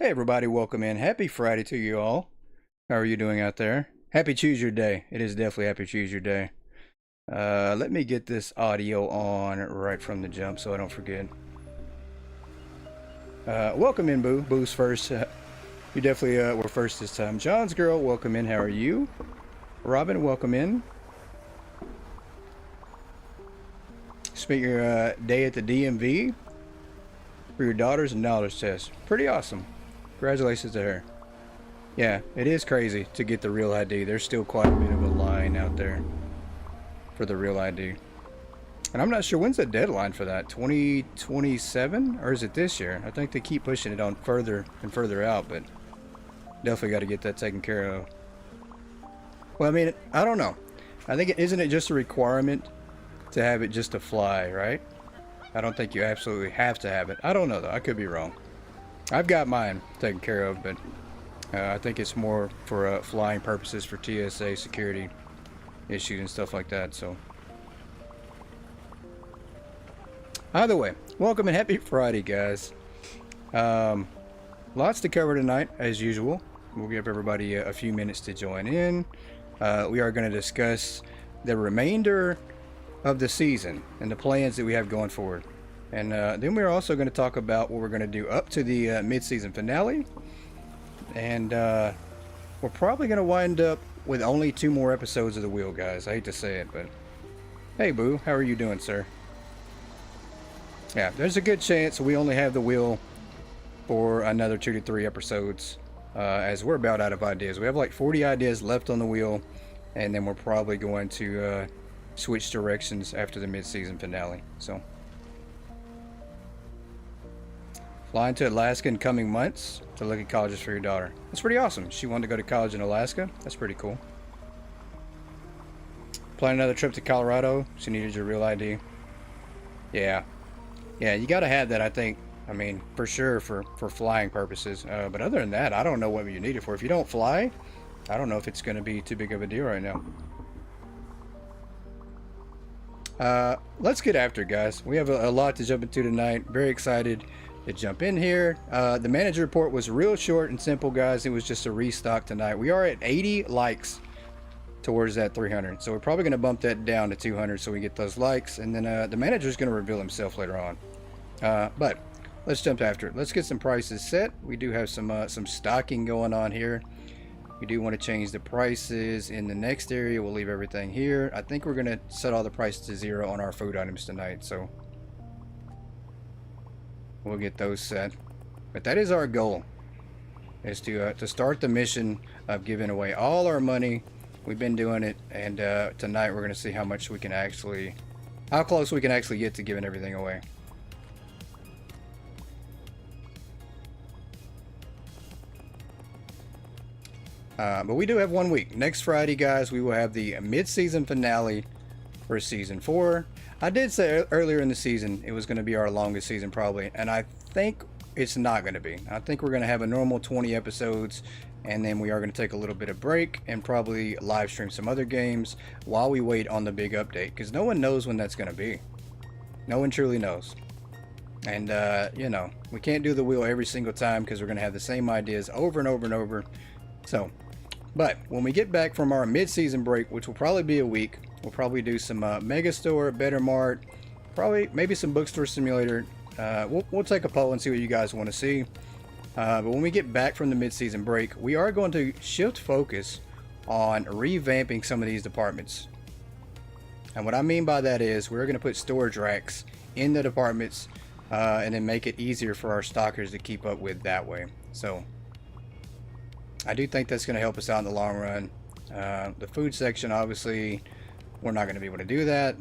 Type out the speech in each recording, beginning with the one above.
Hey everybody, welcome in. Happy Friday to you all. How are you doing out there? Happy Choose Your Day. It is definitely Happy Choose Your Day. Let me get this audio on right from the jump so I don't forget. Welcome in, Boo. Boo's first. You definitely were first this time. John's girl, welcome in. How are you? Robin, welcome in. Spent your day at the DMV for your daughter's knowledge test. Pretty awesome. Congratulations to her. Yeah, it is crazy to get the real ID. There's still quite a bit of a line out there for the real ID. And I'm not sure when's the deadline for that. 2027? Or is it this year? I think they keep pushing it on further and further out, but definitely got to get that taken care of. Well, I mean, I don't know. I think isn't it just a requirement to have it just to fly, right? I don't think you absolutely have to have it. I don't know though. I could be wrong. I've got mine taken care of, but I think it's more for flying purposes for TSA security issues and stuff like that. So either way, welcome and happy Friday, guys. Lots to cover tonight, as usual. We'll give everybody a few minutes to join in. We are going to discuss the remainder of the season and the plans that we have going forward. And then we're also going to talk about what we're going to do up to the mid-season finale. And we're probably going to wind up with only 2 more episodes of The Wheel, guys. I hate to say it, but hey, Boo, how are you doing, sir? Yeah, there's a good chance we only have The Wheel for another 2 to 3 episodes, as we're about out of ideas. We have like 40 ideas left on The Wheel, and then we're probably going to switch directions after the mid-season finale. So flying to Alaska in coming months to look at colleges for your daughter. That's pretty awesome. She wanted to go to college in Alaska. That's pretty cool. Plan another trip to Colorado. She needed your real ID. Yeah, you got to have that, I think. I mean, for sure, for flying purposes. But other than that, I don't know what you need it for. If you don't fly, I don't know if it's going to be too big of a deal right now. Let's get after it, guys. We have a lot to jump into tonight. Very excited to jump in here. The manager report was real short and simple, guys. It was just a restock tonight. We are at 80 likes towards that 300, so we're probably going to bump that down to 200 so we get those likes, and then the manager is going to reveal himself later on. But let's jump after it. Let's get some prices set. We do have some stocking going on here. We do want to change the prices in the next area. We'll leave everything here. I think we're going to set all the prices to 0 on our food items tonight, so we'll get those set. But that is our goal, is to start the mission of giving away all our money. We've been doing it, and tonight we're going to see how close we can actually get to giving everything away. But we do have 1 week. Next Friday, guys, we will have the mid-season finale for season 4. I did say earlier in the season it was going to be our longest season probably, and I think it's not going to be. I think we're going to have a normal 20 episodes, and then we are going to take a little bit of break and probably live stream some other games while we wait on the big update, because no one knows when that's going to be. No one truly knows. And you know, we can't do the wheel every single time because we're going to have the same ideas over and over and over. So, but when we get back from our mid-season break, which will probably be a week, we'll probably do some Megastore, Better Mart, probably maybe some Bookstore Simulator. We'll take a poll and see what you guys want to see. But when we get back from the mid-season break, we are going to shift focus on revamping some of these departments. And what I mean by that is we're going to put storage racks in the departments and then make it easier for our stockers to keep up with that way. So I do think that's going to help us out in the long run. The food section, obviously, we're not going to be able to do that,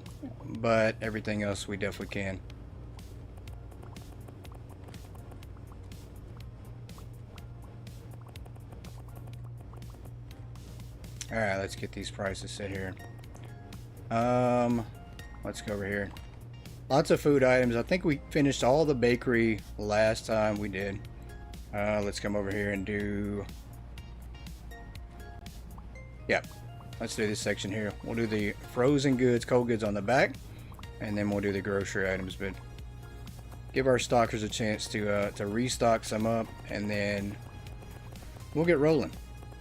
but everything else we definitely can. Alright, let's get these prices set here. Let's go over here. Lots of food items. I think we finished all the bakery last time we did. Let's come over here and do... Yep, let's do this section here. We'll do the frozen goods, cold goods on the back, and then we'll do the grocery items. But give our stockers a chance to restock some up, and then we'll get rolling.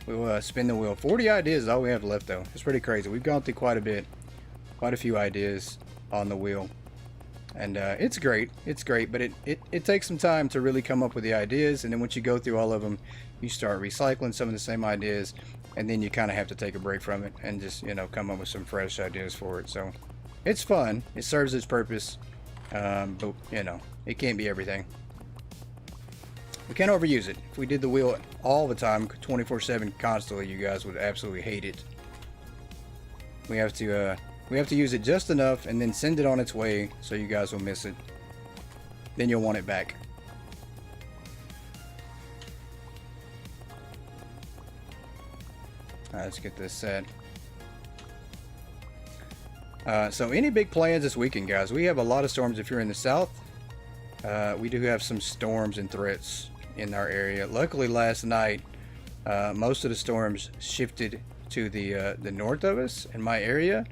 We'll spin the wheel. 40 ideas is all we have left, though. It's pretty crazy. We've gone through quite a few ideas on the wheel, and it's great. It's great, but it takes some time to really come up with the ideas, and then once you go through all of them, you start recycling some of the same ideas, and then you kind of have to take a break from it and just, you know, come up with some fresh ideas for it. So it's fun. It serves its purpose, but you know, it can't be everything. We can't overuse it. If we did the wheel all the time, 24/7 constantly, you guys would absolutely hate it. We have to use it just enough and then send it on its way so you guys will miss it. Then you'll want it back. Alright, let's get this set. So any big plans this weekend, guys? We have a lot of storms if you're in the south. We do have some storms and threats in our area. Luckily last night, most of the storms shifted to the north of us in my area.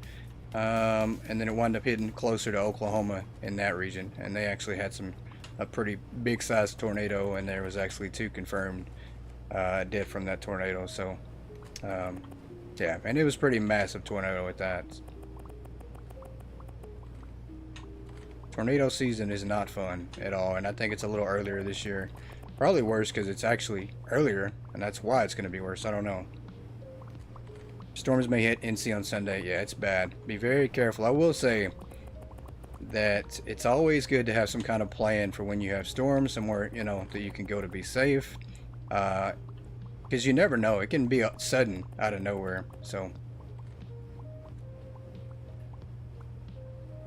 And then it wound up hitting closer to Oklahoma in that region. And they actually had a pretty big sized tornado, and there was actually 2 confirmed dead from that tornado. So yeah, and it was pretty massive tornado at that. Tornado season is not fun at all, and I think it's a little earlier this year. Probably worse because it's actually earlier, and that's why it's going to be worse. I don't know. Storms may hit NC on Sunday. Yeah, it's bad. Be very careful. I will say that it's always good to have some kind of plan for when you have storms, somewhere, you know, that you can go to be safe. Because you never know. It can be sudden out of nowhere. So,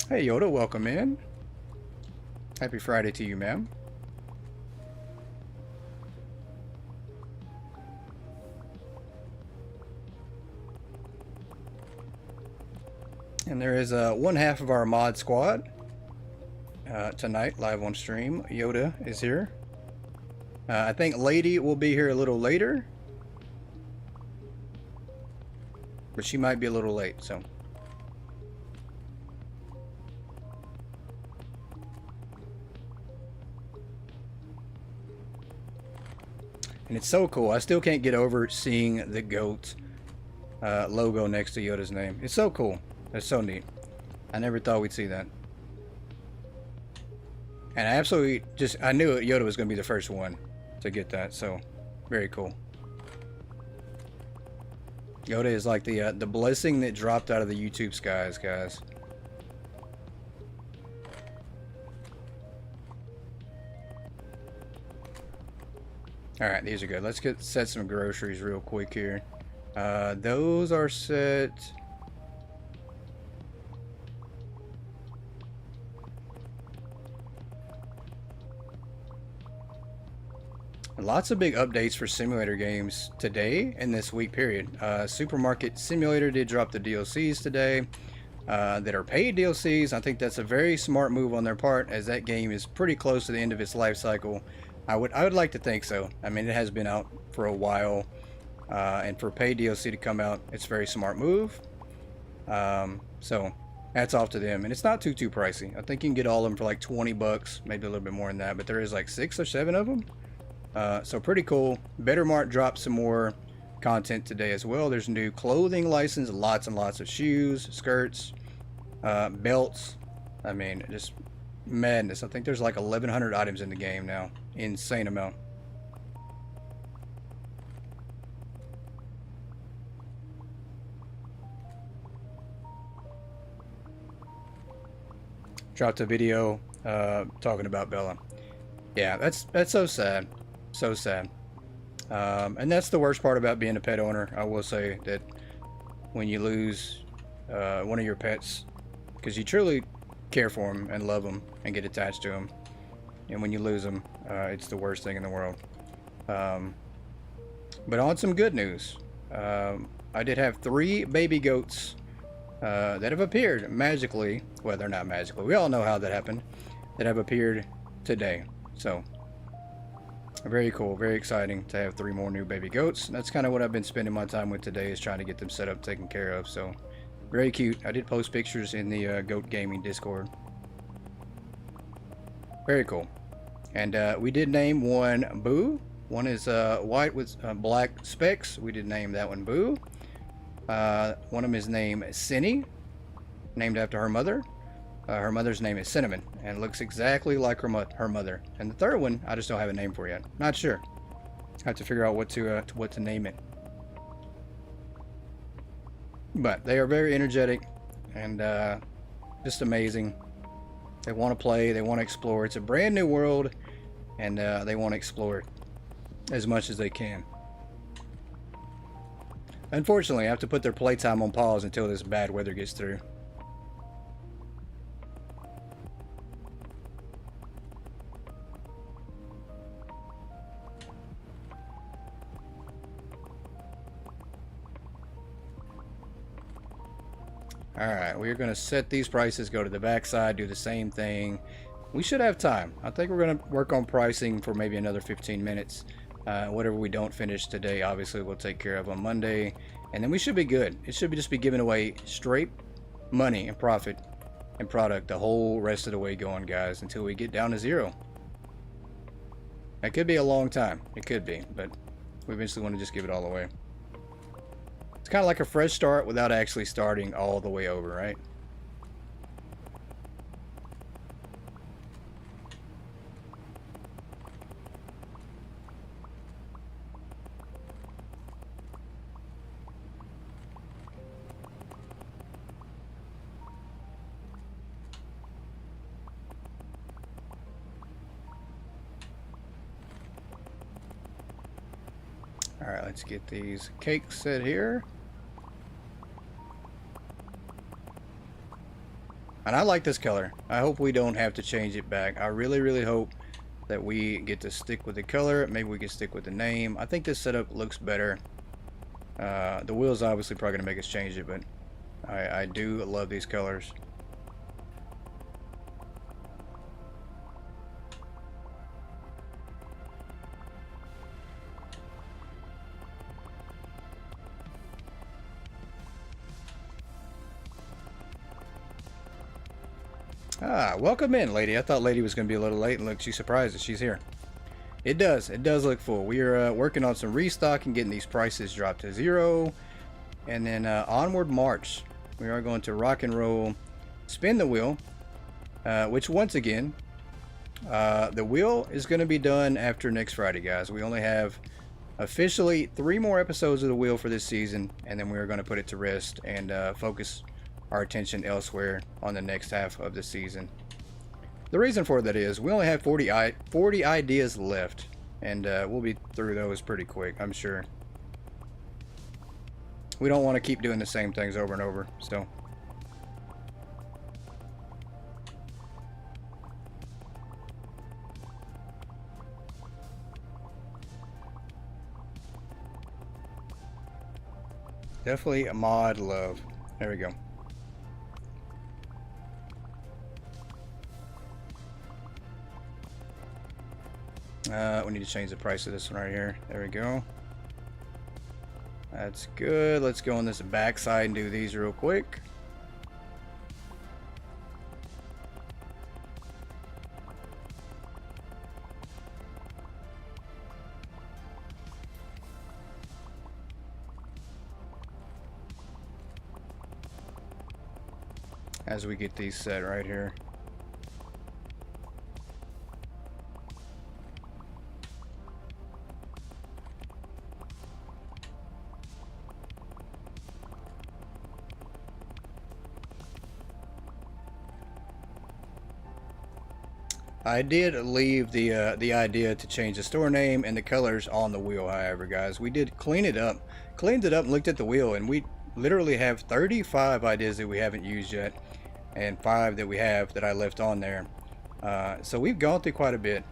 hey Yoda, welcome in. Happy Friday to you, ma'am. And there is one half of our mod squad tonight live on stream. Yoda is here. I think Lady will be here a little later, but she might be a little late, so. And it's so cool. I still can't get over seeing the GOAT logo next to Yoda's name. It's so cool. It's so neat. I never thought we'd see that. And I absolutely I knew Yoda was going to be the first one to get that. So, very cool. Yoda is like the blessing that dropped out of the YouTube skies, guys. Alright, these are good. Let's set some groceries real quick here. Those are set. Lots of big updates for simulator games today and this week period. Supermarket Simulator did drop the DLCs today that are paid DLCs. I think that's a very smart move on their part, as that game is pretty close to the end of its life cycle. I would like to think so. I mean, it has been out for a while, and for paid DLC to come out, it's a very smart move. So hats off to them, and it's not too pricey. I think you can get all of them for like 20 bucks, maybe a little bit more than that, but there is like 6 or 7 of them. So pretty cool. Bettermart dropped some more content today as well. There's new clothing license, lots and lots of shoes, skirts, belts. I mean, just madness. I think there's like 1,100 items in the game now. Insane amount. Dropped a video talking about Bella. Yeah, that's so sad. So sad. And that's the worst part about being a pet owner. I will say that when you lose one of your pets, because you truly care for them and love them and get attached to them, and when you lose them, it's the worst thing in the world. But on some good news, I did have 3 baby goats that have appeared magically. Well, they're not magically. We all know how that happened. That have appeared today. So very cool, very exciting to have 3 more new baby goats. That's kind of what I've been spending my time with today, is trying to get them set up, taken care of. So very cute. I did post pictures in the Goat Gaming Discord. Very cool. And we did name one Boo. One is white with black specks. We did name that one Boo. One of them is named Cinny, named after her mother. Her mother's name is Cinnamon, and looks exactly like her mother. And the third one, I just don't have a name for yet. Not sure. I have to figure out what to name it. But they are very energetic and just amazing. They want to play. They want to explore. It's a brand new world, and they want to explore it as much as they can. Unfortunately, I have to put their playtime on pause until this bad weather gets through. Alright, we're going to set these prices, go to the back side, do the same thing. We should have time. I think we're going to work on pricing for maybe another 15 minutes. Whatever we don't finish today, obviously we'll take care of on Monday. And then we should be good. It should be just be giving away straight money and profit and product the whole rest of the way going, guys, until we get down to zero. That could be a long time. It could be, but we eventually want to just give it all away. It's kind of like a fresh start without actually starting all the way over, right? All right, let's get these cakes set here. And I like this color. I hope we don't have to change it back. I really, really hope that we get to stick with the color. Maybe we can stick with the name. I think this setup looks better. The wheel's obviously probably going to make us change it, but I do love these colors. Ah, welcome in, lady. I thought lady was going to be a little late, and look, she's surprised that she's here. It does look full. We are working on some restock and getting these prices dropped to zero. And then onward march. We are going to rock and roll, spin the wheel, which once again, the wheel is going to be done after next Friday, guys. We only have officially 3 more episodes of the wheel for this season, and then we are going to put it to rest and focus our attention elsewhere on the next half of the season. The reason for that is we only have 40 ideas left, and we'll be through those pretty quick, I'm sure. We don't want to keep doing the same things over and over, so. Definitely a mod love. There we go. We need to change the price of this one right here. There we go. That's good. Let's go on this back side and do these real quick. As we get these set right here. I did leave the idea to change the store name and the colors on the wheel, however, guys. We did cleaned it up and looked at the wheel, and we literally have 35 ideas that we haven't used yet, and 5 that we have that I left on there. So we've gone through quite a bit.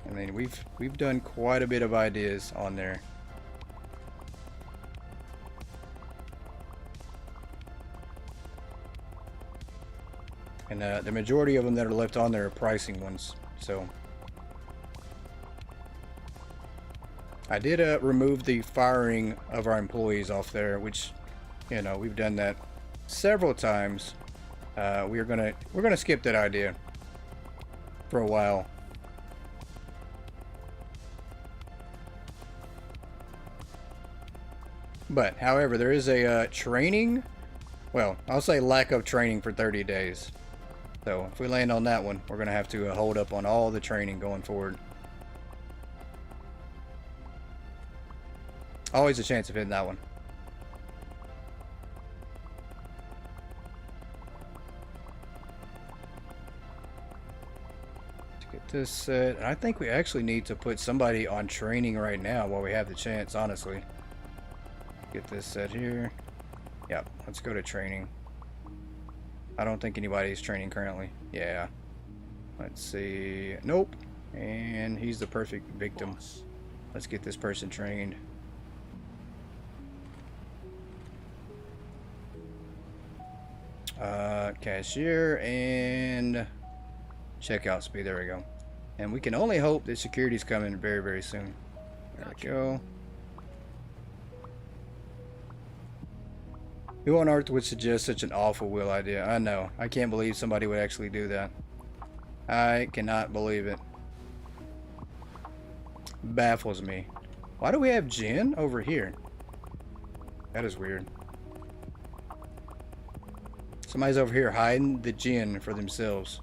I mean, we've done quite a bit of ideas on there. And the majority of them that are left on there are pricing ones. So I did remove the firing of our employees off there, which, you know, we've done that several times. We're gonna skip that idea. for a while. But, however, there is a training, well, I'll say lack of training for 30 days. So, if we land on that one, we're going to have to hold up on all the training going forward. Always a chance of hitting that one. To get this set, and I think we actually need to put somebody on training right now while we have the chance, honestly. Get this set here. Yep, let's go to training. I don't think anybody's training currently. Yeah. Let's see. Nope. And he's the perfect victim. Let's get this person trained. Cashier and checkout speed. There we go. And we can only hope that security's coming very, very soon. There we go. Who on earth would suggest such an awful wheel idea? I know. I can't believe somebody would actually do that. I cannot believe it. Baffles me. Why do we have gin over here? That is weird. Somebody's over here hiding the gin for themselves.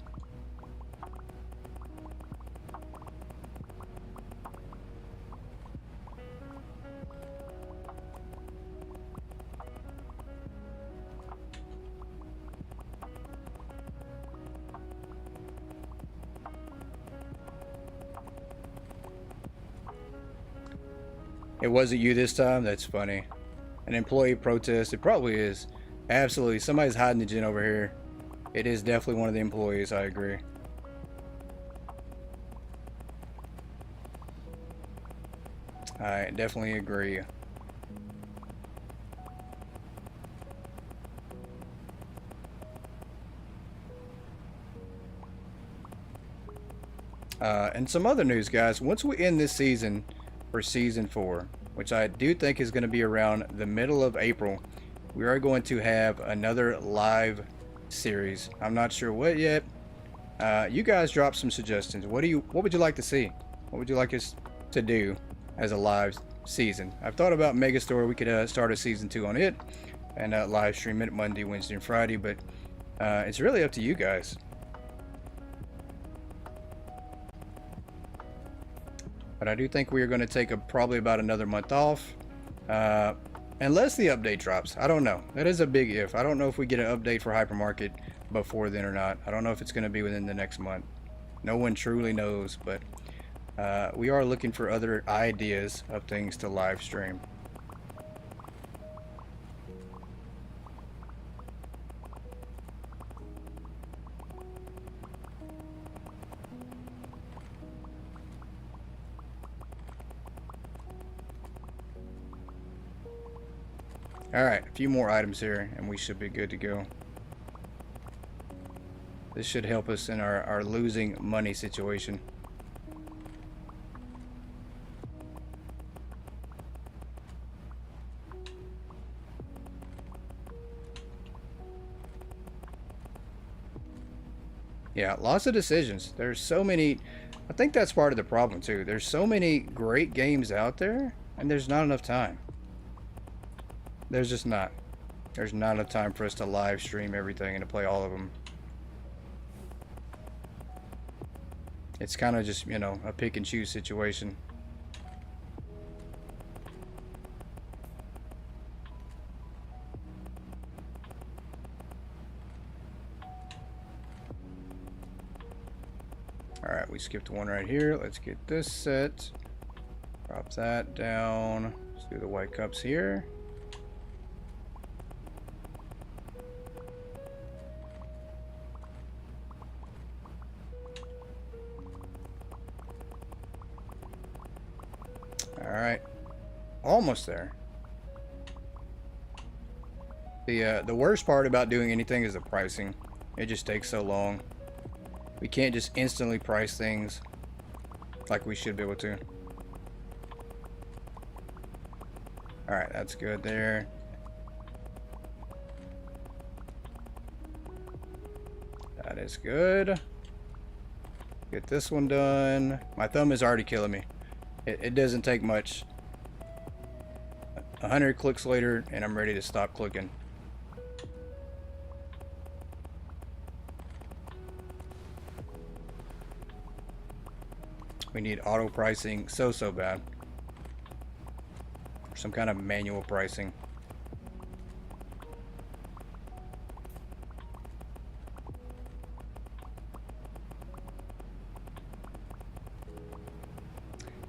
It wasn't you this time? That's funny. An employee protest? It probably is. Absolutely. Somebody's hiding the gin over here. It is definitely one of the employees, I agree. I definitely agree. And some other news, guys. Once we end this season for season 4, which I do think is going to be around the middle of April, we are going to have another live series. I'm not sure what yet. You guys drop some suggestions. What would you like to see? What would you like us to do as a live season? I've thought about Megastore. We could start a season 2 on it and live stream it Monday, Wednesday, and Friday, but it's really up to you guys. But I do think we are going to take probably about another month off. Unless the update drops. I don't know. That is a big if. I don't know if we get an update for Hypermarket before then or not. I don't know if it's going to be within the next month. No one truly knows, but we are looking for other ideas of things to live stream. Alright, a few more items here and we should be good to go. This should help us in our losing money situation. Yeah, lots of decisions. There's so many. I think that's part of the problem too. There's so many great games out there and there's not enough time. There's just not. There's not enough time for us to live stream everything and to play all of them. It's kind of just, you know, a pick and choose situation. Alright, we skipped one right here. Let's get this set. Drop that down. Let's do the white cups here. Alright, almost there. The worst part about doing anything is the pricing. It just takes so long. We can't just instantly price things like we should be able to. Alright, that's good there. That is good. Get this one done. My thumb is already killing me. It doesn't take much. 100 clicks later, and I'm ready to stop clicking. We need auto pricing so bad. Some kind of manual pricing.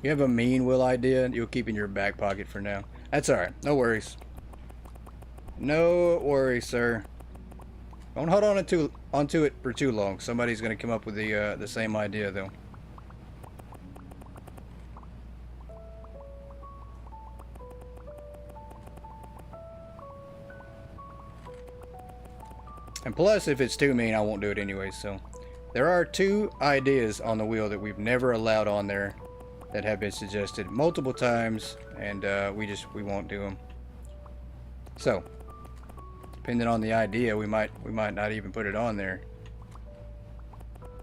You have a mean will idea you'll keep in your back pocket for now. That's alright. No worries. No worries, sir. Don't hold on onto it for too long. Somebody's gonna come up with the same idea though. And plus, if it's too mean, I won't do it anyway. So there are 2 ideas on the wheel that we've never allowed on there that have been suggested multiple times, and we won't do them. So depending on the idea, we might not even put it on there.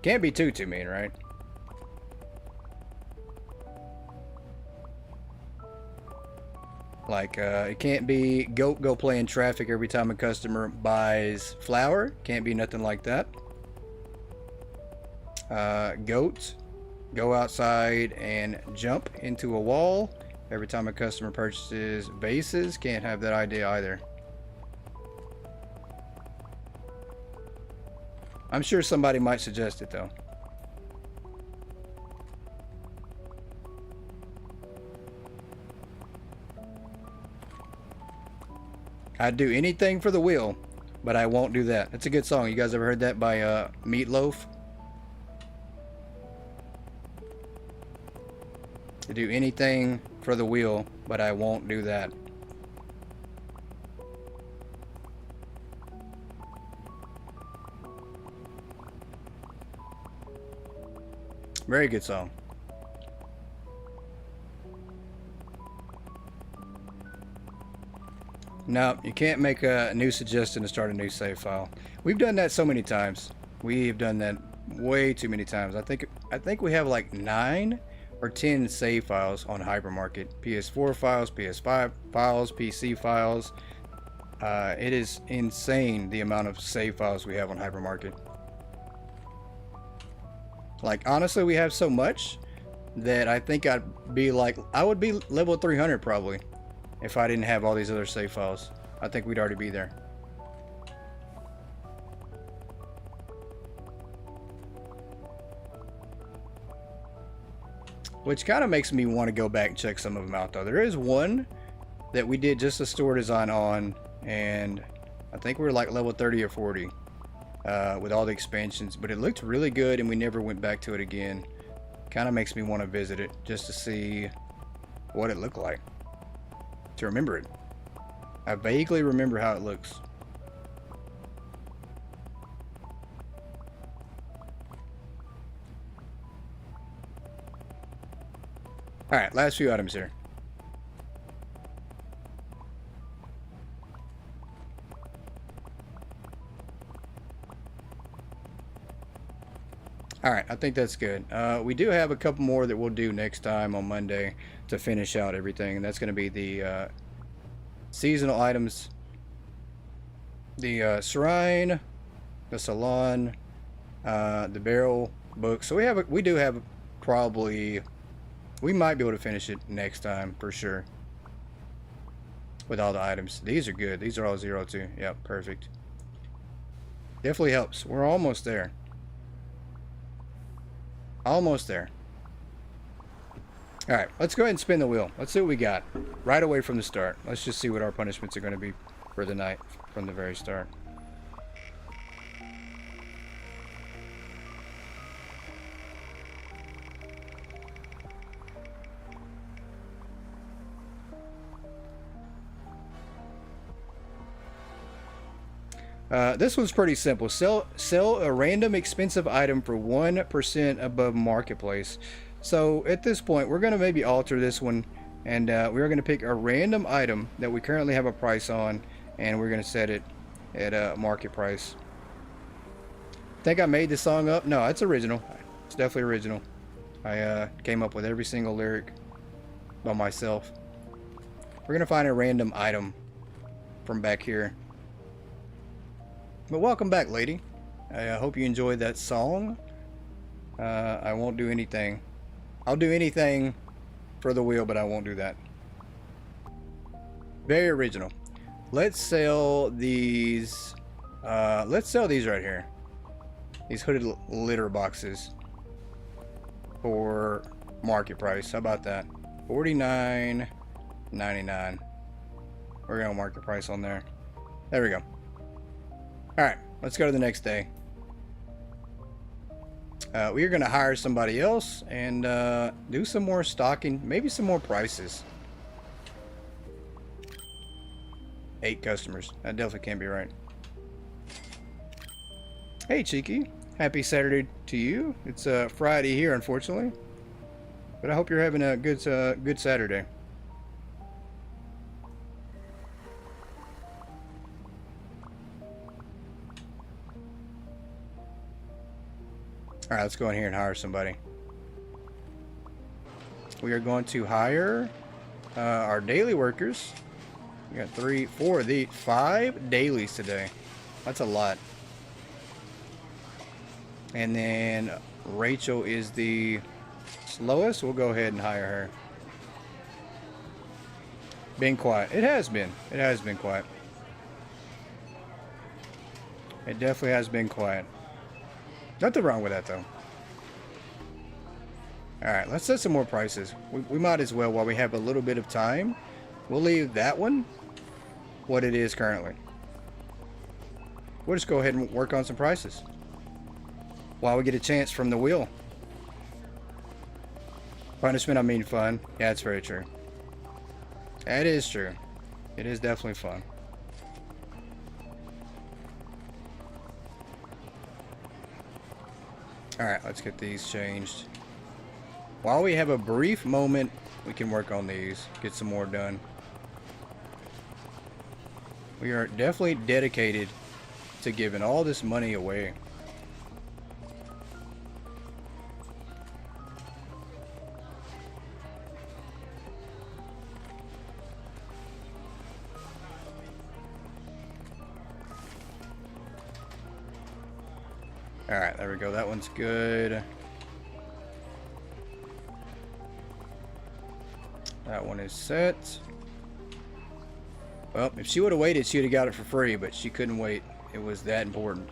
Can't be too mean, right? Like it can't be goat go play in traffic every time a customer buys flour. Can't be nothing like that. Goat go outside and jump into a wall every time a customer purchases vases. Can't have that idea either. I'm sure somebody might suggest it though. I'd do anything for the wheel, but I won't do that. It's a good song. You guys ever heard that by Meatloaf? To do anything for the wheel, but I won't do that. Very good song. No, you can't make a new suggestion to start a new save file. We've done that so many times. We've done that way too many times. I think we have like 9 or 10 save files on Hypermarket. PS4 files, PS5 files, PC files. It is insane the amount of save files we have on Hypermarket. Like honestly, we have so much that I think I would be level 300 probably if I didn't have all these other save files. I think we'd already be there. Which kind of makes me want to go back and check some of them out though. There is one that we did just a store design on, and I think we were like level 30 or 40 with all the expansions, but it looked really good and we never went back to it again. Kind of makes me want to visit it just to see what it looked like, to remember it. I vaguely remember how it looks. Alright, last few items here. Alright, I think that's good. We do have a couple more that we'll do next time on Monday to finish out everything, and that's going to be the seasonal items, the shrine, the salon, the barrel book. So we do have probably, we might be able to finish it next time for sure with all the items. These are good. These are all 02. Yep, perfect. Definitely helps. We're almost there. Almost there. Alright, let's go ahead and spin the wheel. Let's see what we got right away from the start. Let's just see what our punishments are going to be for the night from the very start. This one's pretty simple. Sell a random expensive item for 1% above marketplace. So at this point, we're going to maybe alter this one, and we're going to pick a random item that we currently have a price on, and we're going to set it at a market price. Think I made this song up? No, it's original. It's definitely original. I came up with every single lyric by myself. We're gonna find a random item from back here. But welcome back, lady. I hope you enjoyed that song. I won't do anything. I'll do anything for the wheel, but I won't do that. Very original. Let's sell these. Let's sell these right here. These hooded litter boxes for market price. How about that? $49.99. We're gonna market price on there. There we go. All right, let's go to the next day. We are gonna hire somebody else and do some more stocking, maybe some more prices. 8 customers. That definitely can't be right. Hey, Cheeky. Happy Saturday to you. It's Friday here, unfortunately. But I hope you're having a good Saturday. Alright, let's go in here and hire somebody. We are going to hire our daily workers. We got 3, 4 of the 5 dailies today. That's a lot. And then Rachel is the slowest. We'll go ahead and hire her. Been quiet. It has been. It has been quiet. It definitely has been quiet. Nothing wrong with that, though. Alright, let's set some more prices. We might as well, while we have a little bit of time. We'll leave that one what it is currently. We'll just go ahead and work on some prices while we get a chance from the wheel. Punishment, I mean fun. Yeah, it's very true. That is true. It is definitely fun. Alright, let's get these changed. While we have a brief moment, we can work on these. Get some more done. We are definitely dedicated to giving all this money away. Alright, there we go. That one's good. That one is set. Well, if she would have waited, she would have got it for free, but she couldn't wait. It was that important.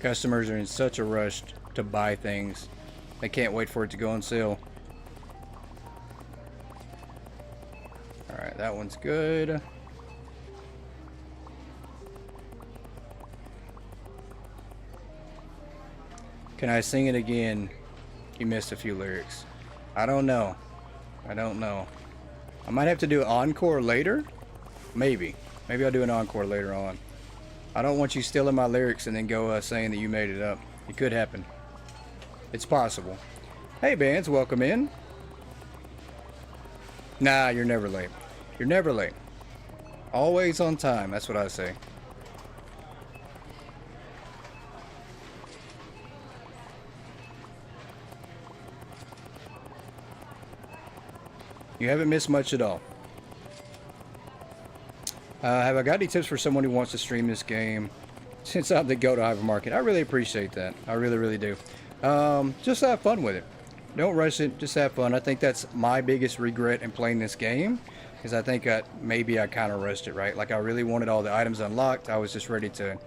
Customers are in such a rush to buy things. They can't wait for it to go on sale. Alright, that one's good. Can I sing it again? You missed a few lyrics. I don't know. I don't know. I might have to do an encore later. Maybe. Maybe I'll do an encore later on. I don't want you stealing my lyrics and then go saying that you made it up. It could happen. It's possible. Hey, Bands, welcome in. Nah, you're never late. You're never late. Always on time. That's what I say. You haven't missed much at all. Have I got any tips for someone who wants to stream this game since I'm the go to Hypermarket? I really appreciate that. I really, really do. Just have fun with it. Don't rush it. Just have fun. I think that's my biggest regret in playing this game, is I think maybe I kind of rushed it, right? Like I really wanted all the items unlocked. I was just ready to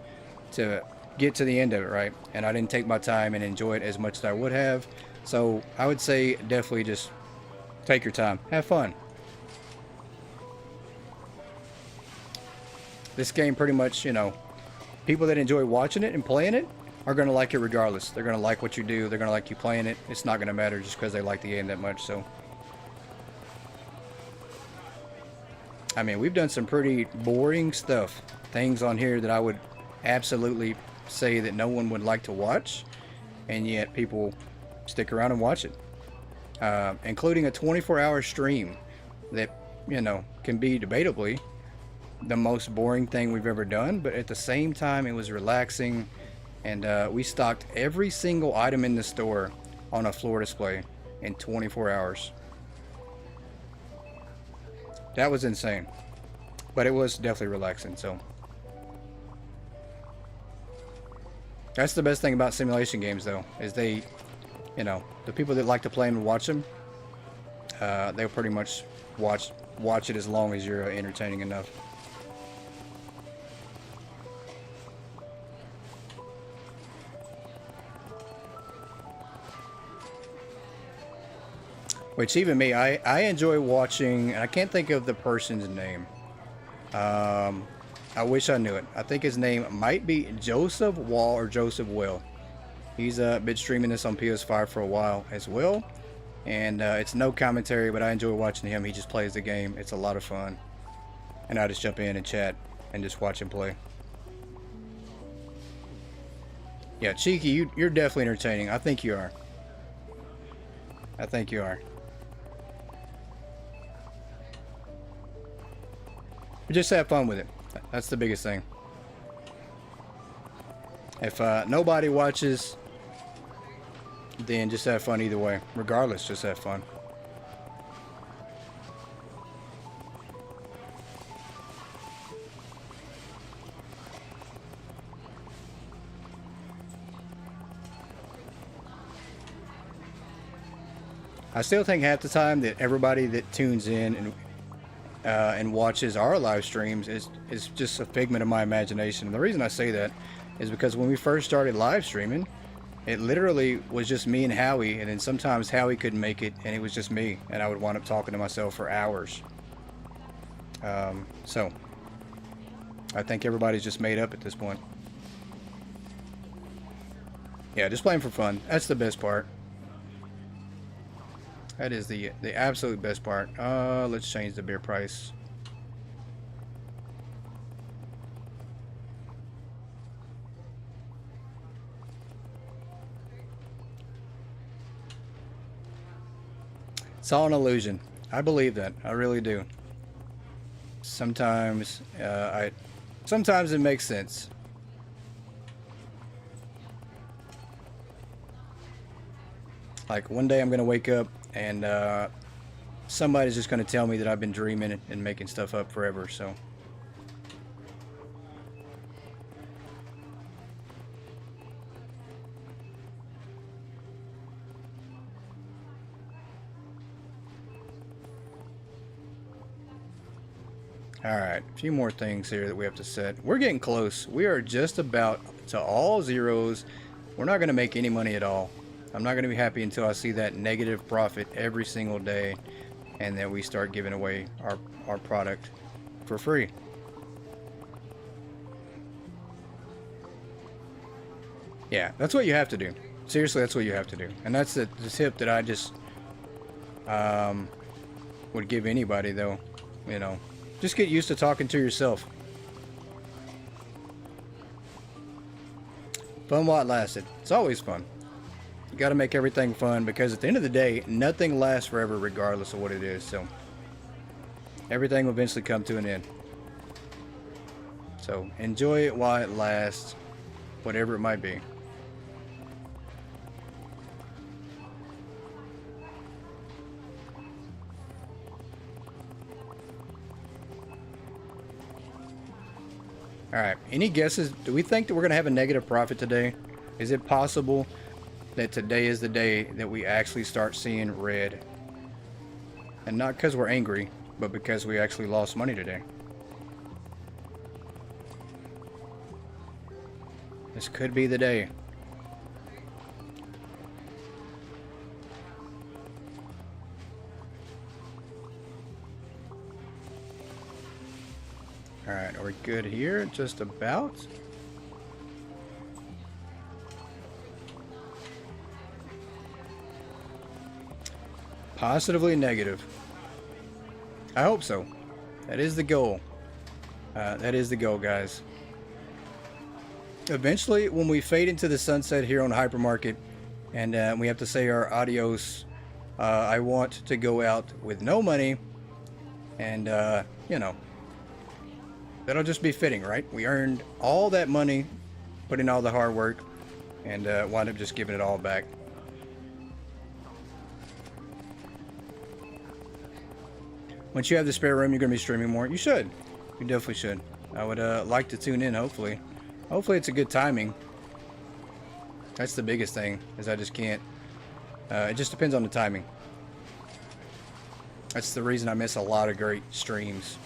get to the end of it, right? And I didn't take my time and enjoy it as much as I would have. So I would say definitely just take your time. Have fun. This game pretty much, you know, people that enjoy watching it and playing it are going to like it regardless. They're going to like what you do. They're going to like you playing it. It's not going to matter just because they like the game that much. So, I mean, we've done some pretty boring stuff. Things on here that I would absolutely say that no one would like to watch. And yet people stick around and watch it. Including a 24-hour stream that, you know, can be debatably the most boring thing we've ever done, but at the same time it was relaxing and we stocked every single item in the store on a floor display in 24 hours. That was insane, but it was definitely relaxing. So that's the best thing about simulation games, though, is they, you know, the people that like to play them and watch them, they'll pretty much watch it as long as you're entertaining enough. Which even me, I enjoy watching, and I can't think of the person's name. I wish I knew it. I think his name might be Joseph Wall or Joseph Will. He's been streaming this on PS5 for a while as well. And it's no commentary, but I enjoy watching him. He just plays the game. It's a lot of fun. And I just jump in and chat and just watch him play. Yeah, Cheeky, you're definitely entertaining. I think you are. I think you are. But just have fun with it. That's the biggest thing. If nobody watches, then just have fun either way. Regardless, just have fun. I still think half the time that everybody that tunes in and watches our live streams is just a figment of my imagination. And the reason I say that is because when we first started live streaming, it literally was just me and Howie, and then sometimes Howie couldn't make it, and it was just me, and I would wind up talking to myself for hours. So I think everybody's just made up at this point. Yeah, just playing for fun. That's the best part. That is the absolute best part. Let's change the beer price. It's all an illusion. I believe that. I really do. Sometimes, sometimes it makes sense. Like one day I'm gonna wake up and somebody's just gonna tell me that I've been dreaming and making stuff up forever. So. Alright, a few more things here that we have to set. We're getting close. We are just about to all zeros. We're not going to make any money at all. I'm not going to be happy until I see that negative profit every single day and then we start giving away our product for free. Yeah, that's what you have to do. Seriously, that's what you have to do. And that's the tip that I just would give anybody, though. You know, just get used to talking to yourself. Fun while it lasted. It's always fun. You got to make everything fun because at the end of the day, nothing lasts forever regardless of what it is. So everything will eventually come to an end. So enjoy it while it lasts, whatever it might be. Alright, any guesses? Do we think that we're going to have a negative profit today? Is it possible that today is the day that we actually start seeing red? And not because we're angry, but because we actually lost money today. This could be the day. Alright, are we good here? Just about. Positively negative. I hope so. That is the goal. That is the goal, guys. Eventually, when we fade into the sunset here on Hypermarket, and we have to say our adios, I want to go out with no money, and, you know, that'll just be fitting, right? We earned all that money, put in all the hard work, and wind up just giving it all back. Once you have the spare room, you're going to be streaming more. You should. You definitely should. I would like to tune in, hopefully. Hopefully it's a good timing. That's the biggest thing, is I just can't. It just depends on the timing. That's the reason I miss a lot of great streams.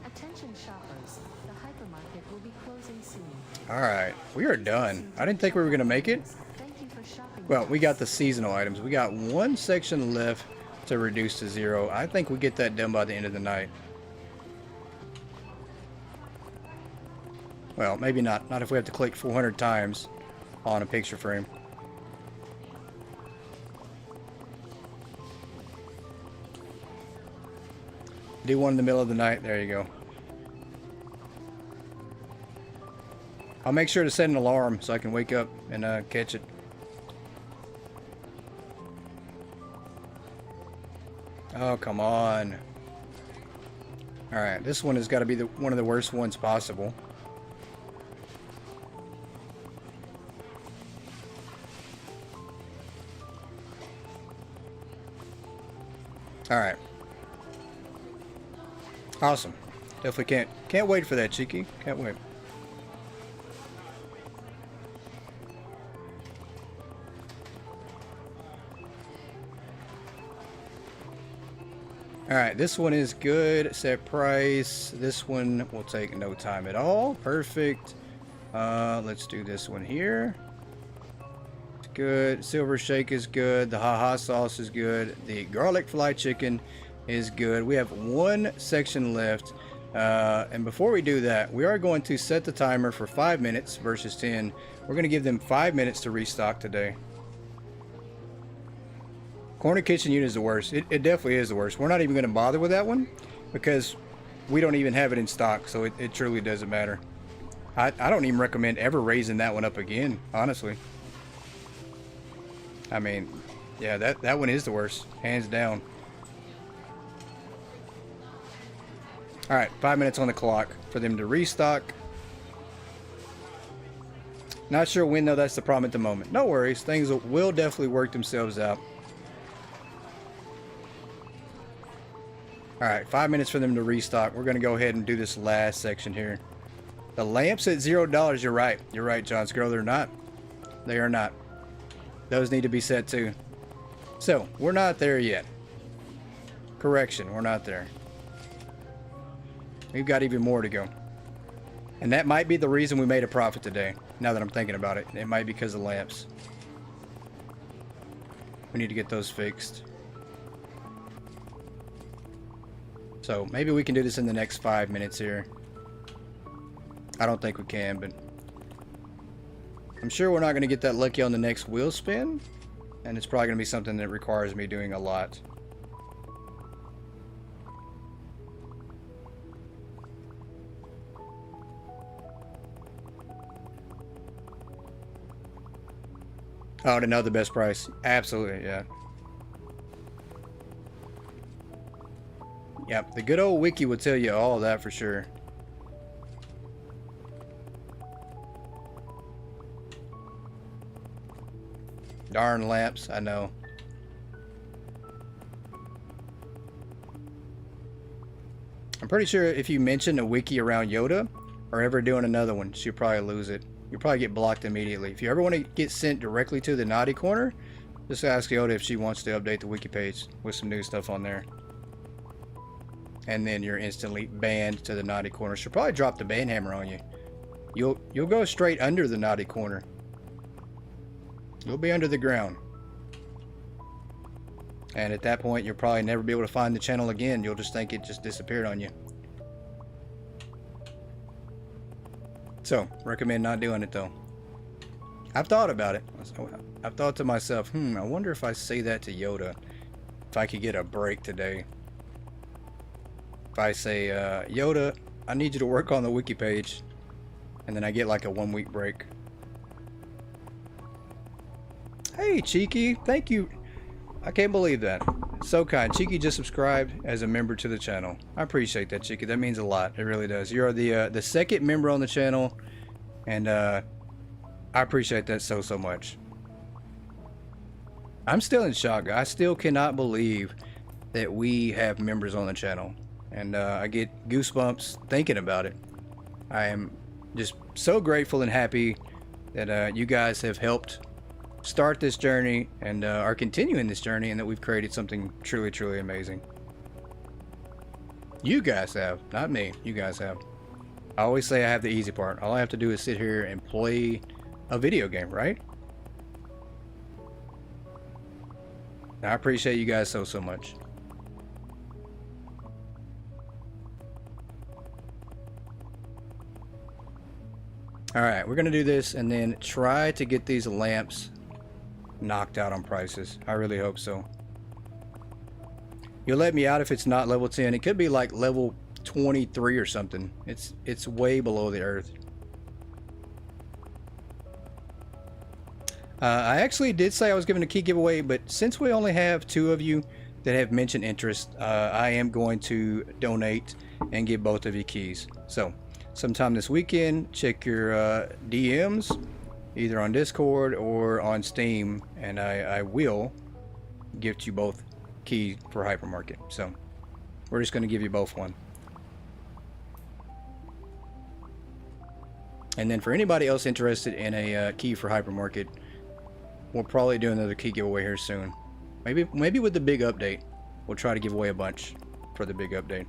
Attention shoppers, the hypermarket will be closing soon. Alright, we are done. I didn't think we were going to make it. Thank you for shopping. Well, we got the seasonal items. We got one section left to reduce to 0. I think we get that done by the end of the night. Well, maybe not. Not if we have to click 400 times on a picture frame. Do one in the middle of the night. There you go. I'll make sure to set an alarm so I can wake up and catch it. Oh, come on. Alright, this one has got to be one of the worst ones possible. Alright. Awesome. Definitely can't wait for that, Cheeky. Can't wait. Alright, this one is good. Set price. This one will take no time at all. Perfect. Let's do this one here. It's good. Silver shake is good. The haha sauce is good. The garlic fried chicken is good. We have one section left. And before we do that, we are going to set the timer for 5 minutes versus 10. We're going to give them 5 minutes to restock today. Corner kitchen unit is the worst. It definitely is the worst. We're not even going to bother with that one because we don't even have it in stock, so it truly doesn't matter. I don't even recommend ever raising that one up again, honestly. I mean, yeah, that one is the worst, hands down. Alright, 5 minutes on the clock for them to restock. Not sure when, though. That's the problem at the moment. No worries. Things will definitely work themselves out. Alright, 5 minutes for them to restock. We're going to go ahead and do this last section here. The lamps at $0. You're right. You're right, John Scroll. They're not. They are not. Those need to be set too. So, we're not there yet. Correction, we're not there. We've got even more to go. And that might be the reason we made a profit today. Now that I'm thinking about it. It might be because of lamps. We need to get those fixed. So maybe we can do this in the next 5 minutes here. I don't think we can, but I'm sure we're not going to get that lucky on the next wheel spin. And it's probably going to be something that requires me doing a lot. Oh, to know the best price. Absolutely, yeah. Yep, the good old wiki will tell you all that for sure. Darn lamps, I know. I'm pretty sure if you mention a wiki around Yoda or ever doing another one, she'll probably lose it. You'll probably get blocked immediately. If you ever want to get sent directly to the naughty corner, just ask Yoda if she wants to update the wiki page with some new stuff on there. And then you're instantly banned to the naughty corner. She'll probably drop the ban hammer on you. You'll go straight under the naughty corner. You'll be under the ground. And at that point, you'll probably never be able to find the channel again. You'll just think it just disappeared on you. So, recommend not doing it though. I've thought about it. I've thought to myself, I wonder if I say that to Yoda, if I could get a break today. If I say, Yoda, I need you to work on the wiki page, and then I get like a 1 week break. Hey, Cheeky, thank you. I can't believe that. So kind. Cheeky just subscribed as a member to the channel. I appreciate that, Cheeky. That means a lot. It really does. You are the second member on the channel, and I appreciate that so much. I'm still in shock. I still cannot believe that we have members on the channel, and I get goosebumps thinking about it. I am just so grateful and happy that you guys have helped start this journey and are continuing this journey, and that we've created something truly amazing. You guys have, not me. You guys have. I always say I have the easy part. All I have to do is sit here and play a video game, right? I appreciate you guys so much. Alright, we're gonna do this and then try to get these lamps knocked out on prices. I really hope so. You'll let me out if it's not level 10. It could be like level 23 or something. It's way below the earth. I actually did say I was giving a key giveaway, but since we only have 2 of you that have mentioned interest, I am going to donate and give both of you keys. So sometime this weekend, check your DMs either on Discord or on Steam, and I will gift you both keys for Hypermarket. So we're just going to give you both one. And then for anybody else interested in a key for Hypermarket, we'll probably do another key giveaway here soon. Maybe with the big update, we'll try to give away a bunch for the big update.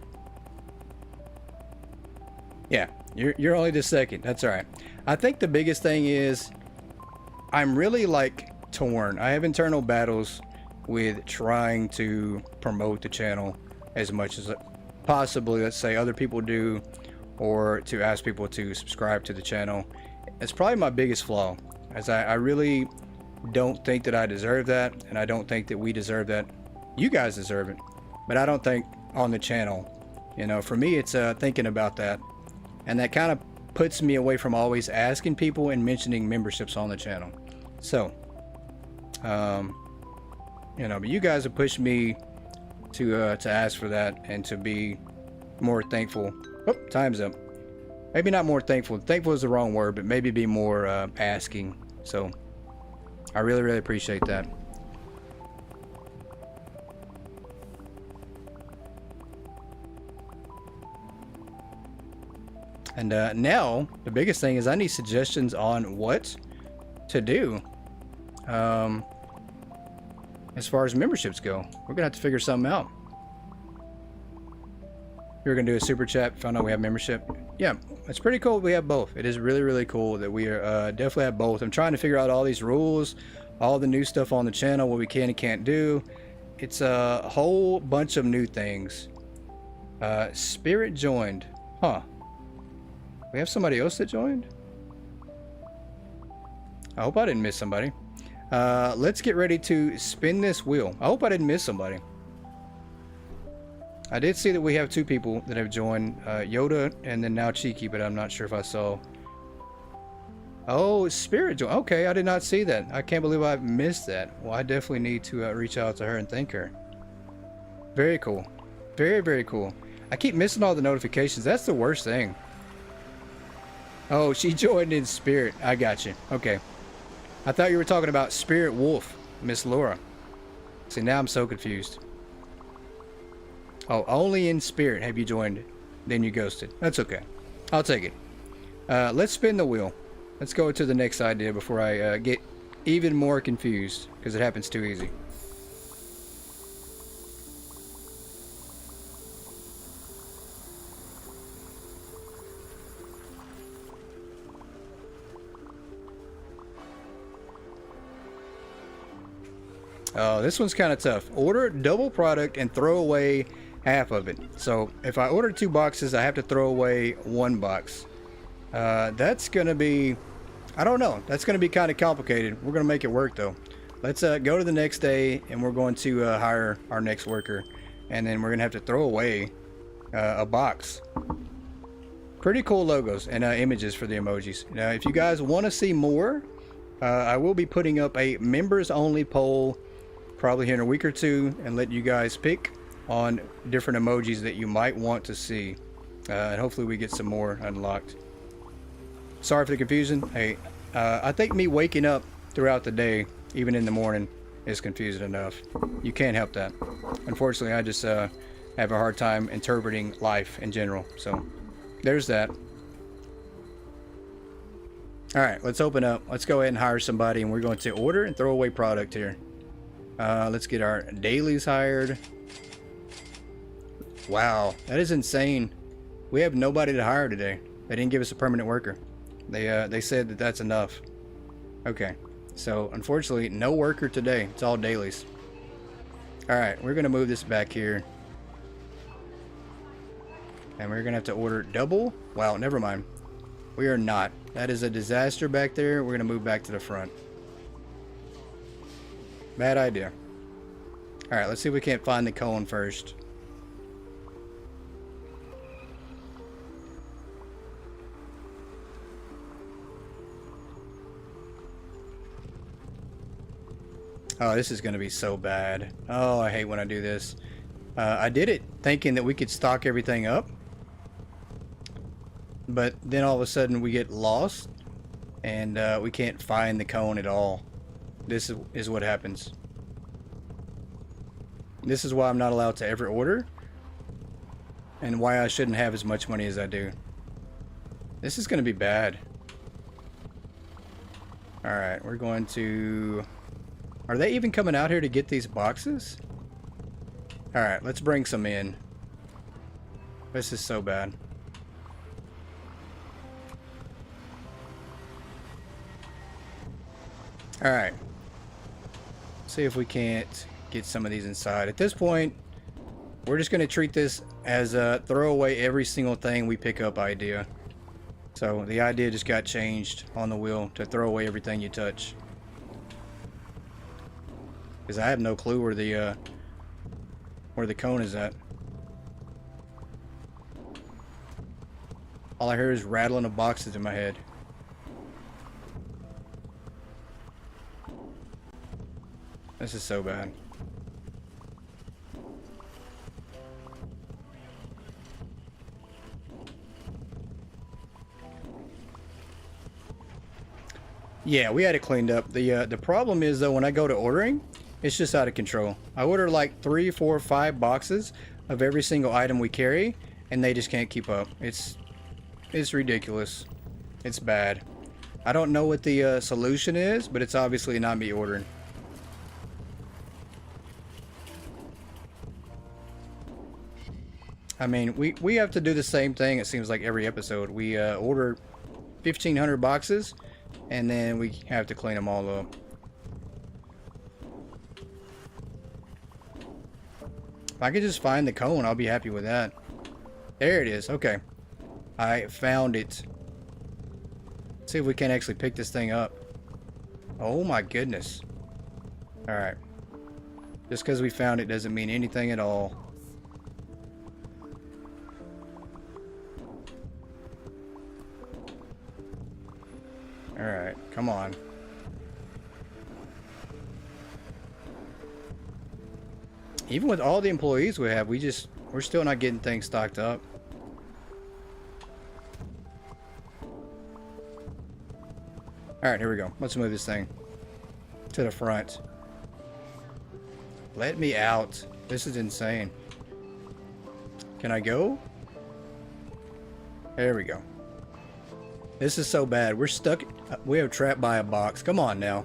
Yeah, you're only the second. That's all right. I think the biggest thing is I'm really like torn. I have internal battles with trying to promote the channel as much as possibly, let's say, other people do, or to ask people to subscribe to the channel. It's probably my biggest flaw, as I really don't think that I deserve that, and I don't think that we deserve that. You guys deserve it, but I don't think on the channel. You know, for me, it's thinking about that, and that kind of puts me away from always asking people and mentioning memberships on the channel. So, you know, but you guys have pushed me to ask for that and to be more thankful. Oh, time's up. Maybe not more thankful. Thankful is the wrong word, but maybe be more asking. So I really appreciate that. And now the biggest thing is I need suggestions on what to do as far as memberships go. We're gonna have to figure something out. We're gonna do a super chat, found out we have membership. Yeah, it's pretty cool we have both. It is really cool that we are definitely have both. I'm trying to figure out all these rules, all the new stuff on the channel, what we can and can't do. It's a whole bunch of new things. Spirit joined. Huh. We have somebody else that joined? I hope I didn't miss somebody. Let's get ready to spin this wheel. I hope I didn't miss somebody. I did see that we have 2 people that have joined, Yoda and then now Cheeky, but I'm not sure if I saw. Oh, Spirit joined. Okay, I did not see that. I can't believe I missed that. Well, I definitely need to reach out to her and thank her. Very cool. Very cool. I keep missing all the notifications. That's the worst thing. Oh, she joined in Spirit. I got you. Okay. I thought you were talking about Spirit Wolf, Miss Laura. See, now I'm so confused. Oh, only in Spirit have you joined. Then you ghosted. That's okay. I'll take it. Let's spin the wheel. Let's go to the next idea before I get even more confused, because it happens too easy. Oh, this one's kind of tough. Order double product and throw away half of it. So if I order 2 boxes, I have to throw away 1 box. That's gonna be, I don't know. That's gonna be kind of complicated. We're gonna make it work though. Let's go to the next day, and we're going to hire our next worker, and then we're gonna have to throw away a box. Pretty cool logos and images for the emojis. Now, if you guys want to see more, I will be putting up a members only poll probably here in a week or two and let you guys pick on different emojis that you might want to see. And hopefully we get some more unlocked. Sorry for the confusion. Hey, I think me waking up throughout the day, even in the morning, is confusing enough. You can't help that. Unfortunately, I just have a hard time interpreting life in general. So there's that. Alright, let's open up. Let's go ahead and hire somebody, and we're going to order and throw away product here. Let's get our dailies hired. Wow, that is insane. We have nobody to hire today. They didn't give us a permanent worker. They said that that's enough. Okay, so unfortunately, no worker today. It's all dailies. Alright, we're going to move this back here. And we're going to have to order double. Wow, never mind. We are not. That is a disaster back there. We're going to move back to the front. Bad idea. Alright, let's see if we can't find the cone first. Oh, this is going to be so bad. Oh, I hate when I do this. I did it thinking that we could stock everything up. But then all of a sudden we get lost. And we can't find the cone at all. This is what happens. This is why I'm not allowed to ever order. And why I shouldn't have as much money as I do. This is going to be bad. Alright, we're going to... Are they even coming out here to get these boxes? Alright, let's bring some in. This is so bad. Alright. See if we can't get some of these inside. At this point, we're just going to treat this as a throw away every single thing we pick up idea. So the idea just got changed on the wheel to throw away everything you touch. Because I have no clue where the cone is at. All I hear is rattling of boxes in my head. This is so bad. Yeah, we had it cleaned up. The problem is though, when I go to ordering, it's just out of control. I order like 3, 4, 5 boxes of every single item we carry, and they just can't keep up. It's ridiculous. It's bad. I don't know what the solution is, but it's obviously not me ordering. I mean, we have to do the same thing, it seems like, every episode. We order 1,500 boxes, and then we have to clean them all up. If I could just find the cone, I'll be happy with that. There it is. Okay. I found it. Let's see if we can actually pick this thing up. Oh my goodness. Alright. Just because we found it doesn't mean anything at all. Alright, come on. Even with all the employees we have, we're still not getting things stocked up. Alright, here we go. Let's move this thing to the front. Let me out. This is insane. Can I go? There we go. This is so bad. We're stuck. We are trapped by a box. Come on now.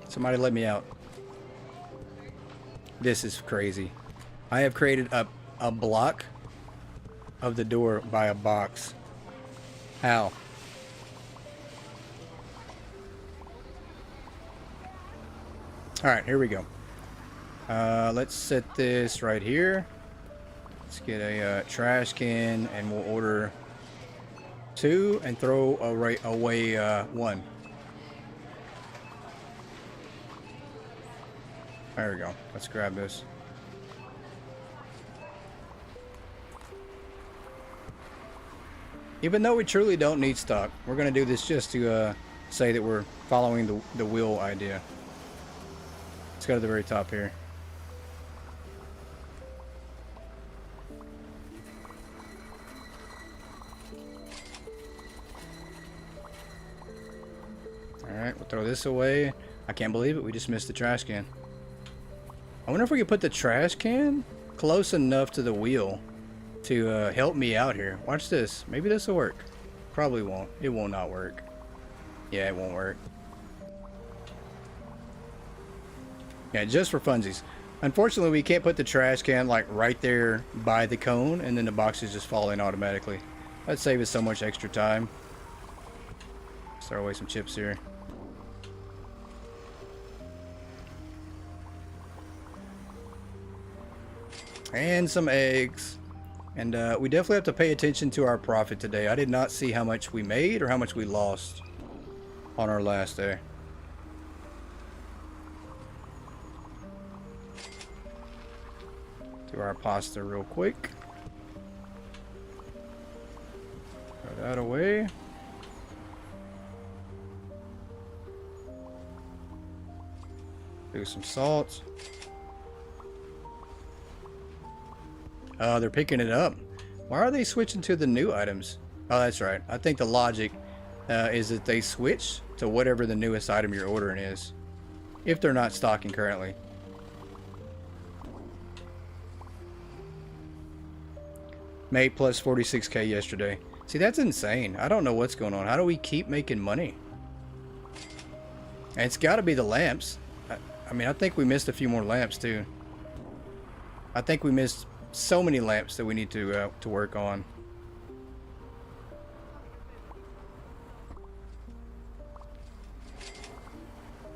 Somebody let me out. This is crazy. I have created a block of the door by a box. How? Alright, here we go. Let's set this right here. Let's get a trash can, and we'll order 2 and throw away 1. There we go. Let's grab this. Even though we truly don't need stock, we're going to do this just to say that we're following the wheel idea. Let's go to the very top here. Alright, we'll throw this away. I can't believe it. We just missed the trash can. I wonder if we could put the trash can close enough to the wheel to help me out here. Watch this. Maybe this will work. Probably won't. It will not work. Yeah, it won't work. Yeah, just for funsies. Unfortunately, we can't put the trash can like right there by the cone and then the boxes just fall in automatically. That'd save us so much extra time. Let's throw away some chips here. And some eggs. And we definitely have to pay attention to our profit today. I did not see how much we made or how much we lost on our last day. Do our pasta real quick. Throw that away. Do some salt. They're picking it up. Why are they switching to the new items? Oh, that's right. I think the logic is that they switch to whatever the newest item you're ordering is, if they're not stocking currently. Made plus 46k yesterday. See, that's insane. I don't know what's going on. How do we keep making money? And it's got to be the lamps. I mean, I think we missed a few more lamps too. I think we missed so many lamps that we need to work on.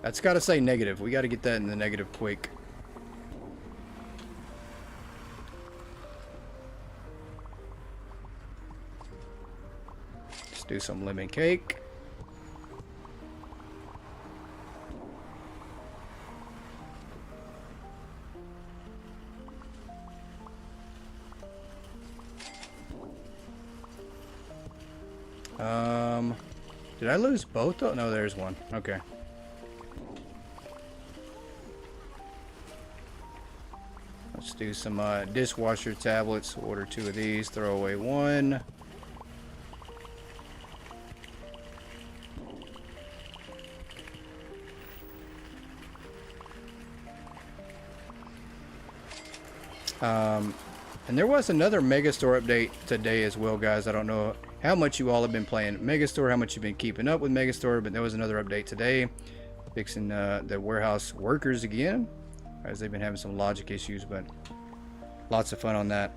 That's got to say negative. We got to get that in the negative quick. Let's do some lemon cake. Did I lose both? Oh, no, there's one. Okay. Let's do some dishwasher tablets. Order 2 of these. Throw away 1. And there was another Megastore update today as well, guys. I don't know how much you all have been playing Megastore, how much you've been keeping up with Megastore, but there was another update today fixing the warehouse workers again, as they've been having some logic issues, but lots of fun on that.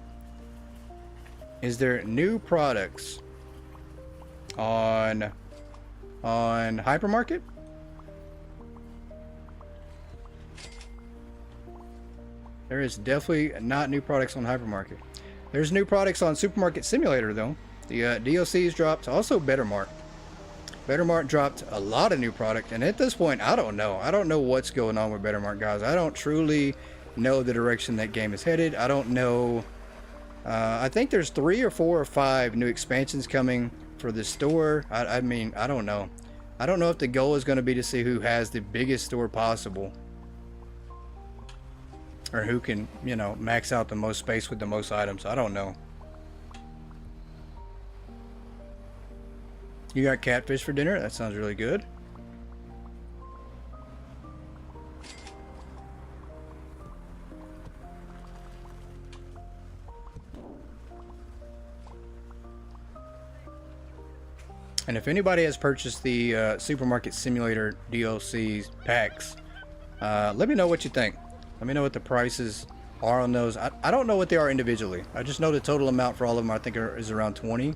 Is there new products on Hypermarket? There is definitely not new products on Hypermarket. There's new products on Supermarket Simulator though. The DLCs dropped. Also Bettermart. Bettermart dropped a lot of new product, and at this point I don't know. I don't know what's going on with Bettermart, guys. I don't truly know the direction that game is headed. I don't know. I think there's 3 or 4 or 5 new expansions coming for the store. I mean, I don't know. I don't know if the goal is going to be to see who has the biggest store possible, or who can, you know, max out the most space with the most items. I don't know. You got catfish for dinner? That sounds really good. And if anybody has purchased the Supermarket Simulator DLC packs, let me know what you think. Let me know what the prices are on those. I don't know what they are individually. I just know the total amount for all of them, I think, is around 20.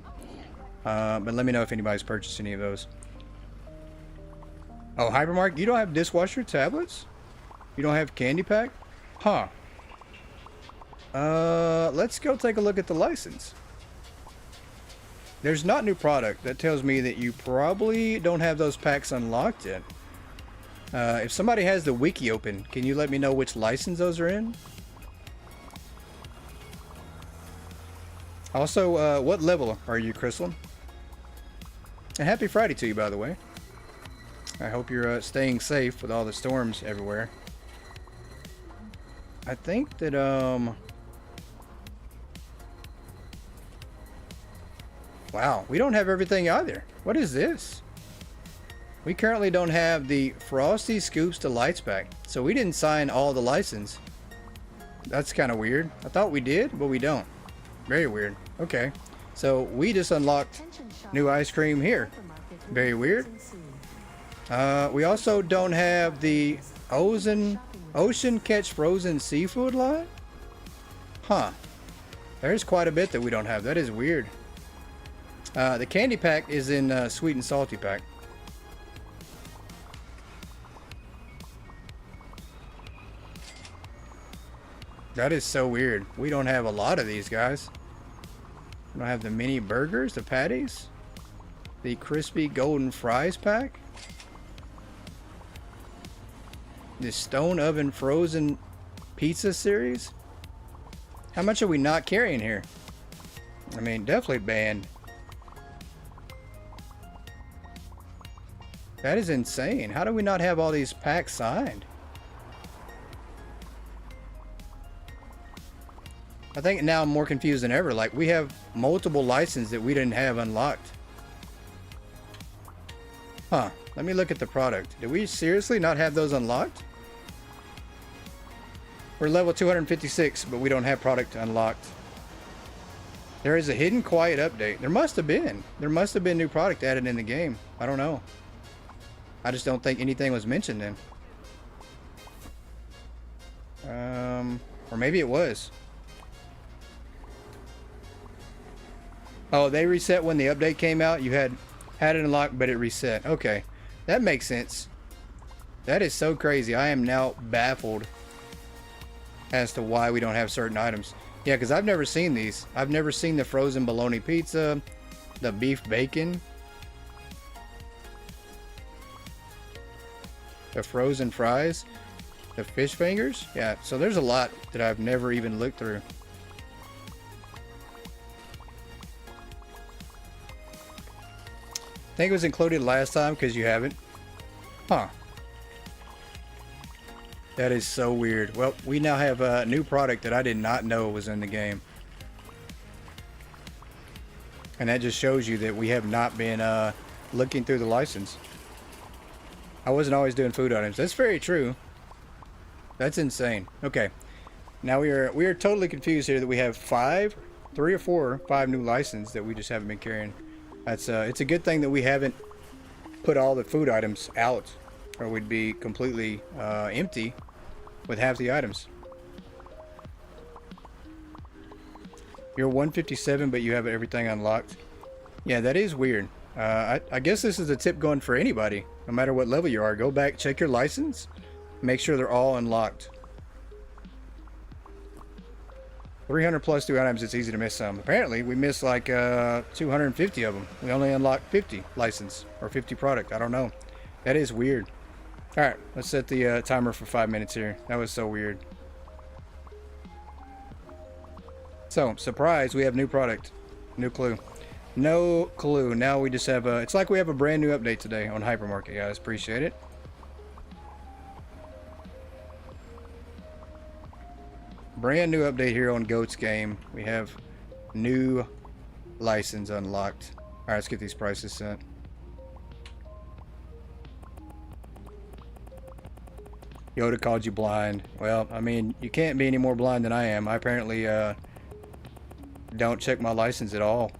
But let me know if anybody's purchased any of those. Oh, Hypermarket, you don't have dishwasher tablets? You don't have candy pack? Huh. Let's go take a look at the license. There's not new product. That tells me that you probably don't have those packs unlocked yet. If somebody has the wiki open, can you let me know which license those are in? Also, what level are you, Crystal? And happy Friday to you, by the way. I hope you're staying safe with all the storms everywhere. I think that wow, we don't have everything either. What is this? We currently don't have the Frosty Scoops Delights pack, so we didn't sign all the license. That's kind of weird. I thought we did, but we don't. Very weird. Okay, so we just unlocked new ice cream here. Very weird. We also don't have the Ocean Catch Frozen Seafood line? Huh. There's quite a bit that we don't have. That is weird. The candy pack is in sweet and salty pack. That is so weird. We don't have a lot of these, guys. We don't have the mini burgers, the patties, the crispy golden fries pack, the stone oven frozen pizza series. How much are we not carrying here? I mean, definitely banned. That is insane. How do we not have all these packs signed? I think now I'm more confused than ever. Like, we have multiple licenses that we didn't have unlocked. Huh. Let me look at the product. Did we seriously not have those unlocked? We're level 256, but we don't have product unlocked. There is a hidden quiet update. There must have been. There must have been new product added in the game. I don't know. I just don't think anything was mentioned then. Or maybe it was. Oh, they reset when the update came out. You had it unlocked, but it reset. Okay, that makes sense. That is so crazy. I am now baffled as to why we don't have certain items. Yeah, because I've never seen these. I've never seen the frozen bologna pizza, the beef bacon, the frozen fries, the fish fingers. Yeah, so there's a lot that I've never even looked through. I think it was included last time because you haven't. Huh. That is so weird. Well, we now have a new product that I did not know was in the game. And that just shows you that we have not been looking through the license. I wasn't always doing food items. That's very true. That's insane. Okay. Now we are totally confused here that we have 5 new licenses that we just haven't been carrying. That's it's a good thing that we haven't put all the food items out, or we'd be completely empty with half the items. You're 157, but you have everything unlocked. Yeah, that is weird. I guess this is a tip going for anybody, no matter what level you are. Go back, check your license, make sure they're all unlocked. 300 plus new items, it's easy to miss some. Apparently, we missed like 250 of them. We only unlocked 50 license or 50 product. I don't know. That is weird. All right, let's set the timer for 5 minutes here. That was so weird. So, surprise, we have new product. New clue. No clue. Now we just have a... It's like we have a brand new update today on Hypermarket, guys. Appreciate it. Brand new update here on Goat's game. We have new license unlocked. Alright, let's get these prices set. Yoda called you blind. Well, I mean, you can't be any more blind than I am. I apparently don't check my license at all.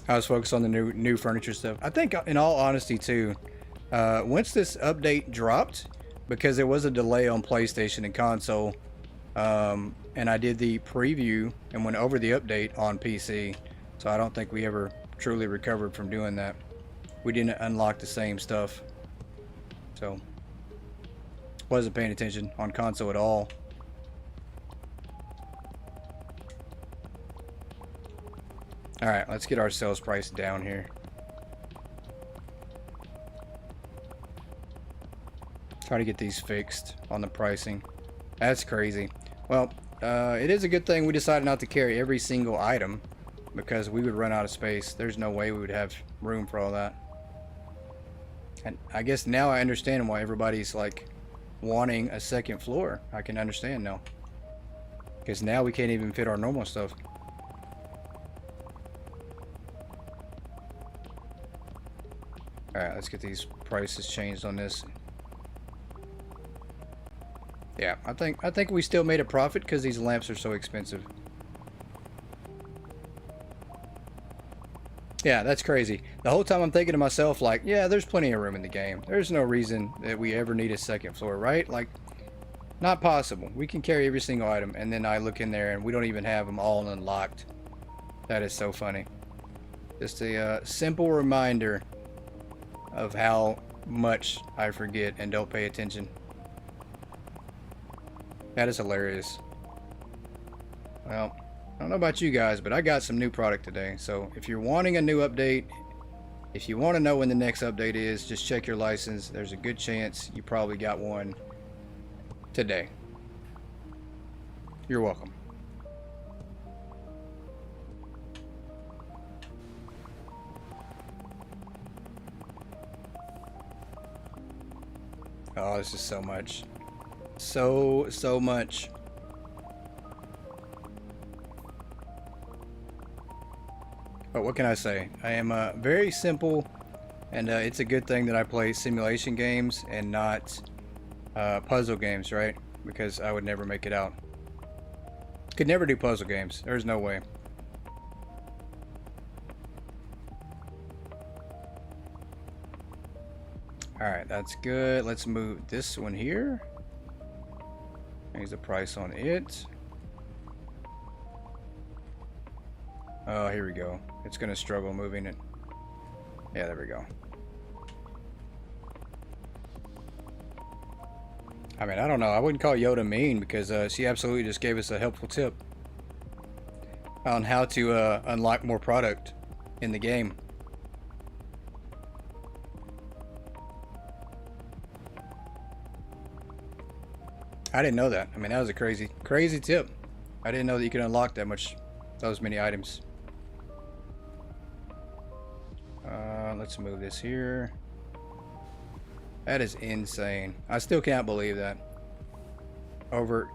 I was focused on the new furniture stuff. I think, in all honesty, too, once this update dropped, because there was a delay on PlayStation and console, and I did the preview and went over the update on PC, so I don't think we ever truly recovered from doing that. We didn't unlock the same stuff, so wasn't paying attention on console at all. Alright, let's get our sales price down here. Try to get these fixed on the pricing. That's crazy. Well, it is a good thing we decided not to carry every single item, because we would run out of space. There's no way we would have room for all that. And I guess now I understand why everybody's like wanting a second floor. I can understand now. Because now we can't even fit our normal stuff. Alright, let's get these prices changed on this. Yeah, I think we still made a profit because these lamps are so expensive. Yeah, that's crazy. The whole time I'm thinking to myself, like, yeah, there's plenty of room in the game. There's no reason that we ever need a second floor, right? Like, not possible. We can carry every single item, and then I look in there and we don't even have them all unlocked. That is so funny. Just a simple reminder of how much I forget and don't pay attention. That is hilarious. Well, I don't know about you guys, but I got some new product today. So if you're wanting a new update, if you want to know when the next update is, just check your license. There's a good chance you probably got one today. You're welcome. Oh, this is so much. So much. But what can I say? I am very simple, and it's a good thing that I play simulation games and not puzzle games, right? Because I would never make it out. Could never do puzzle games. There's no way. Alright, that's good. Let's move this one here. Here's the price on it. Oh, here we go. It's gonna struggle moving it. Yeah, there we go. I mean, I don't know. I wouldn't call Yoda mean because she absolutely just gave us a helpful tip on how to unlock more product in the game. I didn't know that. I mean, that was a crazy tip. I didn't know that you could unlock those many items. Let's move this here. That is insane. I still can't believe that. Over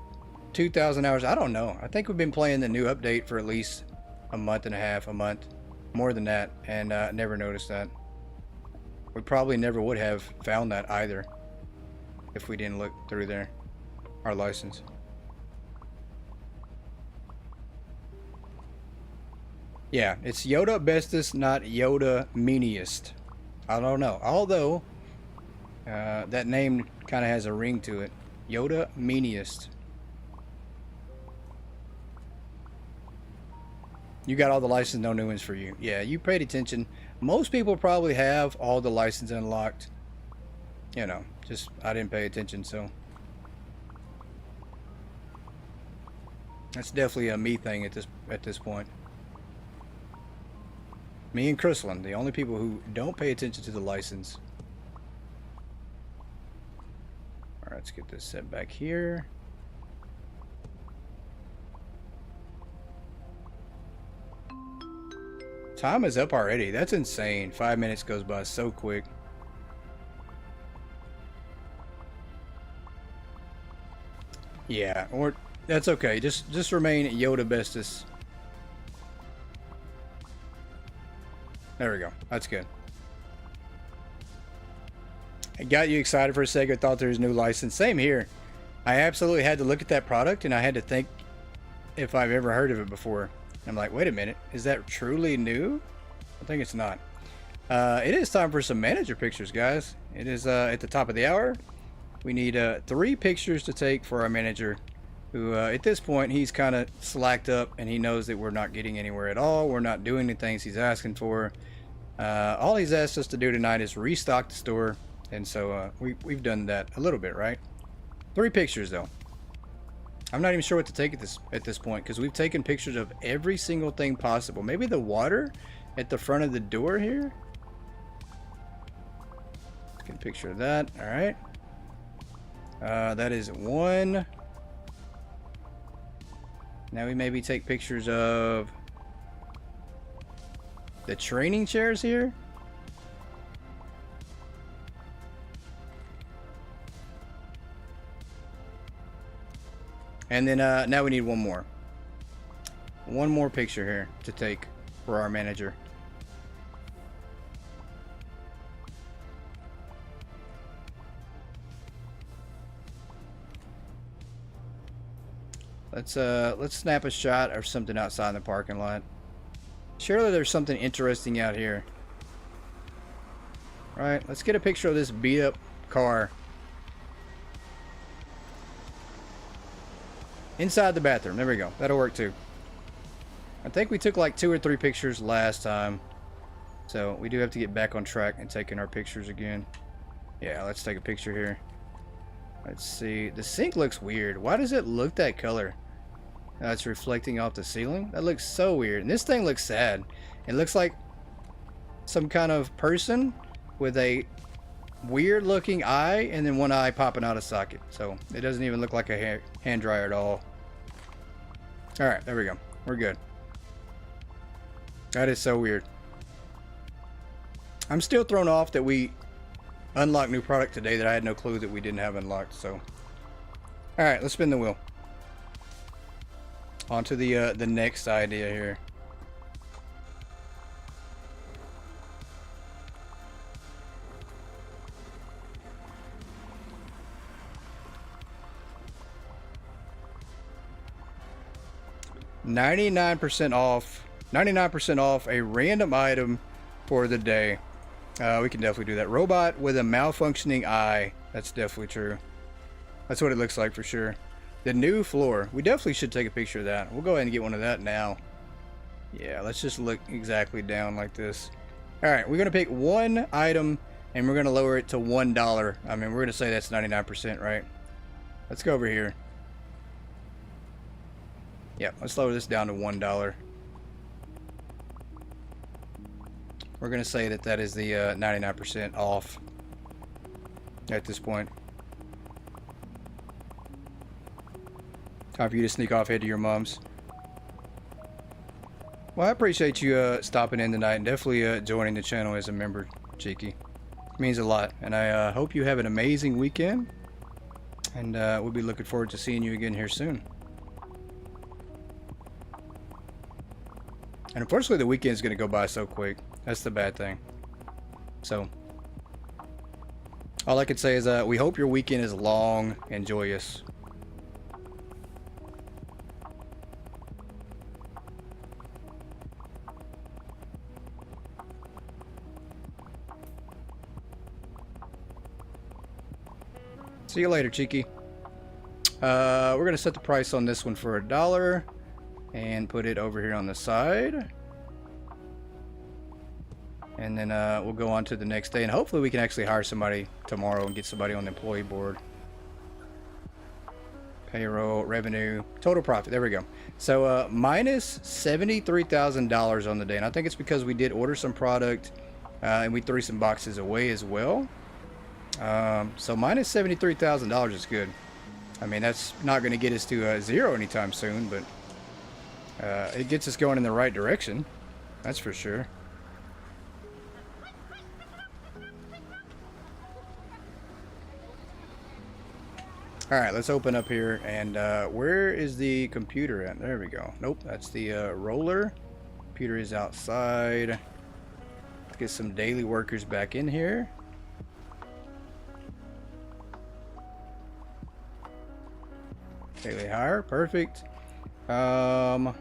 2,000 hours. I don't know. I think we've been playing the new update for at least a month and a half, a month. More than that. And never noticed that. We probably never would have found that either if we didn't look through there. Our license. Yeah, it's Yoda bestest, not Yoda meaniest. I don't know. Although, that name kind of has a ring to it. Yoda meaniest. You got all the license, no new ones for you. Yeah, you paid attention. Most people probably have all the license unlocked. You know, just I didn't pay attention, so. That's definitely a me thing at this point. Me and Chrislin, the only people who don't pay attention to the license. Alright, let's get this set back here. Time is up already. That's insane. 5 minutes goes by so quick. Yeah, or that's okay. Just remain Yoda bestest. There we go. That's good. It got you excited for a second. Thought there was a new license. Same here. I absolutely had to look at that product and I had to think if I've ever heard of it before. I'm like, wait a minute. Is that truly new? I think it's not. It is time for some manager pictures, guys. It is at the top of the hour. We need 3 pictures to take for our manager, who at this point he's kind of slacked up and he knows that we're not getting anywhere at all. We're not doing the things he's asking for. All he's asked us to do tonight is restock the store, and so we've done that a little bit, right? 3 pictures though. I'm not even sure what to take at this point because we've taken pictures of every single thing possible. Maybe the water at the front of the door here. Let's get a picture of that. All right. That is 1. Now we maybe take pictures of the training chairs here. And then now we need one more. One more picture here to take for our manager. Let's snap a shot of something outside in the parking lot. Surely there's something interesting out here. Right, let's get a picture of this beat up car. Inside the bathroom. There we go. That'll work too. I think we took like 2 or 3 pictures last time. So we do have to get back on track and taking our pictures again. Yeah, let's take a picture here. Let's see. The sink looks weird. Why does it look that color? It's reflecting off the ceiling. That looks so weird. And this thing looks sad. It looks like some kind of person with a weird looking eye and then one eye popping out of socket. So it doesn't even look like a hand dryer at all. Alright, there we go. We're good. That is so weird. I'm still thrown off that we unlocked new product today that I had no clue that we didn't have unlocked. So alright, let's spin the wheel. On to the next idea here. $99 off. 99% off a random item for the day. We can definitely do that. Robot with a malfunctioning eye. That's definitely true. That's what it looks like for sure. The new floor. We definitely should take a picture of that. We'll go ahead and get one of that now. Yeah, let's just look exactly down like this. Alright, we're going to pick one item and we're going to lower it to $1. I mean, we're going to say that's 99%, right? Let's go over here. Yeah, let's lower this down to $1. We're going to say that that is the 99% off at this point. Time for you to sneak off, head to your mom's. Well, I appreciate you stopping in tonight and definitely joining the channel as a member, Cheeky. It means a lot. And I hope you have an amazing weekend. And we'll be looking forward to seeing you again here soon. And unfortunately, the weekend is going to go by so quick. That's the bad thing. So, all I can say is we hope your weekend is long and joyous. See you later, Cheeky. We're going to set the price on this one for $1 and put it over here on the side. And then we'll go on to the next day and hopefully we can actually hire somebody tomorrow and get somebody on the employee board. Payroll, revenue, total profit. There we go. So minus $73,000 on the day. And I think it's because we did order some product and we threw some boxes away as well. So minus $73,000 is good. I mean, that's not going to get us to zero anytime soon, but it gets us going in the right direction. That's for sure. Alright, let's open up here. And where is the computer at? There we go. Nope, that's the roller. Computer is outside. Let's get some daily workers back in here. Daily hire, perfect. Alright,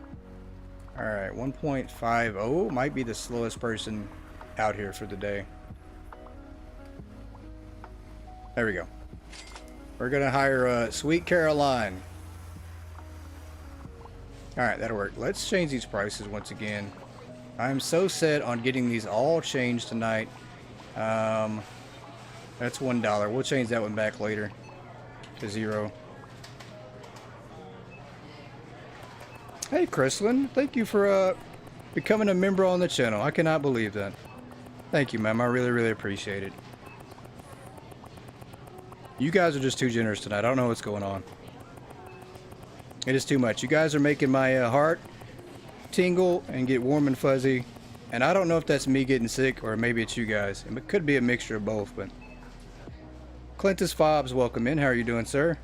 1.50 might be the slowest person out here for the day. There we go. We're gonna hire Sweet Caroline. Alright, that'll work. Let's change these prices once again. I'm so set on getting these all changed tonight. That's $1. We'll change that one back later to 0. Hey, Chrislyn, thank you for becoming a member on the channel. I cannot believe that. Thank you, ma'am. I really, really appreciate it. You guys are just too generous tonight. I don't know what's going on. It is too much. You guys are making my heart tingle and get warm and fuzzy. And I don't know if that's me getting sick or maybe it's you guys. It could be a mixture of both, but... Clintus Fobbs, welcome in. How are you doing, sir?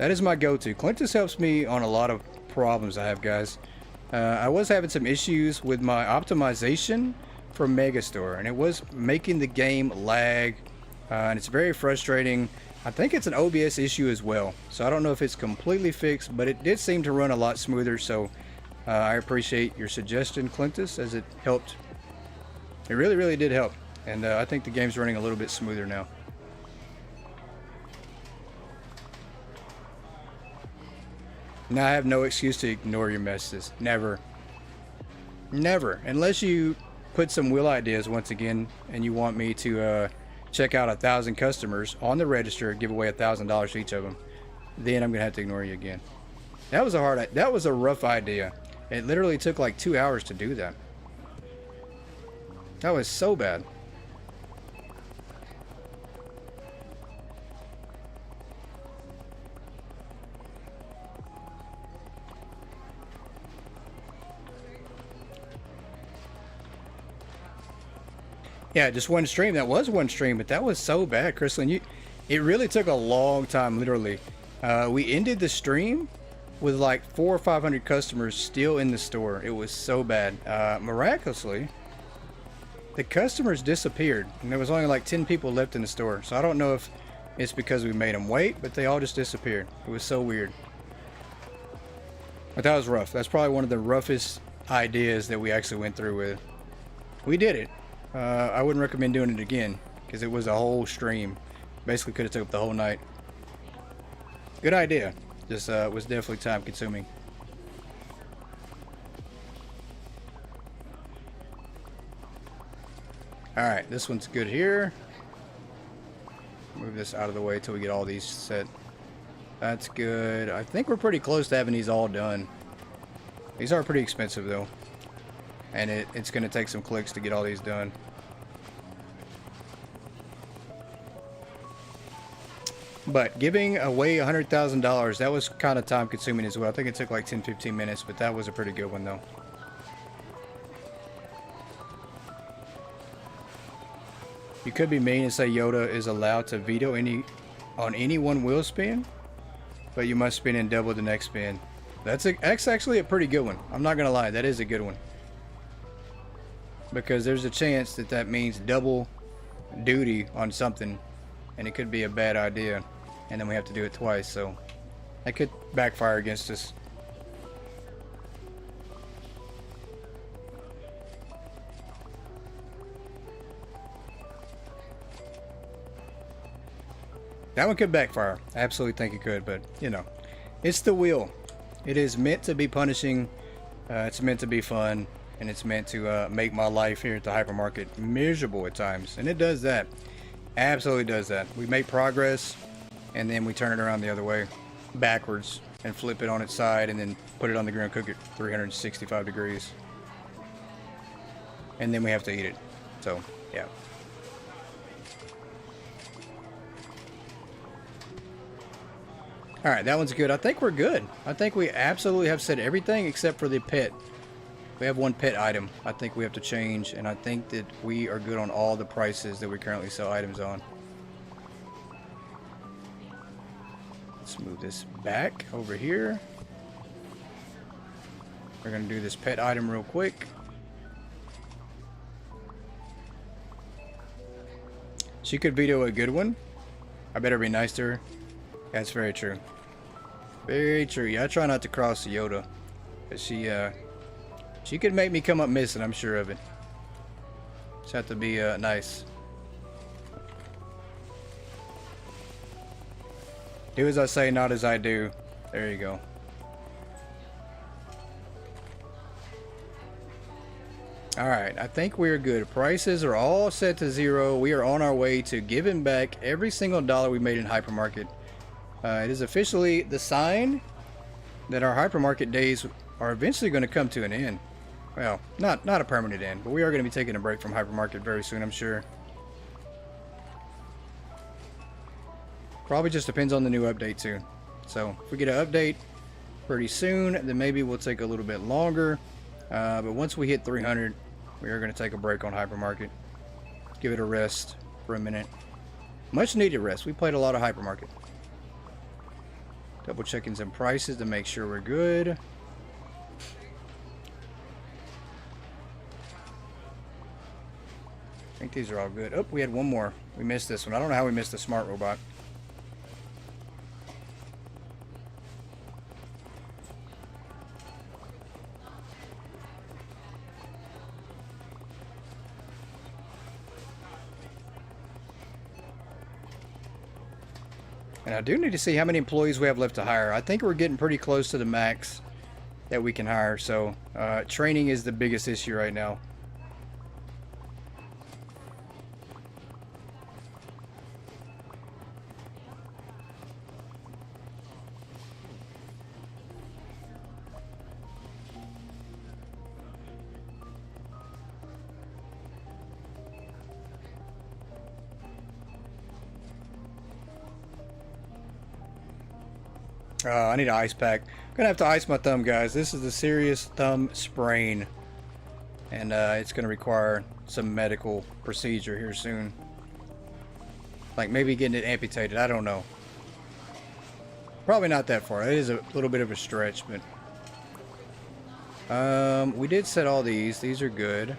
That is my go-to. Clintus helps me on a lot of problems I have, guys. I was having some issues with my optimization for Megastore, and it was making the game lag, and it's very frustrating. I think it's an OBS issue as well, so I don't know if it's completely fixed, but it did seem to run a lot smoother, so I appreciate your suggestion, Clintus, as it helped. It really, really did help, and I think the game's running a little bit smoother now. Now I have no excuse to ignore your messages. Never. Never. Unless you put some wheel ideas once again and you want me to check out 1,000 customers on the register, give away $1,000 to each of them, then I'm gonna have to ignore you again. That was a rough idea. It literally took like 2 hours to do that. That was so bad. Yeah, just one stream. That was one stream, but that was so bad, Chrislyn. It really took a long time, literally. We ended the stream with like 400 or 500 customers still in the store. It was so bad. Miraculously, the customers disappeared, and there was only like 10 people left in the store. So I don't know if it's because we made them wait, but they all just disappeared. It was so weird. But that was rough. That's probably one of the roughest ideas that we actually went through with. We did it. I wouldn't recommend doing it again because it was a whole stream. Basically could have took up the whole night. Good idea. Just was definitely time consuming. Alright, this one's good here. Move this out of the way till we get all these set. That's good. I think we're pretty close to having these all done. These are pretty expensive though. And it's going to take some clicks to get all these done. But giving away $100,000, that was kind of time consuming as well. I think it took like 10-15 minutes, but that was a pretty good one though. You could be mean and say Yoda is allowed to veto on any one wheel spin, but you must spin in double the next spin. That's actually a pretty good one. I'm not going to lie, that is a good one. Because there's a chance that that means double duty on something, and it could be a bad idea, and then we have to do it twice, so that could backfire against us. That one could backfire. I absolutely think it could, but you know, it's the wheel. It is meant to be punishing. It's meant to be fun. And it's meant to make my life here at the hypermarket miserable at times. And it does that. Absolutely does that. We make progress, and then we turn it around the other way, backwards, and flip it on its side, and then put it on the grill and cook it 365 degrees. And then we have to eat it. So, yeah. Alright, that one's good. I think we're good. I think we absolutely have said everything except for the pet. We have one pet item I think we have to change, and I think that we are good on all the prices that we currently sell items on. Let's move this back over here. We're going to do this pet item real quick. She could veto a good one. I better be nice to her. That's very true. Very true. Yeah, I try not to cross the Yoda, but she could make me come up missing, I'm sure of it. Just have to be nice. Do as I say, not as I do. There you go. Alright, I think we're good. Prices are all set to 0. We are on our way to giving back every single dollar we made in Hypermarket. It is officially the sign that our Hypermarket days are eventually going to come to an end. Well, not a permanent end, but we are going to be taking a break from Hypermarket very soon, I'm sure. Probably just depends on the new update too. So if we get an update pretty soon, then maybe we'll take a little bit longer. But once we hit 300, we are going to take a break on Hypermarket. Give it a rest for a minute. Much needed rest. We played a lot of Hypermarket. Double checking some prices to make sure we're good. I think these are all good. Oh, we had one more. We missed this one. I don't know how we missed the smart robot. And I do need to see how many employees we have left to hire. I think we're getting pretty close to the max that we can hire. So training is the biggest issue right now. I need an ice pack. I'm gonna have to ice my thumb, guys. This is a serious thumb sprain, and it's gonna require some medical procedure here soon. Like maybe getting it amputated. I don't know. Probably not that far. It is a little bit of a stretch, but we did set all these. These are good.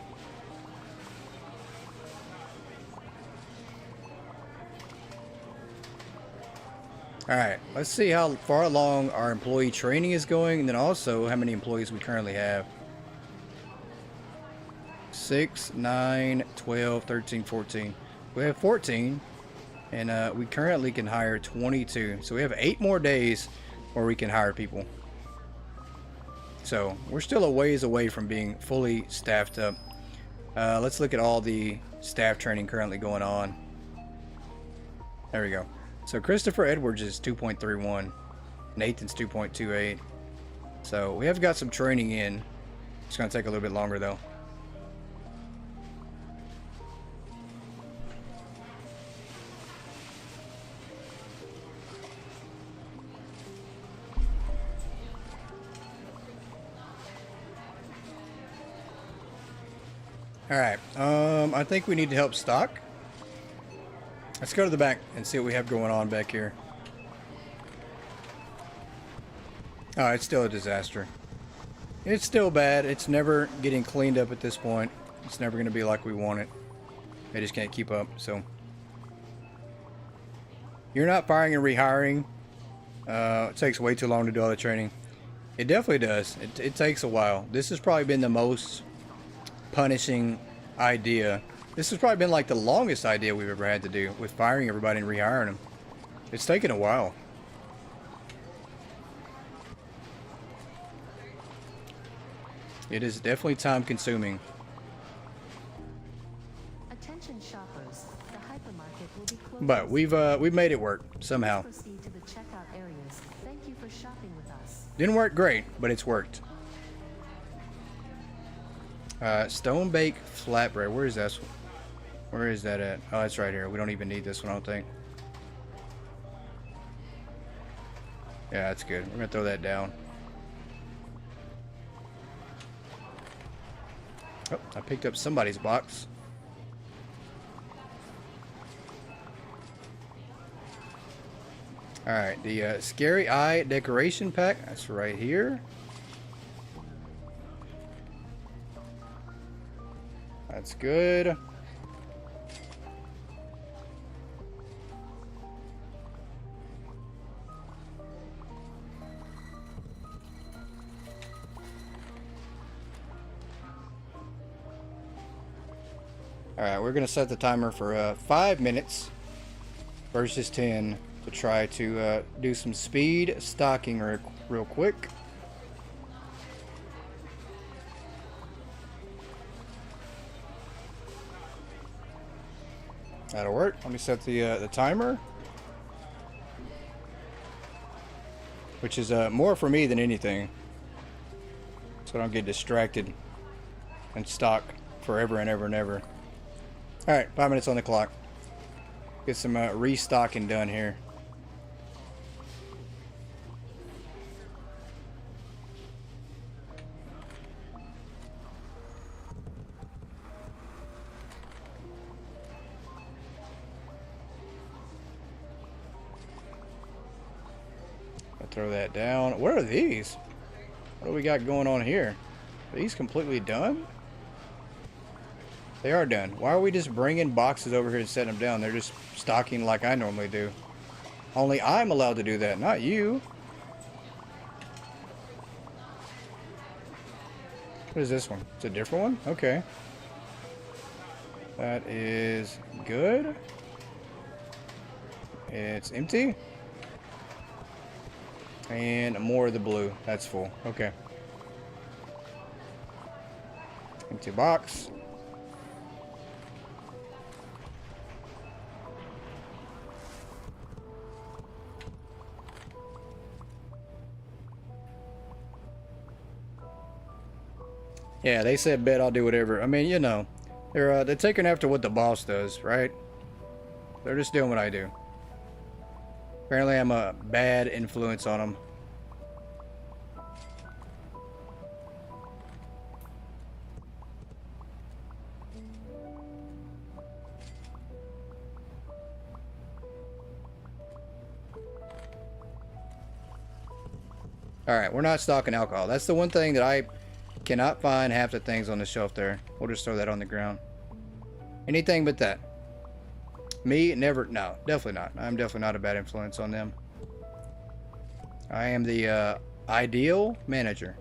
Alright, let's see how far along our employee training is going, and then also how many employees we currently have. 6, 9, 12, 13, 14. We have 14, and we currently can hire 22. So we have 8 more days where we can hire people. So we're still a ways away from being fully staffed up. Let's look at all the staff training currently going on. There we go. So Christopher Edwards is 2.31. Nathan's 2.28. So we have got some training in. It's going to take a little bit longer though. Alright, I think we need to help stock. Let's go to the back and see what we have going on back here. Oh, it's still a disaster. It's still bad. It's never getting cleaned up at this point. It's never going to be like we want it. They just can't keep up, so. You're not firing and rehiring. It takes way too long to do all the training. It definitely does. It takes a while. This has probably been the most punishing idea. This has probably been like the longest idea we've ever had to do with firing everybody and rehiring them. It's taken a while. It is definitely time consuming. Attention shoppers, the hypermarket will be closed. But we've made it work somehow. Proceed to the checkout areas. Thank you for shopping with us. Didn't work great, but it's worked. Stone bake flatbread. Where is that? Where is that at? Oh, it's right here. We don't even need this one, I don't think. Yeah, that's good. We're gonna throw that down. Oh, I picked up somebody's box. Alright, the Scary Eye decoration pack. That's right here. That's good. Alright, we're going to set the timer for 5 minutes versus 10 to try to do some speed stocking real quick. That'll work. Let me set the timer, which is more for me than anything, so I don't get distracted and stock forever and ever and ever. All right, 5 minutes on the clock. Get some restocking done here. throw that down. What are these? What do we got going on here? Are these completely done? They are done. Why are we just bringing boxes over here and setting them down? They're just stocking like I normally do. Only I'm allowed to do that, not you. What is this one? It's a different one? Okay. That is good. It's empty. And more of the blue. That's full. Okay. Empty box. Yeah, they said bet I'll do whatever. I mean, you know, they're taking after what the boss does, right? They're just doing what I do. Apparently, I'm a bad influence on them. All right, we're not stocking alcohol. That's the one thing that I cannot find half the things on the shelf there. We'll just throw that on the ground. Anything but that. Me, never, no, definitely not. I'm definitely not a bad influence on them. I am the ideal manager.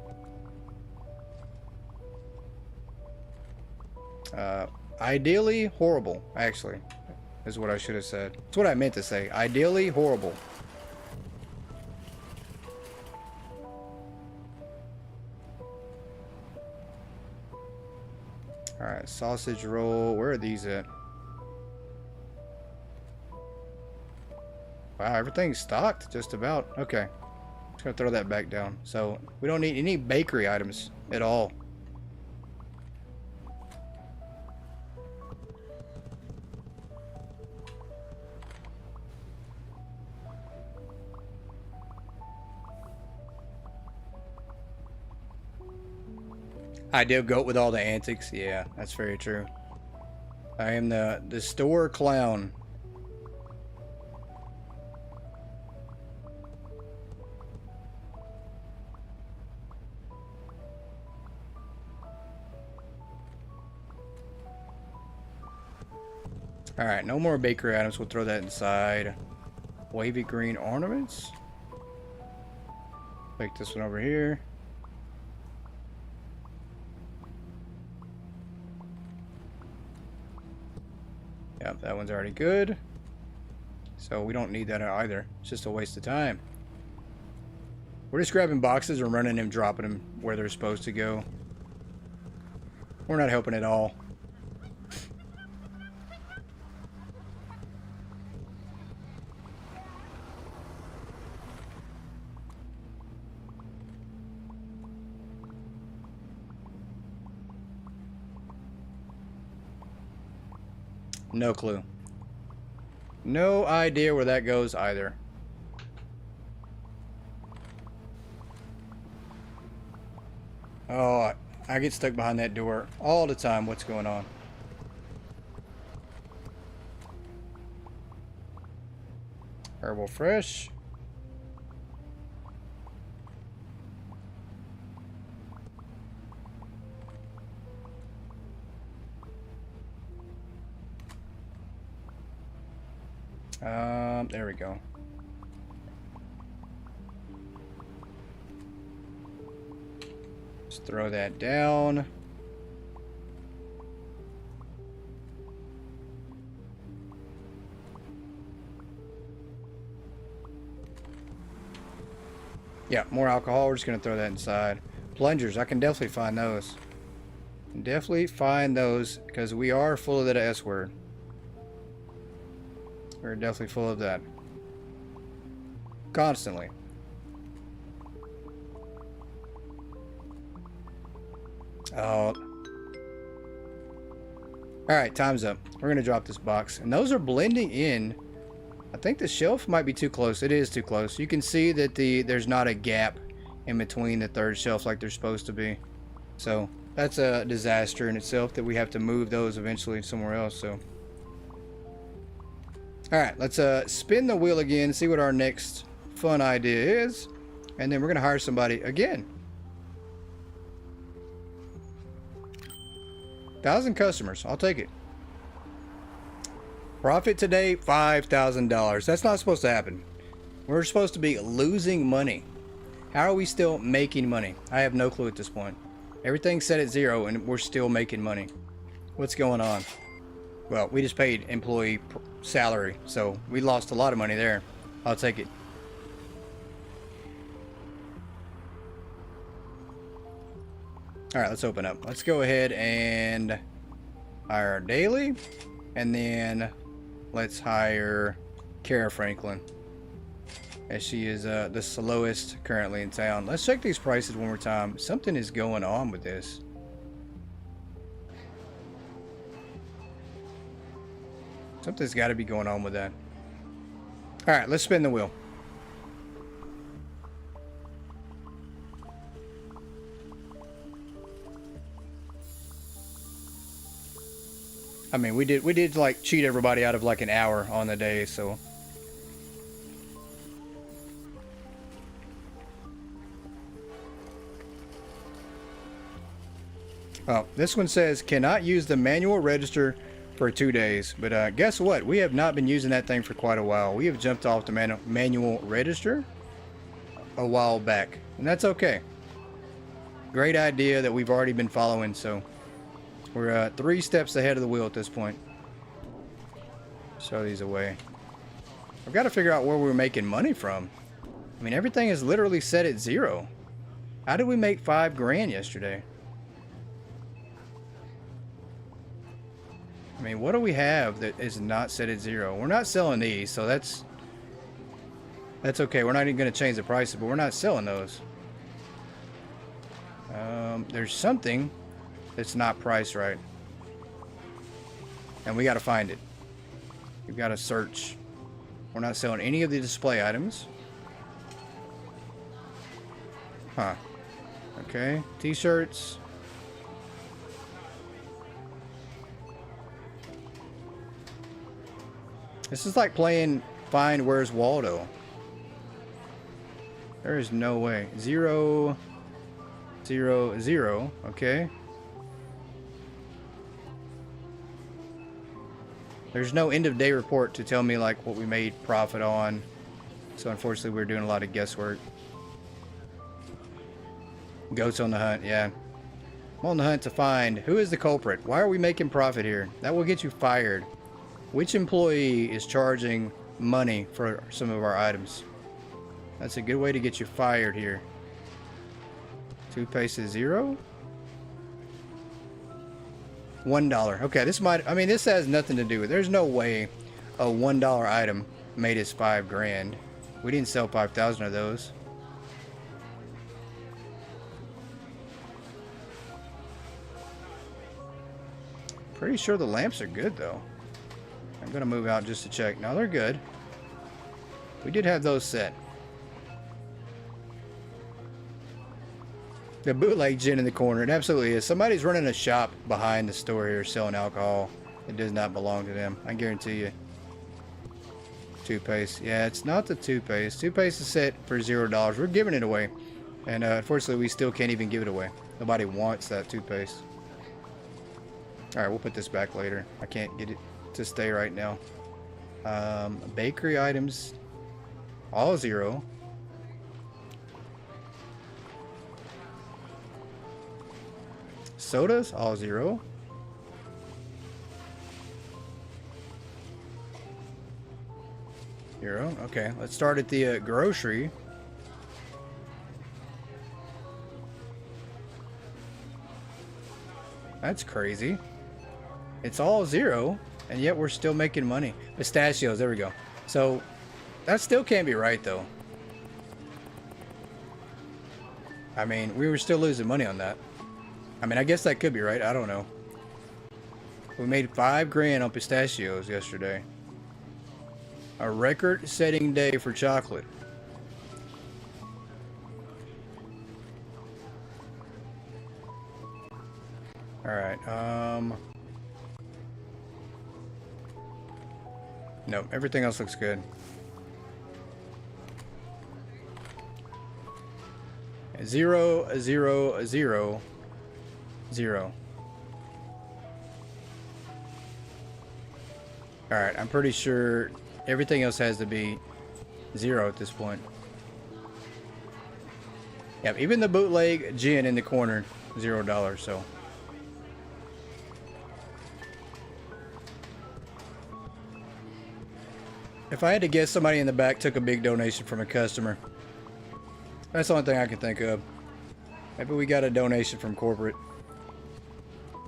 Ideally horrible, actually, is what I should have said. That's what I meant to say. Ideally horrible. Alright, sausage roll. Where are these at? Wow, everything's stocked just about. Okay. Just gonna throw that back down. So we don't need any bakery items at all. Ideal goat with all the antics. Yeah, that's very true. I am the store clown. Alright, no more bakery items. We'll throw that inside. Wavy green ornaments. Take this one over here. Yep, that one's already good. So we don't need that either. It's just a waste of time. We're just grabbing boxes and running them, dropping them where they're supposed to go. We're not helping at all. No clue. No idea where that goes either. Oh, I get stuck behind that door all the time. What's going on? Herbal Fresh. There we go. Just throw that down. Yeah, more alcohol. We're just gonna throw that inside. Plungers, I can definitely find those. Definitely find those because we are full of that S word. We're definitely full of that. Constantly. Oh. Alright, time's up. We're going to drop this box. And those are blending in. I think the shelf might be too close. It is too close. You can see that there's not a gap in between the third shelf like they're supposed to be. So, that's a disaster in itself that we have to move those eventually somewhere else. So. Alright, let's spin the wheel again, see what our next fun idea is. And then we're going to hire somebody again. 1,000 customers. I'll take it. Profit today, $5,000. That's not supposed to happen. We're supposed to be losing money. How are we still making money? I have no clue at this point. Everything's set at 0 and we're still making money. What's going on? Well, we just paid employee salary, so we lost a lot of money there. I'll take it. Alright, let's open up. Let's go ahead and hire daily. And then let's hire Kara Franklin, as she is the slowest currently in town. Let's check these prices one more time. Something is going on with this. Something's got to be going on with that. Alright, let's spin the wheel. I mean, we did like cheat everybody out of like an hour on the day, so. Oh, this one says cannot use the manual register for 2 days, but guess what? We have not been using that thing for quite a while. We have jumped off the manual register a while back, and that's okay. Great idea that we've already been following, so. We're 3 steps ahead of the wheel at this point. Show these away. I've got to figure out where we're making money from. I mean, everything is literally set at 0. How did we make 5 grand yesterday? I mean, what do we have that is not set at 0? We're not selling these, so that's okay. We're not even going to change the prices, but we're not selling those. There's something that's not priced right, and we got to find it. We've got to search. We're not selling any of the display items. Huh. Okay, t-shirts. This is like playing Find Where's Waldo. There is no way. 0 0 0. Okay. There's no end of day report to tell me like what we made profit on. So unfortunately we're doing a lot of guesswork. Goats on the hunt, yeah. I'm on the hunt to find who is the culprit. Why are we making profit here? That will get you fired. Which employee is charging money for some of our items? That's a good way to get you fired here. Toothpaste is 0. $1. Okay, this might, I mean, this has nothing to do with, there's no way a $1 item made us 5 grand. We didn't sell 5,000 of those. Pretty sure the lamps are good though. I'm gonna move out just to check. No, they're good. We did have those set. The bootleg gin in the corner. It absolutely is. Somebody's running a shop behind the store here selling alcohol. It does not belong to them. I guarantee you. Toothpaste. Yeah, it's not the toothpaste. Toothpaste is set for $0. We're giving it away. And unfortunately, we still can't even give it away. Nobody wants that toothpaste. Alright, we'll put this back later. I can't get it to stay right now. Bakery items. All 0. Sodas, all 0. Zero. Okay, let's start at the grocery. That's crazy. It's all 0, and yet we're still making money. Pistachios, there we go. So, that still can't be right, though. I mean, we were still losing money on that. I mean, I guess that could be right. I don't know. We made 5 grand on pistachios yesterday. A record-setting day for chocolate. Alright, no, everything else looks good. 0, 0, 0, 0. Alright, I'm pretty sure everything else has to be 0 at this point. Yep, even the bootleg gin in the corner, $0, so. If I had to guess, somebody in the back took a big donation from a customer. That's the only thing I can think of. Maybe we got a donation from corporate.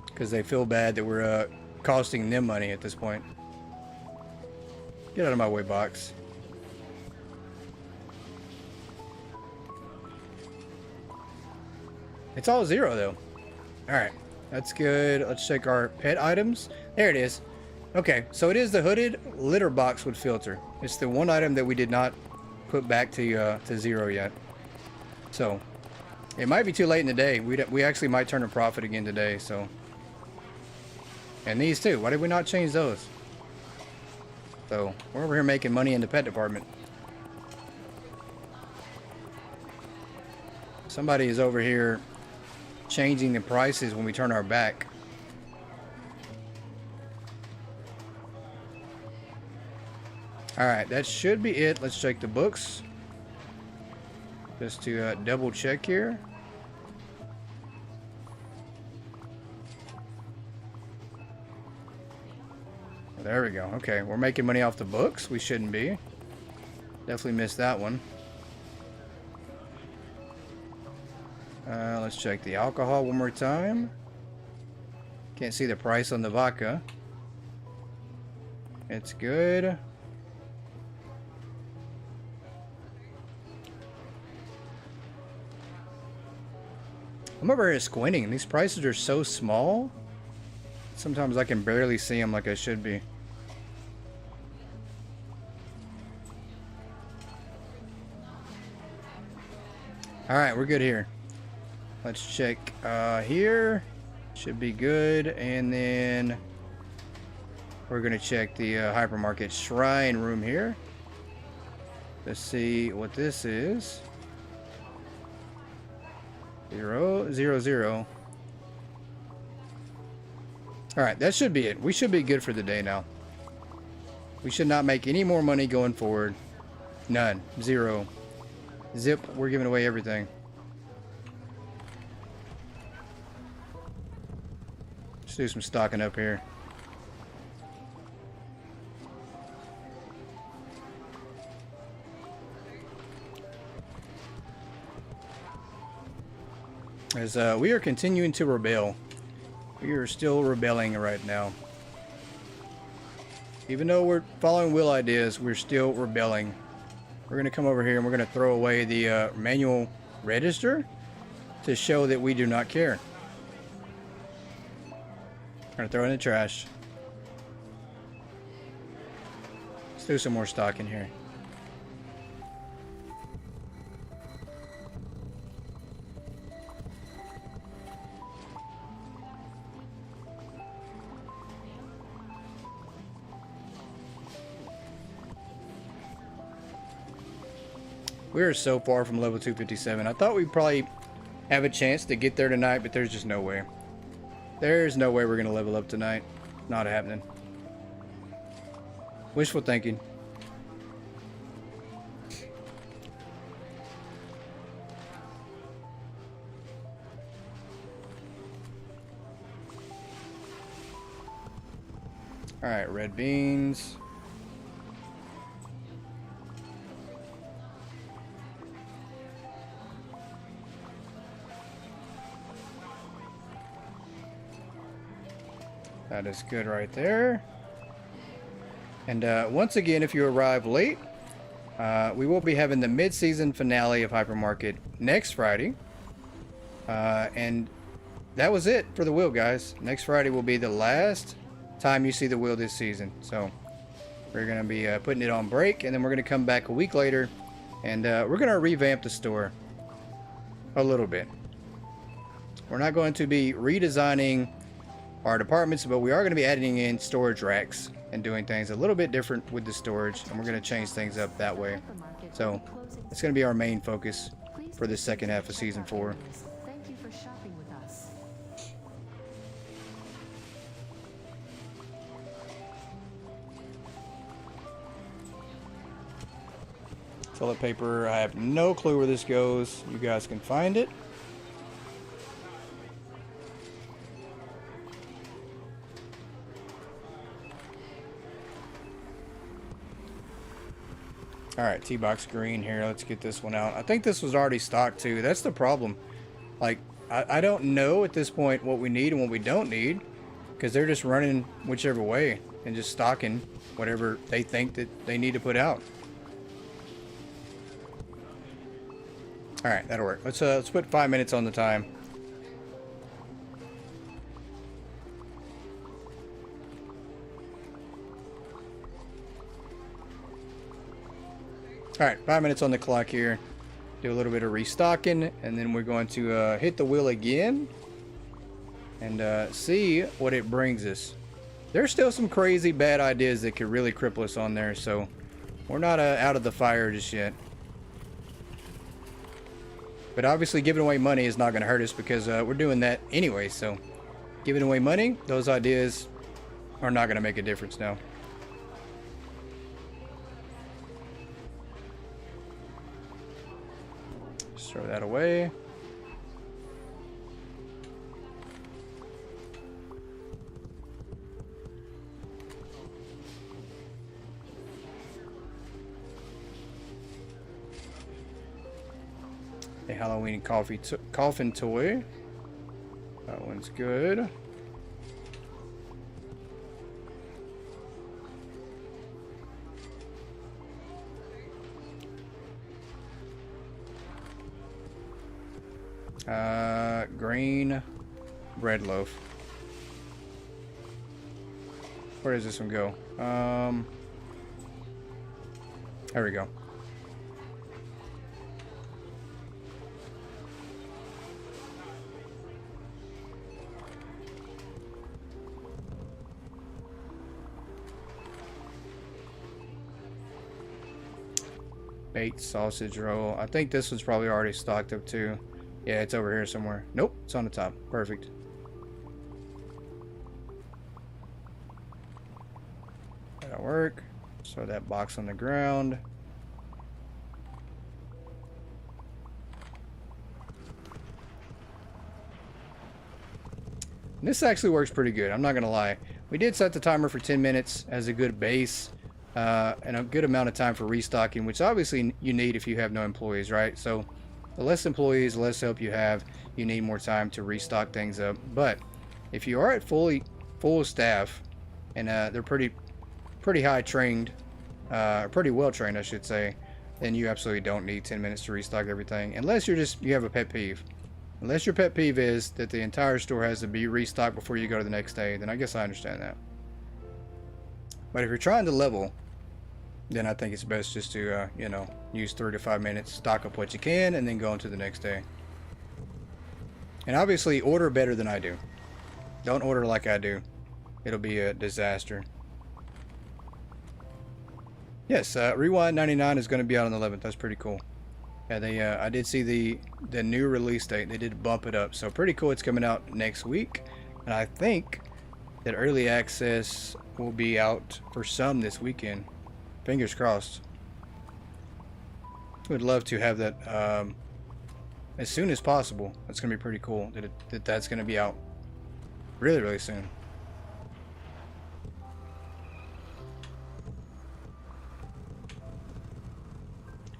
Because they feel bad that we're costing them money at this point. Get out of my way, box. It's all 0 though. Alright, that's good. Let's check our pet items. There it is. Okay, so it is the hooded litter box with filter. It's the one item that we did not put back to 0 yet. So, it might be too late in the day. We actually might turn a profit again today, so. And these too. Why did we not change those? So, we're over here making money in the pet department. Somebody is over here changing the prices when we turn our back. Alright, that should be it. Let's check the books. Just to double check here. There we go. Okay, we're making money off the books. We shouldn't be. Definitely missed that one. Let's check the alcohol one more time. Can't see the price on the vodka. It's good. I'm over here squinting. These prices are so small. Sometimes I can barely see them like I should be. Alright, we're good here. Let's check here. Should be good. And then we're going to check the Hypermarket Shrine room here. Let's see what this is. 0, 0, 0. Alright, that should be it. We should be good for the day now. We should not make any more money going forward. None. 0. Zip, we're giving away everything. Let's do some stocking up here. As we are continuing to rebel. We are still rebelling right now. Even though we're following Will ideas, we're still rebelling. We're going to come over here and we're going to throw away the manual register to show that we do not care. We're going to throw it in the trash. Let's do some more stock in here. We are so far from level 257. I thought we'd probably have a chance to get there tonight, but there's just no way. There's no way we're going to level up tonight. Not happening. Wishful thinking. Alright, red beans. That is good right there. And once again, if you arrive late, we will be having the mid-season finale of Hypermarket next Friday. And that was it for the wheel, guys. Next Friday will be the last time you see the wheel this season. So we're going to be putting it on break, and then we're going to come back a week later, and we're going to revamp the store a little bit. We're not going to be redesigning our departments, but we are going to be adding in storage racks and doing things a little bit different with the storage, and we're going to change things up that way. So it's going to be our main focus. for the second half of season 4. Thank you for shopping with us. Toilet paper, I have no clue where this goes. You guys can find it. Alright, T-Box green here. Let's get this one out. I think this was already stocked too. That's the problem. Like, I don't know at this point what we need and what we don't need, because they're just running whichever way and just stocking whatever they think that they need to put out. Alright, that'll work. Let's put 5 minutes on the time. Alright, 5 minutes on the clock here. Do a little bit of restocking, and then we're going to hit the wheel again and see what it brings us. There's still some crazy bad ideas that could really cripple us on there, so we're not out of the fire just yet. But obviously giving away money is not going to hurt us, because we're doing that anyway, so giving away money, those ideas are not going to make a difference now. Just throw that away. A Halloween coffin toy. That one's good. Green bread loaf. Where does this one go? There we go. Baked sausage roll. I think this one's probably already stocked up too. Yeah, it's over here somewhere. Nope, it's on the top. Perfect. That'll work. Throw that box on the ground. And this actually works pretty good, I'm not gonna lie. We did set the timer for 10 minutes as a good base. And a good amount of time for restocking, which obviously you need if you have no employees, right? So the less employees, the less help you have, you need more time to restock things up. But if you are at full staff, and they're pretty high trained, pretty well trained, I should say, then you absolutely don't need 10 minutes to restock everything, unless you have a pet peeve. Unless your pet peeve is that the entire store has to be restocked before you go to the next day, then I guess I understand that. But if you're trying to level, then I think it's best just to, you know, use 3 to 5 minutes, stock up what you can, and then go into the next day. And obviously, order better than I do. Don't order like I do. It'll be a disaster. Yes, Rewind 99 is going to be out on the 11th. That's pretty cool. Yeah, I did see the new release date. They did bump it up, so pretty cool. It's coming out next week, and I think that early access will be out for some this weekend. Fingers crossed. Would love to have that as soon as possible. That's gonna be pretty cool. That's gonna be out really soon.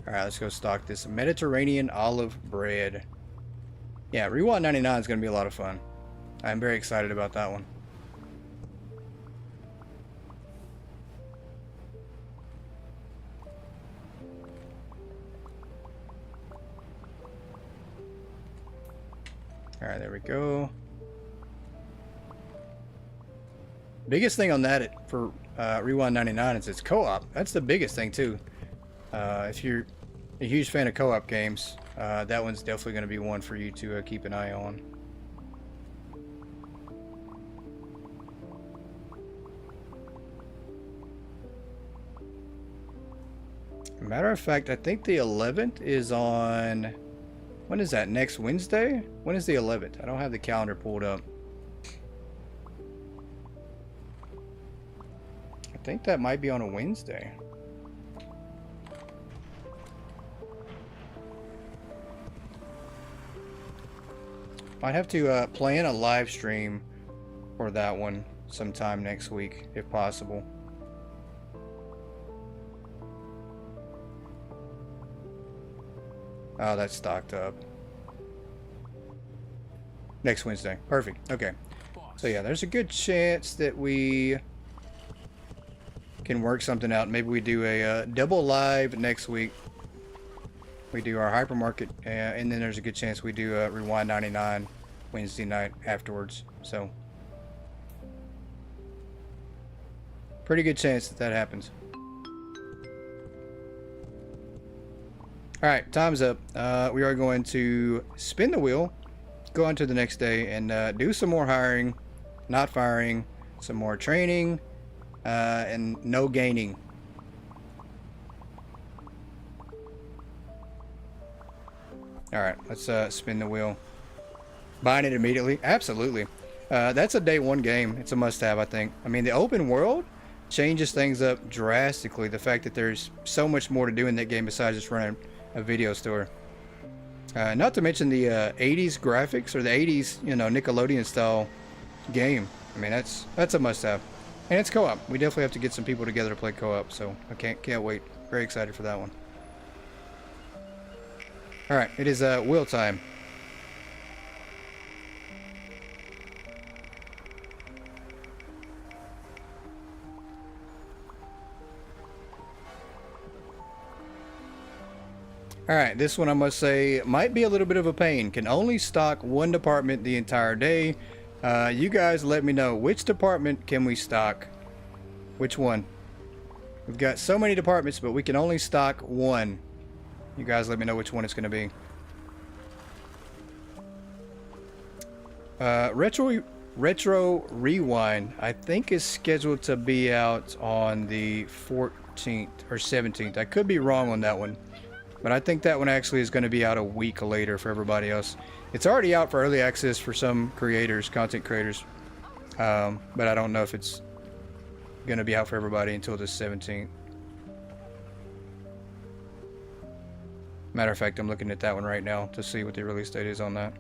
All right, let's go stock this Mediterranean olive bread. Yeah, Rewind 99 is gonna be a lot of fun. I'm very excited about that one. Alright, there we go. Biggest thing on that for Rewind 99 is it's co-op. That's the biggest thing too. If you're a huge fan of co-op games, that one's definitely going to be one for you to keep an eye on. Matter of fact, I think the 11th is on When is that? Next Wednesday? When is the 11th? I don't have the calendar pulled up. I think that might be on a Wednesday. Might have to plan a live stream for that one sometime next week, if possible. Oh, that's stocked up. Next Wednesday. Perfect. Okay. So yeah, there's a good chance that we can work something out. Maybe we do a double live next week. We do our hypermarket, and then there's a good chance we do a Rewind 99 Wednesday night afterwards. So pretty good chance that that happens. All right, time's up. We are going to spin the wheel, go on to the next day, and do some more hiring, not firing, some more training, and no gaining. All right, let's spin the wheel. Buying it immediately? Absolutely. That's a day one game. It's a must-have, I think. I mean, the open world changes things up drastically. The fact that there's so much more to do in that game besides just running a video store. Not to mention the 80s graphics, or the 80s, you know, Nickelodeon style game. I mean, that's a must-have. And it's co-op. We definitely have to get some people together to play co-op, so I can't wait. Very excited for that one. All right, it is wheel time. All right, this one I must say might be a little bit of a pain. Can only stock one department the entire day. You guys let me know, which department can we stock? Which one? We've got so many departments, but we can only stock one. You guys let me know which one it's going to be. Retro Rewind, I think, is scheduled to be out on the 14th or 17th. I could be wrong on that one, but I think that one actually is going to be out a week later for everybody else. It's already out for early access for some creators, content creators, but I don't know if it's going to be out for everybody until the 17th. Matter of fact, I'm looking at that one right now to see what the release date is on that.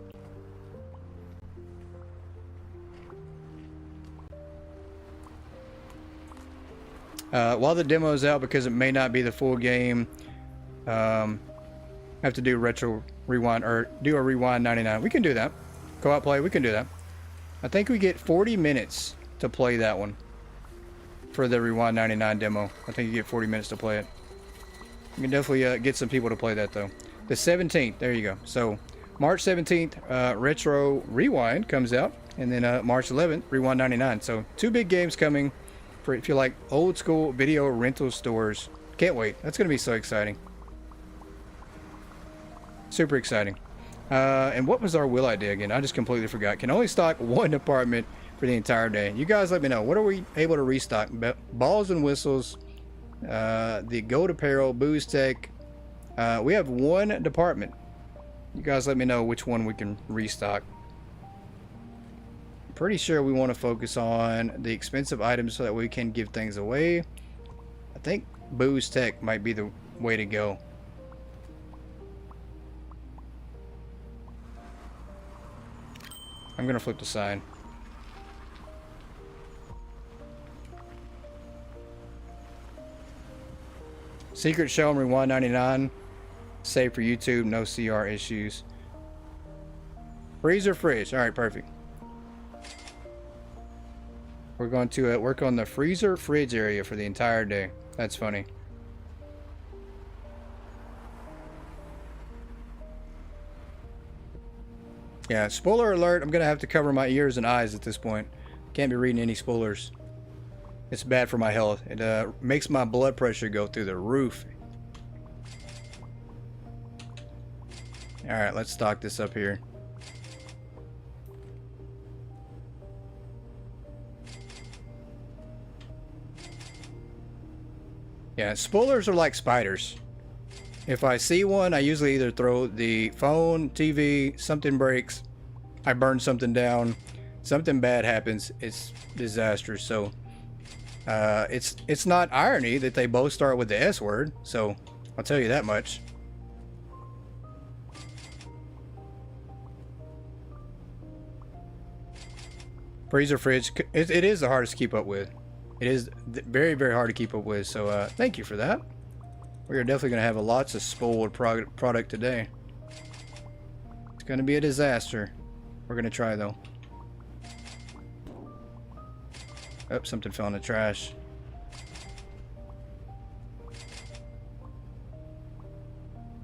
While the demo is out, because it may not be the full game, have to do retro rewind, or do a rewind 99. We can do that. Co-op play, we can do that. I think we get 40 minutes to play that one for the rewind 99 demo. I think you get 40 minutes to play it. You can definitely get some people to play that though. The 17th, there you go. So March 17th, Retro Rewind comes out, and then March 11th, Rewind 99. So two big games coming for if you like old school video rental stores. Can't wait. That's going to be so exciting. Super exciting. And what was our wheel idea again? I just completely forgot. Can only stock one department for the entire day. You guys let me know. What are we able to restock? Balls and whistles, the gold apparel, booze tech. We have one department. You guys let me know which one we can restock. I'm pretty sure we want to focus on the expensive items so that we can give things away. I think booze tech might be the way to go. I'm gonna flip the sign. Secret Show and Rewind 99. Save for YouTube, no CR issues. Freezer fridge. Alright, perfect. We're going to work on the freezer fridge area for the entire day. That's funny. Yeah, spoiler alert, I'm gonna have to cover my ears and eyes at this point. Can't be reading any spoilers. It's bad for my health. It makes my blood pressure go through the roof. Alright, let's stock this up here. Yeah, spoilers are like spiders. If I see one, I usually either throw the phone, TV, something breaks, I burn something down, something bad happens, it's disastrous. So it's not irony that they both start with the S word, so I'll tell you that much. Freezer fridge, it is the hardest to keep up with. It is very, very hard to keep up with, so thank you for that. We are definitely going to have lots of spoiled product today. It's going to be a disaster. We're going to try, though. Oh, something fell in the trash.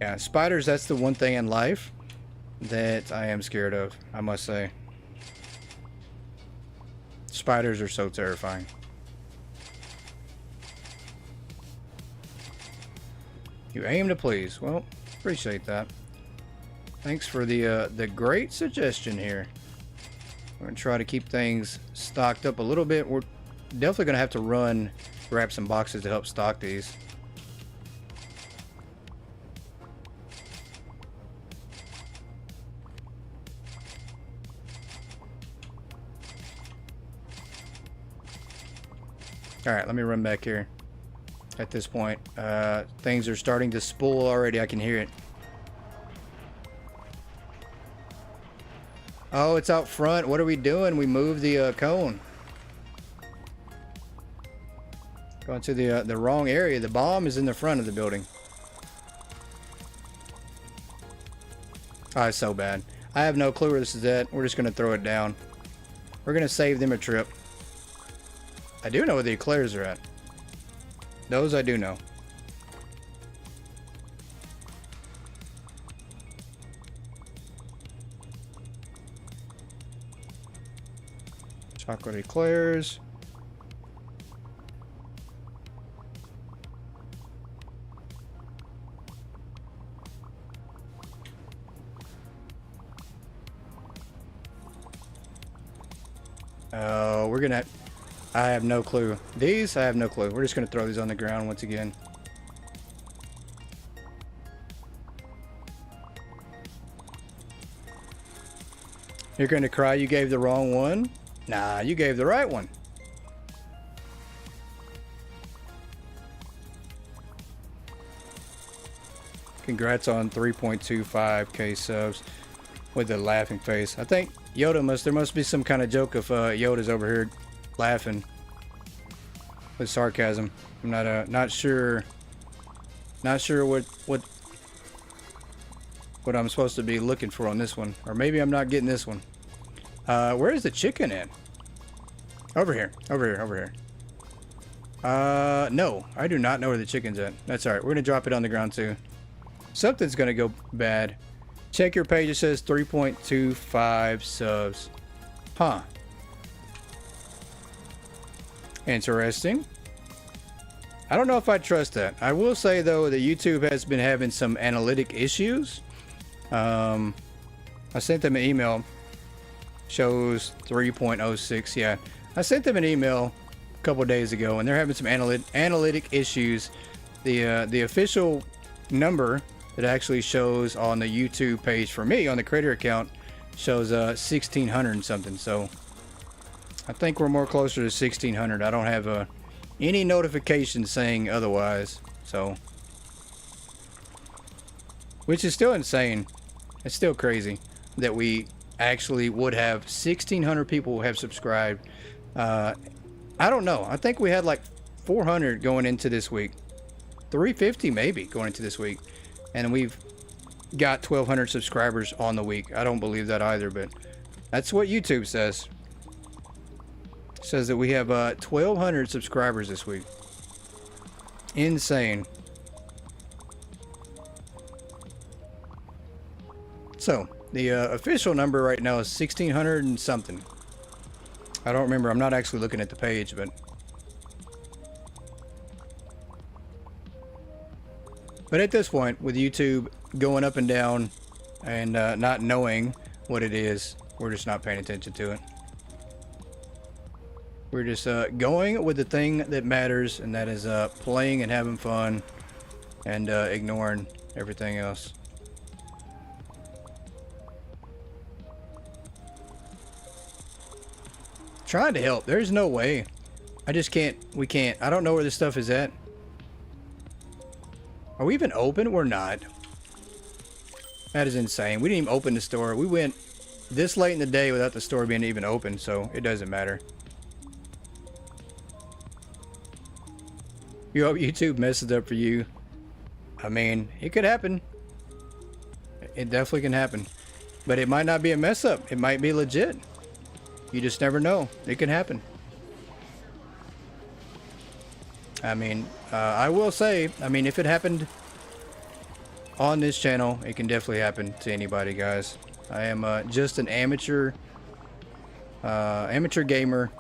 Yeah, spiders, that's the one thing in life that I am scared of, I must say. Spiders are so terrifying. You aim to please. Well, appreciate that. Thanks for the great suggestion here. We're gonna try to keep things stocked up a little bit. We're definitely gonna have to grab some boxes to help stock these. All right, let me run back here. At this point, things are starting to spoil already. I can hear it. Oh, it's out front. What are we doing? We moved the cone. Going to the wrong area. The bomb is in the front of the building. Oh, it's so bad. I have no clue where this is at. We're just going to throw it down. We're going to save them a trip. I do know where the eclairs are at. Those I do know. Chocolate eclairs. Oh, we're gonna... I have no clue. These, I have no clue. We're just gonna throw these on the ground once again. You're gonna cry you gave the wrong one? Nah, you gave the right one. Congrats on 3.25k subs with the laughing face. I think there must be some kind of joke if Yoda's over here laughing with sarcasm. I'm not sure what I'm supposed to be looking for on this one, or maybe I'm not getting this one. Where is the chicken at? Over here. No, I do not know where the chicken's at. That's all right. We're gonna drop it on the ground too. Something's gonna go bad. Check your page. It says 3.25 subs. Huh. Interesting. I don't know if I trust that. I will say though that YouTube has been having some analytic issues. I sent them an email. Shows 3.06. Yeah, I sent them an email a couple days ago, and they're having some analytic issues. The official number that actually shows on the YouTube page for me on the creator account shows 1600 and something. So I think we're more closer to 1600. I don't have any notification saying otherwise. So, which is still insane. It's still crazy that we actually would have 1600 people have subscribed. I don't know. I think we had like 400 going into this week. 350 maybe going into this week. And we've got 1200 subscribers on the week. I don't believe that either, but that's what YouTube says. It says that we have 1200 subscribers this week. Insane. So, the official number right now is 1600 and something. I don't remember. I'm not actually looking at the page, but at this point, with YouTube going up and down and not knowing what it is, we're just not paying attention to it. We're just going with the thing that matters, and that is playing and having fun, and ignoring everything else. Trying to help. There's no way. I just can't. We can't. I don't know where this stuff is at. Are we even open? We're not. That is insane. We didn't even open the store. We went this late in the day without the store being even open, so it doesn't matter. You hope YouTube messes up for you. I mean, it could happen. It definitely can happen. But it might not be a mess up. It might be legit. You just never know. It can happen. I mean, I will say, I mean, if it happened on this channel, it can definitely happen to anybody, guys. I am just an amateur gamer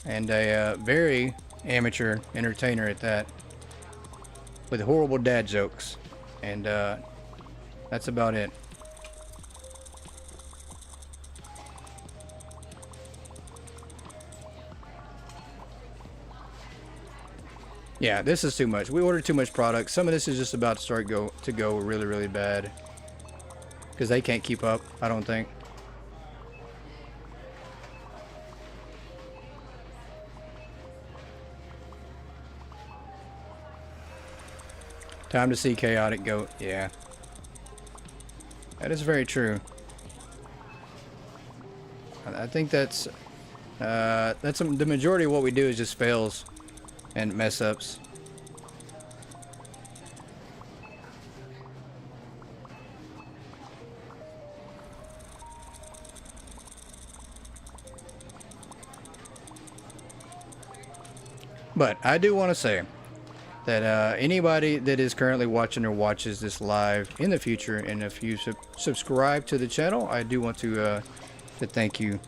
and a very amateur entertainer at that, with horrible dad jokes, and that's about it. Yeah, this is too much. We ordered too much product. Some of this is just about to start to go really, really bad. Because they can't keep up, I don't think. Time to see chaotic goat. Yeah. That is very true. I think that's the majority of what we do is just fails and mess ups. But I do want to say that anybody that is currently watching or watches this live in the future, and if you subscribe to the channel, I do want to thank you,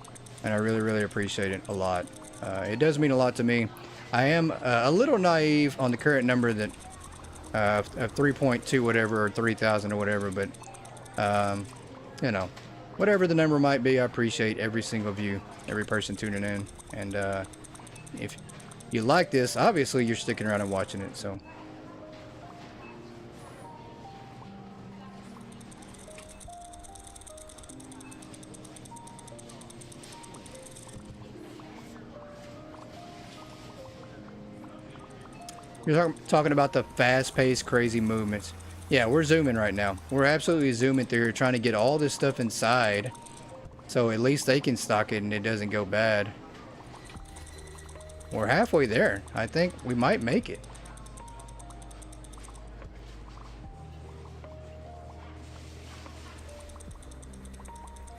and I really, really appreciate it a lot. It does mean a lot to me. I am a little naive on the current number that of 3.2 whatever, or 3,000 or whatever, but you know, whatever the number might be, I appreciate every single view, every person tuning in, and if you like this, obviously you're sticking around and watching it, so. You're talking about the fast-paced, crazy movements. Yeah, we're zooming right now. We're absolutely zooming through here, trying to get all this stuff inside, so at least they can stock it and it doesn't go bad. We're halfway there. I think we might make it.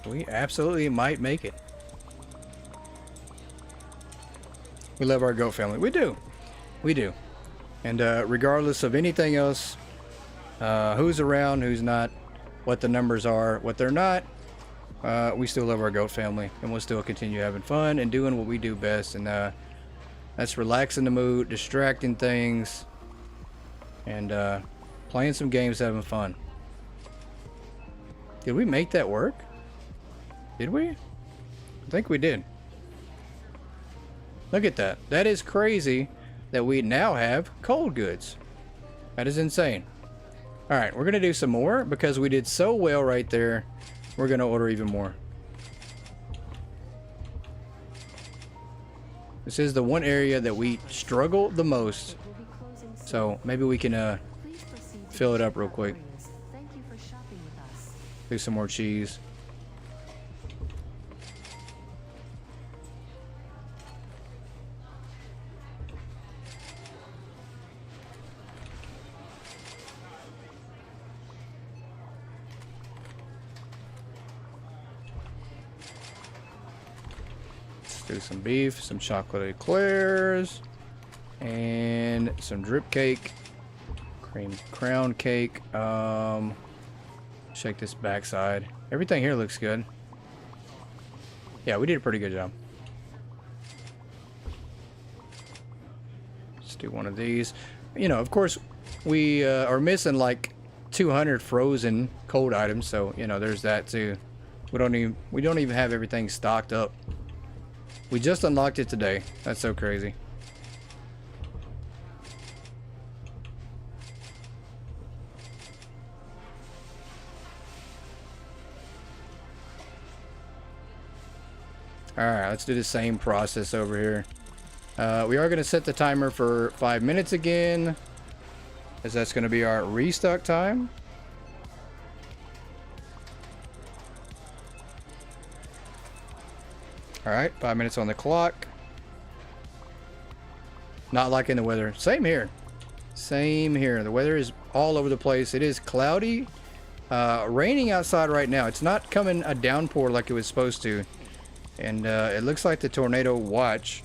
We absolutely might make it. We love our goat family. We do. We do. And regardless of anything else, who's around, who's not, what the numbers are, what they're not, we still love our goat family, and we'll still continue having fun and doing what we do best, and that's relaxing the mood, distracting things, and playing some games, having fun. Did we make that work? Did we? I think we did. Look at that. That is crazy that we now have cold goods. That is insane. Alright, we're going to do some more because we did so well right there. We're going to order even more. This is the one area that we struggle the most. So maybe we can fill it up real quick. Do some more cheese. Do some beef, some chocolate eclairs, and some drip cake, cream crown cake. Check this backside. Everything here looks good. Yeah, we did a pretty good job. Let's do one of these. You know, of course, we are missing like 200 frozen cold items, so you know, there's that too. We don't even have everything stocked up. We just unlocked it today. That's so crazy. Alright, let's do the same process over here. We are going to set the timer for 5 minutes again, as that's going to be our restock time. Alright, 5 minutes on the clock. Not liking the weather. Same here. Same here. The weather is all over the place. It is cloudy. Raining outside right now. It's not coming a downpour like it was supposed to. And it looks like the tornado watch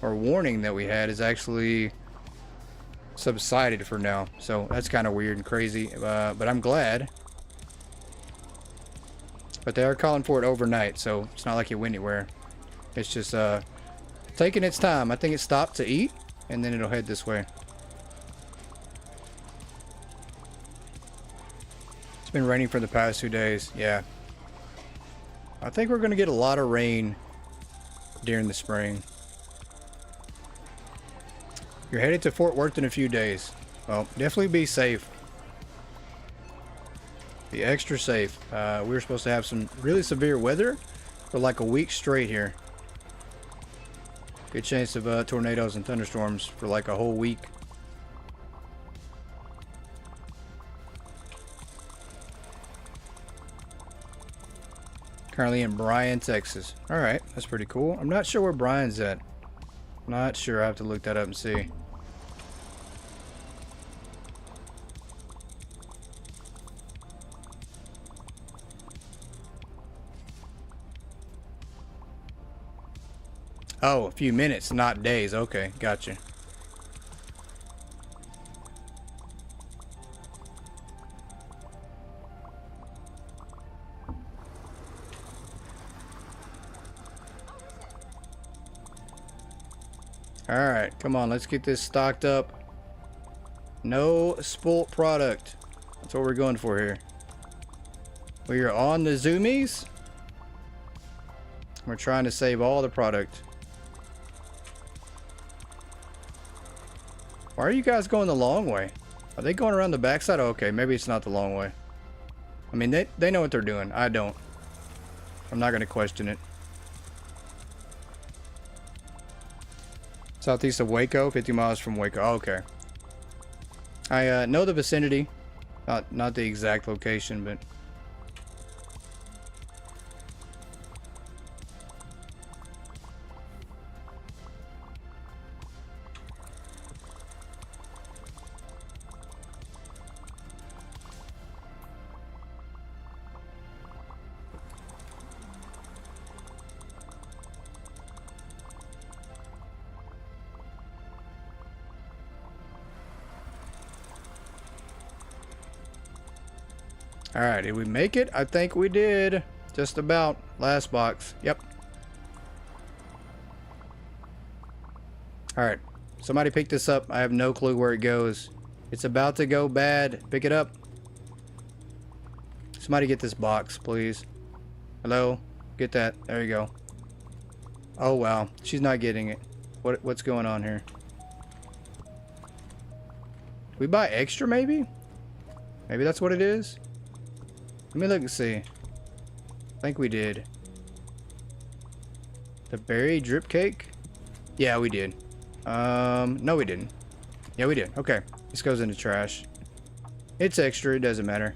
or warning that we had is actually subsided for now. So that's kind of weird and crazy. But I'm glad. But they are calling for it overnight. So it's not like it went anywhere. It's just taking its time. I think it stopped to eat. And then it'll head this way. It's been raining for the past 2 days. Yeah. I think we're going to get a lot of rain during the spring. You're headed to Fort Worth in a few days. Well, definitely be safe. Be extra safe. We were supposed to have some really severe weather for like a week straight here. Good chance of tornadoes and thunderstorms for like a whole week. Currently in Bryan, Texas. Alright, that's pretty cool. I'm not sure where Bryan's at. Not sure. I have to look that up and see. Oh, a few minutes, not days. Okay, gotcha. Alright, come on, let's get this stocked up. No spoilt product. That's what we're going for here. We are on the zoomies. We're trying to save all the product. Why are you guys going the long way? Are they going around the backside? Oh, okay, maybe it's not the long way. I mean, they know what they're doing. I don't. I'm not going to question it. Southeast of Waco, 50 miles from Waco. Oh, okay. I know the vicinity. Not the exact location, but... Alright, did we make it? I think we did. Just about. Last box. Yep. Alright. Somebody pick this up. I have no clue where it goes. It's about to go bad. Pick it up. Somebody get this box, please. Hello? Get that. There you go. Oh, wow. She's not getting it. What's going on here? Did we buy extra, maybe? Maybe that's what it is? Let me look and see. I think we did. The berry drip cake? Yeah, we did. No we didn't. Yeah, we did. Okay. This goes into trash. It's extra. It doesn't matter.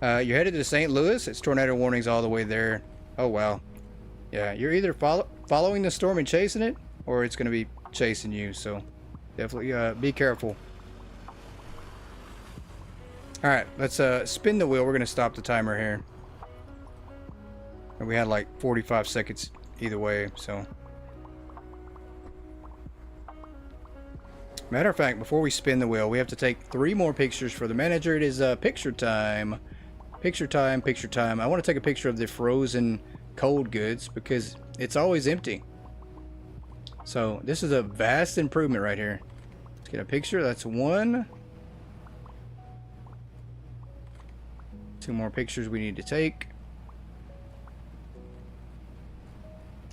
You're headed to St. Louis. It's tornado warnings all the way there. Oh, wow. Yeah, you're either following the storm and chasing it, or it's going to be chasing you, so... Definitely be careful. Alright, let's spin the wheel. We're going to stop the timer here. And we had like 45 seconds either way, so. Matter of fact, before we spin the wheel, we have to take 3 more pictures for the manager. It is picture time. Picture time, picture time. I want to take a picture of the frozen cold goods because it's always empty. So this is a vast improvement right here. Let's get a picture. That's 1. 2 more pictures we need to take.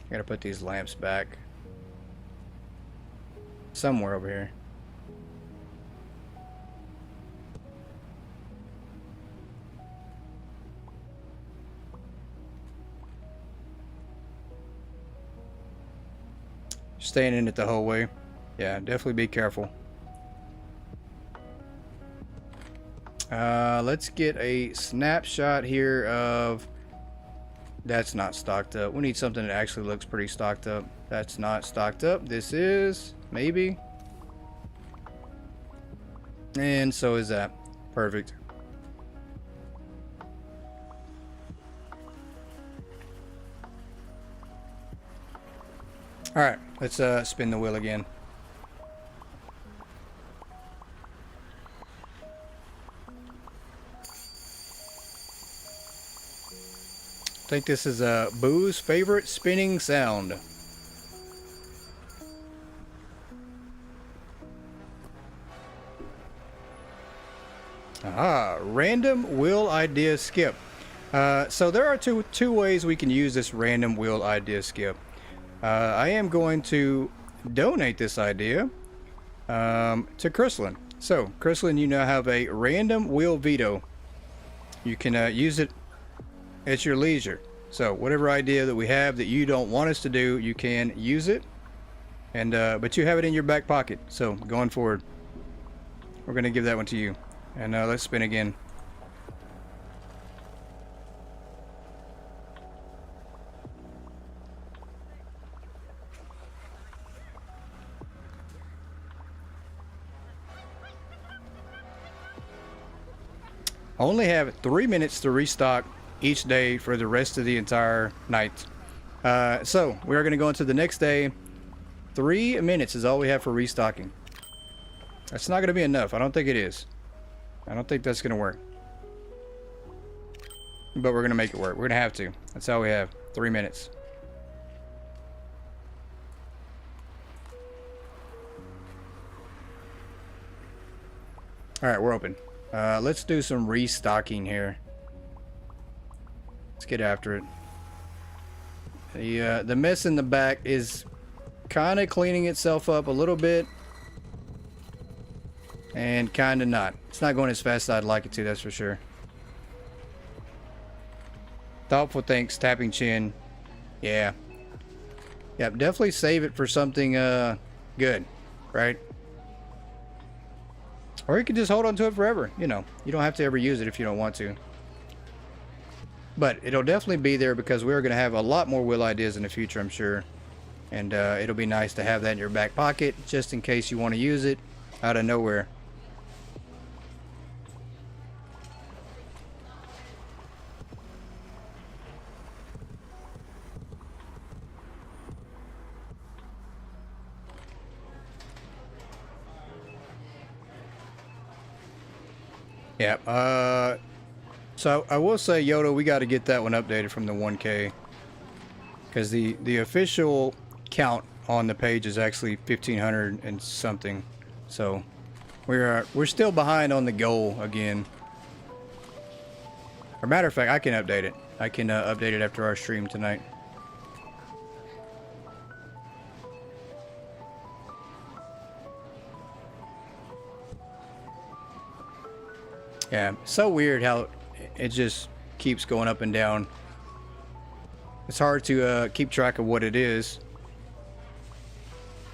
I gotta put these lamps back somewhere over here. staying in it the whole way. Yeah, definitely be careful. Let's get a snapshot here of... That's not stocked up. We need something that actually looks pretty stocked up. That's not stocked up. This is, maybe. And so is that. Perfect. Alright, let's spin the wheel again. I think this is Boo's favorite spinning sound. Aha, random wheel idea skip. So there are two ways we can use this random wheel idea skip. I am going to donate this idea to Chrysalin. So, Chrysalin, you now have a random wheel veto. You can use it at your leisure. So, whatever idea that we have that you don't want us to do, you can use it. And but you have it in your back pocket. So, going forward, we're going to give that one to you. And let's spin again. Only have 3 minutes to restock each day for the rest of the entire night. So we are going to go into the next day. 3 minutes is all we have for restocking. That's not going to be enough. I don't think it is. I don't think that's going to work. But we're going to make it work. We're going to have to. That's all we have. 3 minutes. Alright, we're open. Let's do some restocking here. Let's get after it. The mess in the back is kind of cleaning itself up a little bit. And kind of not. It's not going as fast as I'd like it to, that's for sure. Thoughtful thanks, tapping chin. Yeah. Yep, definitely save it for something good, right? Or you can just hold on to it forever. You know, you don't have to ever use it if you don't want to. But it'll definitely be there because we're going to have a lot more wheel ideas in the future, I'm sure. And it'll be nice to have that in your back pocket just in case you want to use it out of nowhere. Yeah, so I will say, Yoda, we got to get that one updated from the 1K. Because the official count on the page is actually 1,500 and something. So we're still behind on the goal again. As a matter of fact, I can update it. I can update it after our stream tonight. Yeah, so weird how it just keeps going up and down. It's hard to keep track of what it is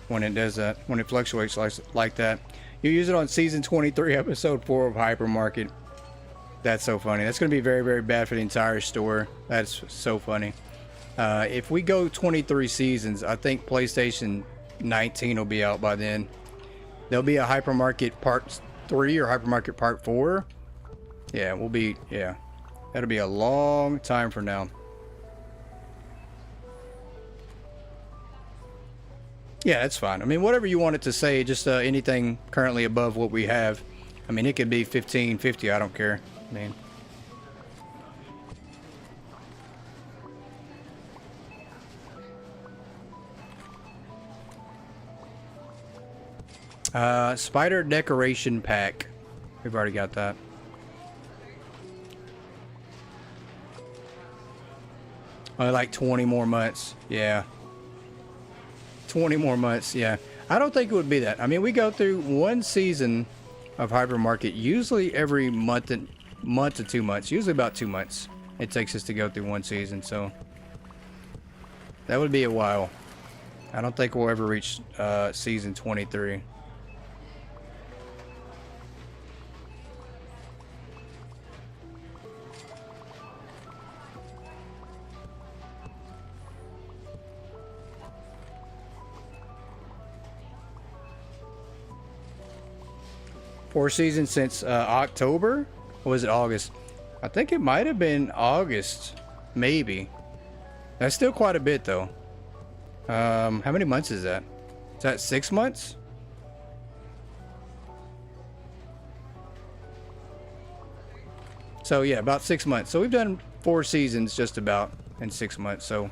when it does that, when it fluctuates like that. You use it on season 23, episode 4 of Hypermarket. That's so funny. That's going to be very, very bad for the entire store. That's so funny. If we go 23 seasons, I think PlayStation 19 will be out by then. There'll be a Hypermarket Part 3 or Hypermarket Part 4. Yeah, yeah. That'll be a long time from now. Yeah, that's fine. I mean, whatever you want it to say, just anything currently above what we have. I mean, it could be 1550, I don't care. I mean, spider decoration pack. We've already got that. Only like 20 more months. Yeah. 20 more months. Yeah. I don't think it would be that. I mean, we go through one season of Hypermarket usually every month to 2 months. Usually about 2 months. It takes us to go through one season. So that would be a while. I don't think we'll ever reach season 23. Four seasons since October? Or was it August? I think it might have been August. Maybe. That's still quite a bit though. How many months is that? Is that 6 months? So yeah, about 6 months. So we've done 4 seasons just about in 6 months. So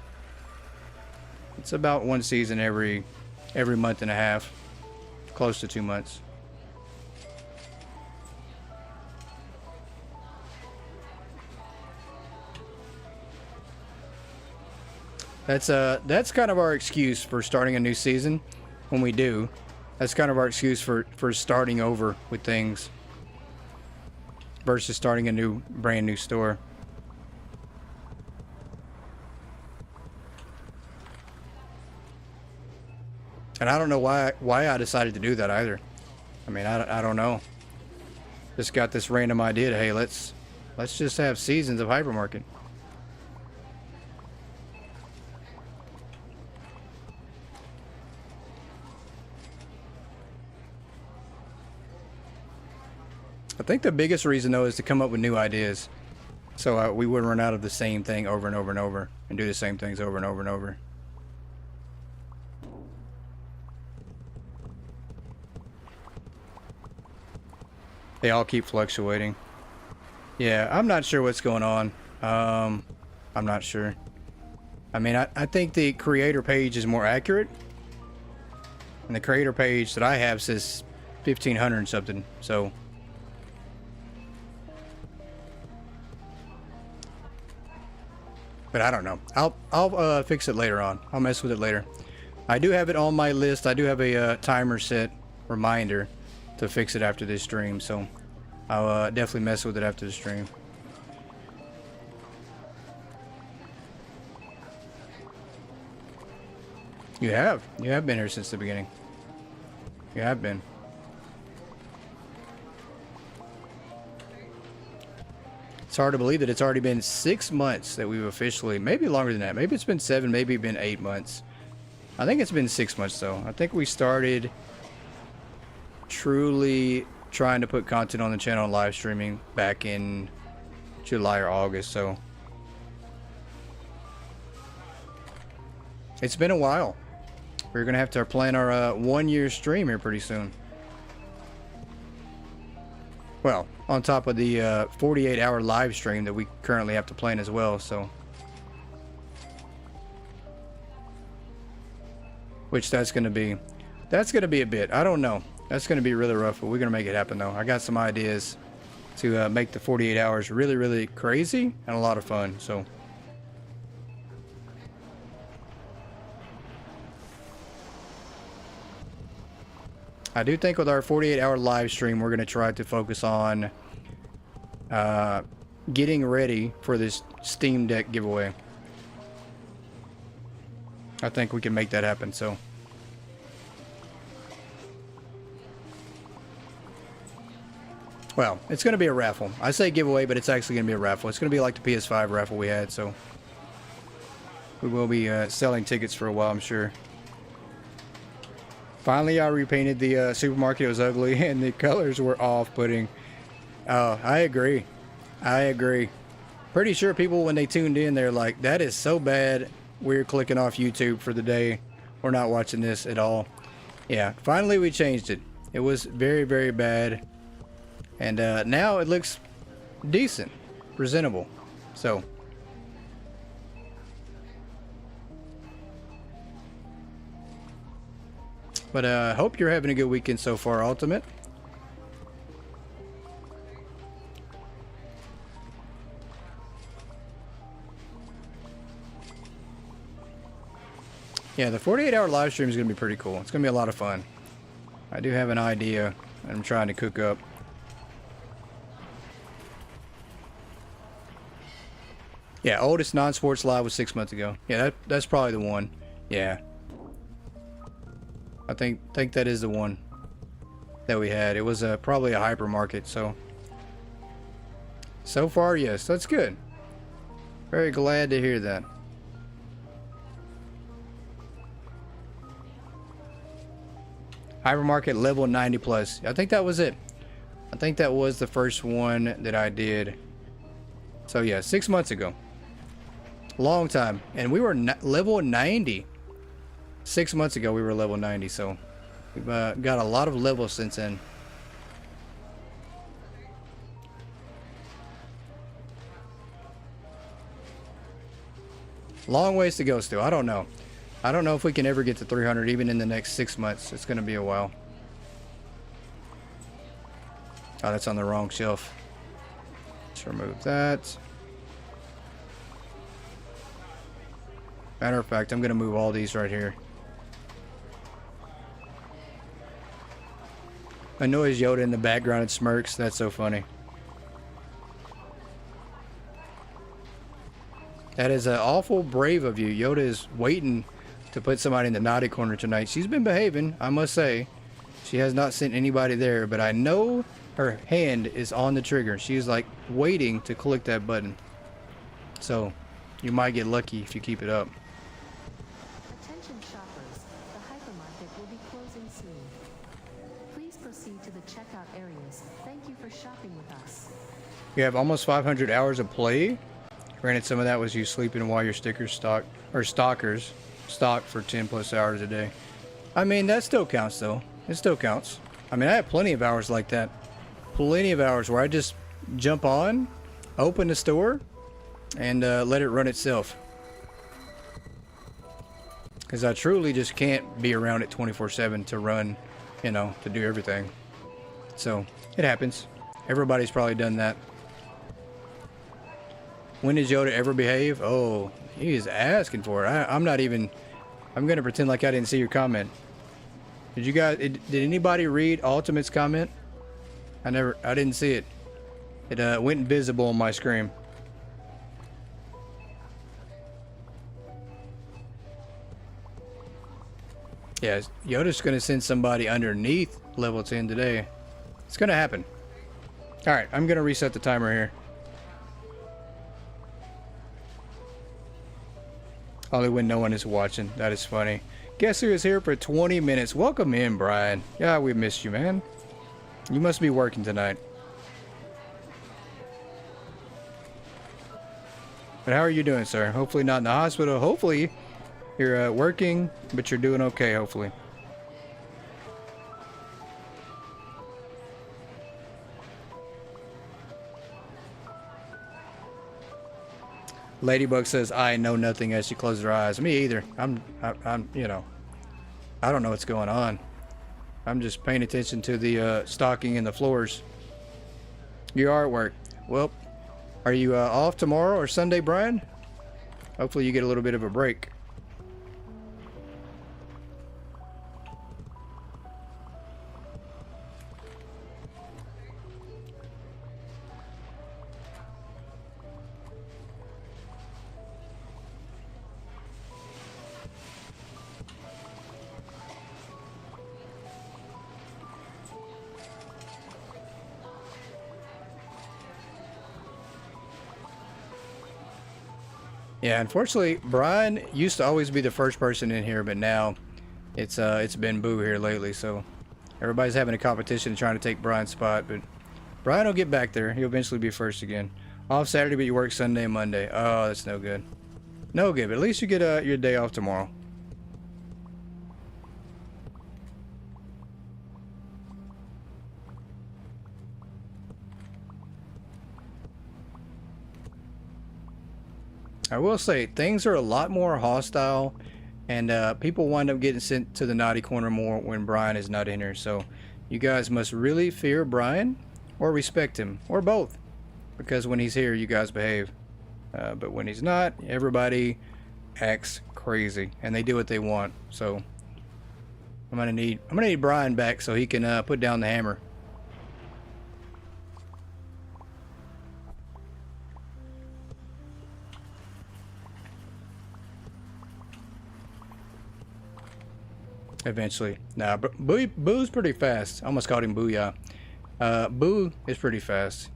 it's about one season every month and a half. Close to 2 months. That's kind of our excuse for starting a new season when we do. That's kind of our excuse for starting over with things versus starting a brand new store. And I don't know why I decided to do that either. I mean, I don't know. Just got this random idea to, hey, let's just have seasons of Hypermarket. I think the biggest reason though is to come up with new ideas, so we wouldn't run out of the same thing over and over and over and do the same things over and over and over. They all keep fluctuating. Yeah, I'm not sure what's going on. I'm not sure. I mean, I think the creator page is more accurate, and the creator page that I have says 1500 and something. So. But I don't know. I'll fix it later on. I'll mess with it later. I do have it on my list. I do have a timer set reminder to fix it after this stream. So I'll definitely mess with it after the stream. You have been here since the beginning. You have been. It's hard to believe that it's already been 6 months that we've officially, maybe longer than that. Maybe it's been 7, maybe it's been 8 months. I think it's been 6 months though. I think we started truly trying to put content on the channel and live streaming back in July or August. So it's been a while. We're going to have to plan our 1 year stream here pretty soon. Well, on top of the 48-hour live stream that we currently have to plan as well, so. Which that's gonna be a bit. I don't know. That's gonna be really rough, but we're gonna make it happen though. I got some ideas to make the 48 hours really, really crazy and a lot of fun, so. I do think with our 48-hour live stream, we're going to try to focus on getting ready for this Steam Deck giveaway. I think we can make that happen, so. Well, it's going to be a raffle. I say giveaway, but it's actually going to be a raffle. It's going to be like the PS5 raffle we had, so. We will be selling tickets for a while, I'm sure. Finally, I repainted the supermarket. It was ugly, and the colors were off-putting. I agree. I agree. Pretty sure people, when they tuned in, they're like, that is so bad. We're clicking off YouTube for the day. We're not watching this at all. Yeah, finally we changed it. It was very, very bad. And now it looks decent, presentable. So. But hope you're having a good weekend so far, Ultimate. Yeah, the 48-hour live stream is going to be pretty cool. It's going to be a lot of fun. I do have an idea I'm trying to cook up. Yeah, oldest non-sports live was 6 months ago. Yeah, that's probably the one. Yeah. I think that is the one that we had. It was probably a hypermarket. So far, yes, that's good. Very glad to hear that. Hypermarket level 90 plus. I think that was it. I think that was the first one that I did. So yeah, 6 months ago. Long time. And we were level 90. 6 months ago we were level 90. So we've got a lot of levels since then. Long ways to go still. I don't know. I don't know if we can ever get to 300 even in the next 6 months. It's going to be a while. Oh, that's on the wrong shelf. Let's remove that. Matter of fact, I'm going to move all these right here. Annoys Yoda in the background and smirks. That's so funny. That is awful brave of you. Yoda is waiting to put somebody in the naughty corner tonight. She's been behaving, I must say. She has not sent anybody there, but I know her hand is on the trigger. She's like waiting to click that button. So you might get lucky if you keep it up. Attention shoppers, the hypermarket will be closing soon. Please proceed to the checkout areas. Thank you for shopping with us. You have almost 500 hours of play. Granted, some of that was you sleeping while your stickers stock for 10 plus hours a day. I mean, that still counts though. It still counts. I mean, I have plenty of hours like that. Plenty of hours where I just jump on, open the store, and let it run itself. Because I truly just can't be around it 24/7 to run, you know, to do everything. So, it happens. Everybody's probably done that. When did Yoda ever behave? Oh, he is asking for it. I'm not even... I'm going to pretend like I didn't see your comment. Did you guys... Did anybody read Ultimate's comment? I didn't see it. It went invisible on my screen. Yeah, Yoda's going to send somebody underneath level 10 today. It's going to happen. Alright, I'm going to reset the timer here. Only when no one is watching. That is funny. Guess who is here for 20 minutes? Welcome in, Brian. Yeah, we missed you, man. You must be working tonight. But how are you doing, sir? Hopefully not in the hospital. Hopefully you're working, but you're doing okay, hopefully. Ladybug says, I know nothing as she closes her eyes. Me either. I'm, you know, I don't know what's going on. I'm just paying attention to the stocking and the floors. Your artwork. Well, are you off tomorrow or Sunday, Brian? Hopefully you get a little bit of a break. Yeah, unfortunately, Brian used to always be the first person in here, but now it's been Boo here lately, so everybody's having a competition trying to take Brian's spot, but Brian will get back there. He'll eventually be first again. Off Saturday, but you work Sunday and Monday. Oh, that's no good. No good, but at least you get your day off tomorrow. I will say, things are a lot more hostile, and people wind up getting sent to the naughty corner more when Brian is not in here. So you guys must really fear Brian or respect him, or both, because when he's here, you guys behave. But when he's not, everybody acts crazy, and they do what they want. So I'm gonna need Brian back so he can put down the hammer. eventually. Nah, but Boo's pretty fast. I almost called him Booyah. Boo is pretty fast.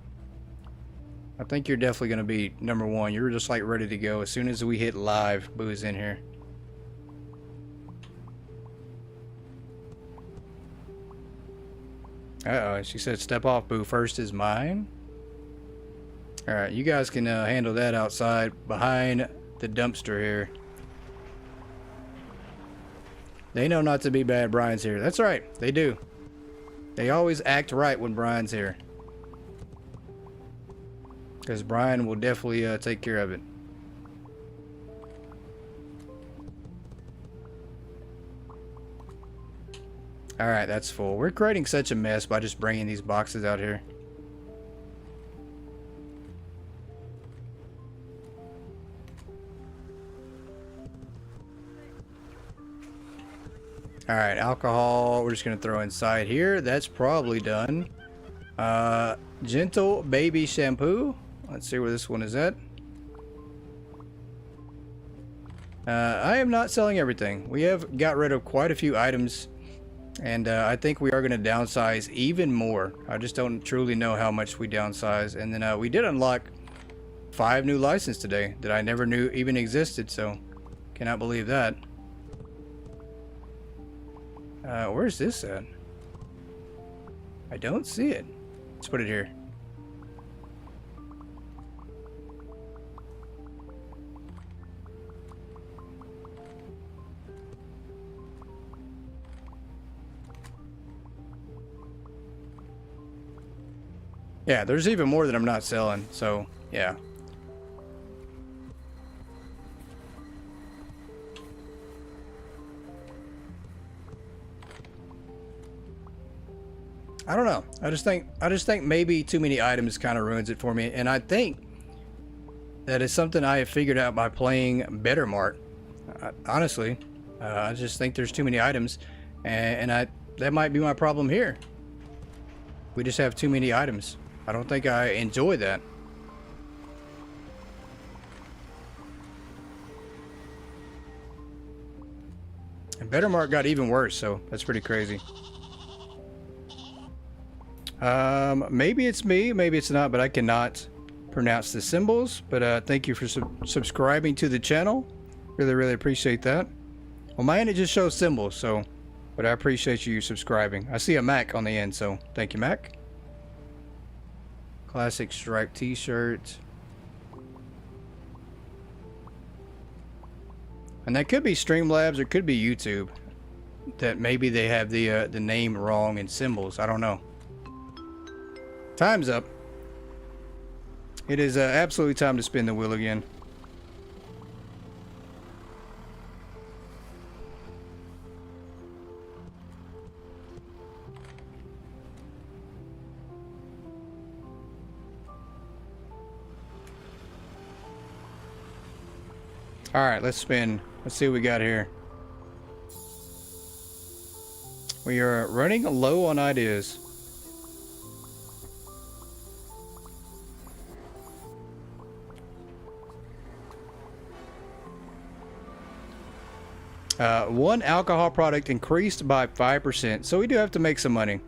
I think you're definitely going to be number one. You're just like ready to go. As soon as we hit live, Boo is in here. Uh-oh, she said step off, Boo. First is mine. Alright, you guys can handle that outside behind the dumpster here. They know not to be bad. Brian's here. That's right, they do. They always act right when Brian's here. Because Brian will definitely take care of it. Alright, that's full. We're creating such a mess by just bringing these boxes out here. Alright, alcohol. We're just going to throw inside here. That's probably done. Gentle baby shampoo. Let's see where this one is at. I am not selling everything. We have got rid of quite a few items. And I think we are going to downsize even more. I just don't truly know how much we downsize. And then we did unlock 5 new licenses today that I never knew even existed. So, cannot believe that. Where's this at? I don't see it. Let's put it here. Yeah, there's even more that I'm not selling, so yeah. I don't know. I just think maybe too many items kind of ruins it for me, and I think that is something I have figured out by playing Better Mart. Honestly, I just think there's too many items, and that might be my problem here. We just have too many items. I don't think I enjoy that. And Better Mart got even worse, so that's pretty crazy. Maybe it's me, maybe it's not, but I cannot pronounce the symbols. But thank you for subscribing to the channel. Really appreciate that. Well, mine, it just shows symbols, so, but I appreciate you subscribing. I see a Mac on the end, so thank you, Mac. Classic striped t-shirt. And that could be Streamlabs or it could be YouTube. That maybe they have the name wrong in symbols. I don't know. Time's up. It is absolutely time to spin the wheel again. Alright, let's spin. Let's see what we got here. We are running low on ideas. One alcohol product increased by 5%, so we do have to make some money.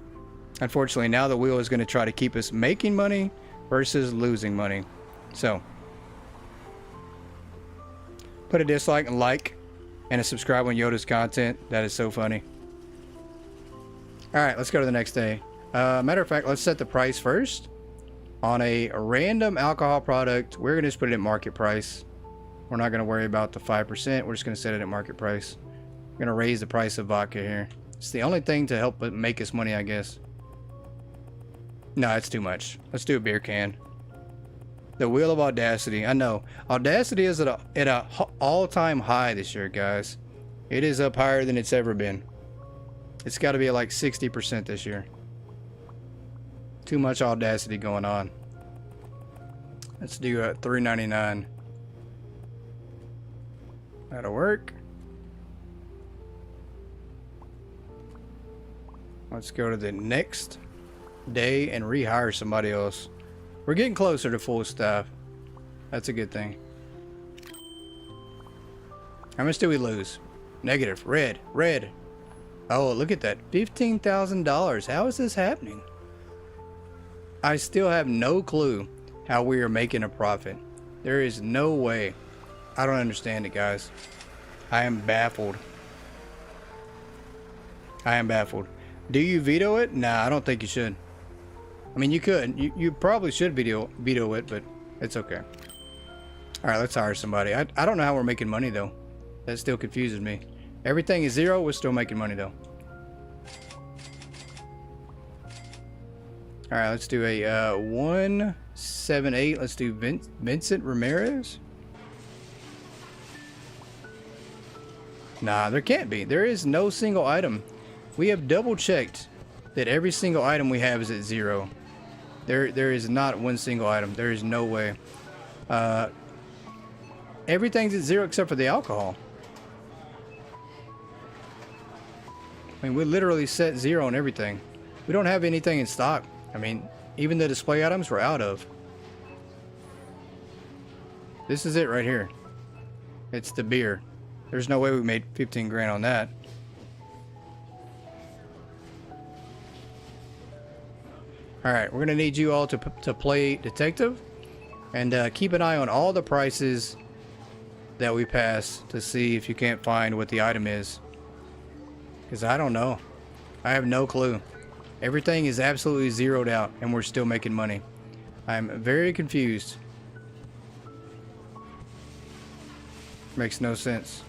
Unfortunately, now the wheel is going to try to keep us making money versus losing money. So, put a dislike, and like, and a subscribe on Yoda's content. That is so funny. Alright, let's go to the next day. Matter of fact, let's set the price first. On a random alcohol product, we're going to just put it at market price. We're not going to worry about the 5%. We're just going to set it at market price. We're going to raise the price of vodka here. It's the only thing to help make us money, I guess. No, it's too much. Let's do a beer can. The Wheel of Audacity. I know. Audacity is at a all-time high this year, guys. It is up higher than it's ever been. It's got to be at like 60% this year. Too much Audacity going on. Let's do $3.99. That'll work. Let's go to the next day and rehire somebody else. We're getting closer to full staff. That's a good thing. How much do we lose? Negative. Red. Red. Oh, look at that. $15,000. How is this happening? I still have no clue how we are making a profit. There is no way. I don't understand it, guys. I am baffled. I am baffled. Do you veto it? Nah, I don't think you should. I mean, you could. You probably should veto it, but it's okay. Alright, let's hire somebody. I don't know how we're making money, though. That still confuses me. Everything is zero. We're still making money, though. Alright, let's do a 178. Let's do Vincent Ramirez. Nah, there can't be. There is no single item. We have double checked that every single item we have is at zero. There is not one single item. There is no way. Everything's at zero except for the alcohol. I mean, we literally set zero on everything. We don't have anything in stock. I mean, even the display items we're out of. This is it right here. It's the beer. There's no way we made 15 grand on that. Alright, we're going to need you all to play detective. And keep an eye on all the prices that we pass to see if you can't find what the item is. Because I don't know. I have no clue. Everything is absolutely zeroed out and we're still making money. I'm very confused. Makes no sense.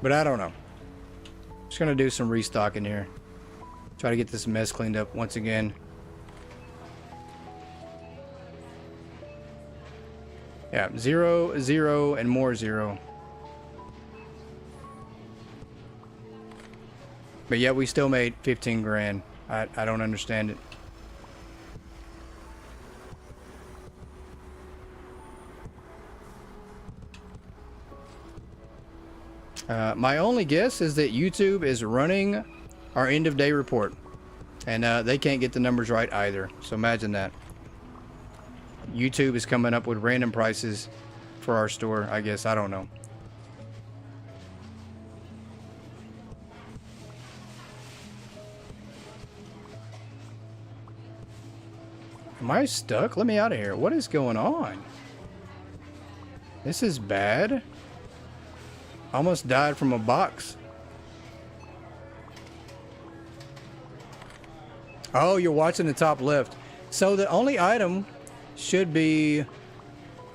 But I don't know. Just gonna do some restocking here. Try to get this mess cleaned up once again. Yeah, 0, 0, and more 0. But yet we still made 15 grand. I don't understand it. My only guess is that YouTube is running our end of day report. And they can't get the numbers right either. So imagine that. YouTube is coming up with random prices for our store, I guess. I don't know. Am I stuck? Let me out of here. What is going on? This is bad. Almost died from a box. Oh, you're watching the top left. So the only item should be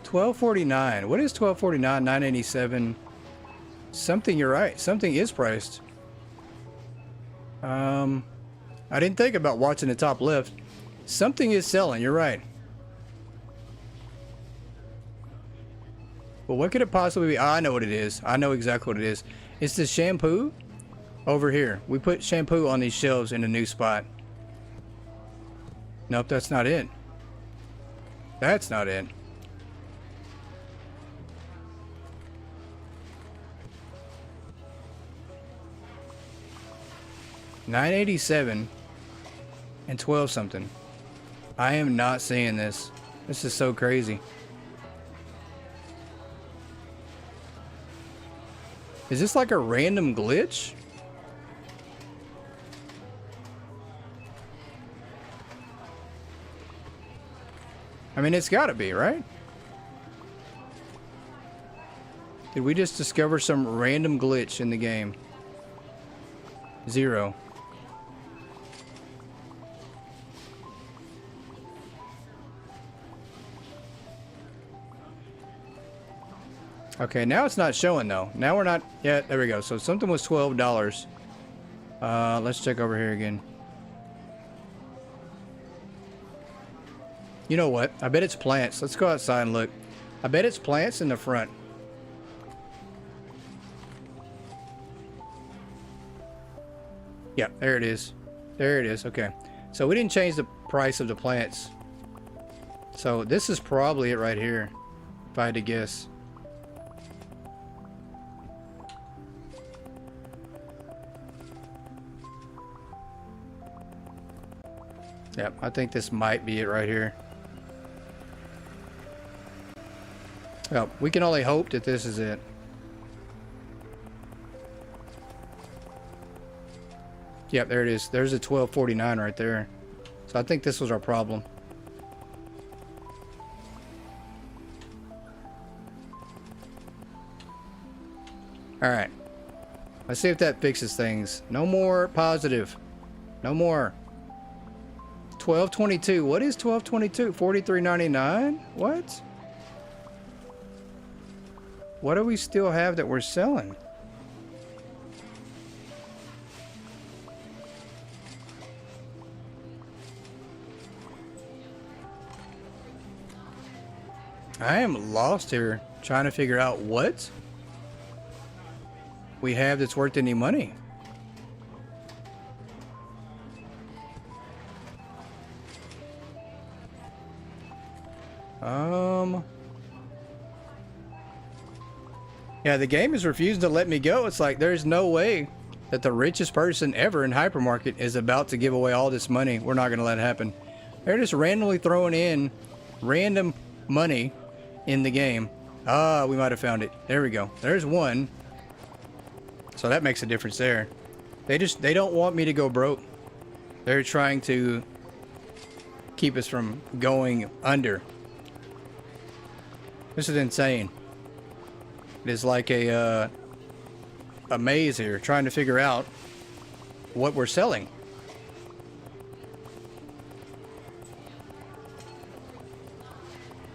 $12.49. What is $12.49? $9.87. Something, you're right. Something is priced. I didn't think about watching the top left. Something is selling, you're right. Well, what could it possibly be? I know what it is. I know exactly what it is. It's the shampoo over here. We put shampoo on these shelves in a new spot. Nope, that's not it. That's not it. $9.87 and 12 something. I am not seeing this. This is so crazy. Is this like a random glitch? I mean, it's gotta be, right? Did we just discover some random glitch in the game? 0. Okay, now it's not showing though. Now we're not yet. There we go. So something was $12. Let's check over here again. You know what? I bet it's plants. Let's go outside and look. I bet it's plants in the front. Yeah, there it is. There it is. Okay. So we didn't change the price of the plants. So this is probably it right here, if I had to guess. Yep, I think this might be it right here. Well, we can only hope that this is it. Yep, there it is. There's a 1249 right there. So I think this was our problem. Alright. Let's see if that fixes things. No more positive. No more. 1222. What is 1222? 43.99? What? What do we still have that we're selling? I am lost here trying to figure out what we have that's worth any money. Yeah, the game is refusing to let me go. It's like there's no way that the richest person ever in Hypermarket is about to give away all this money. We're not going to let it happen. They're just randomly throwing in random money in the game. Ah, we might have found it. There we go. There's one. So that makes a difference there. They don't want me to go broke. They're trying to keep us from going under. This is insane. It is like a maze here, trying to figure out what we're selling.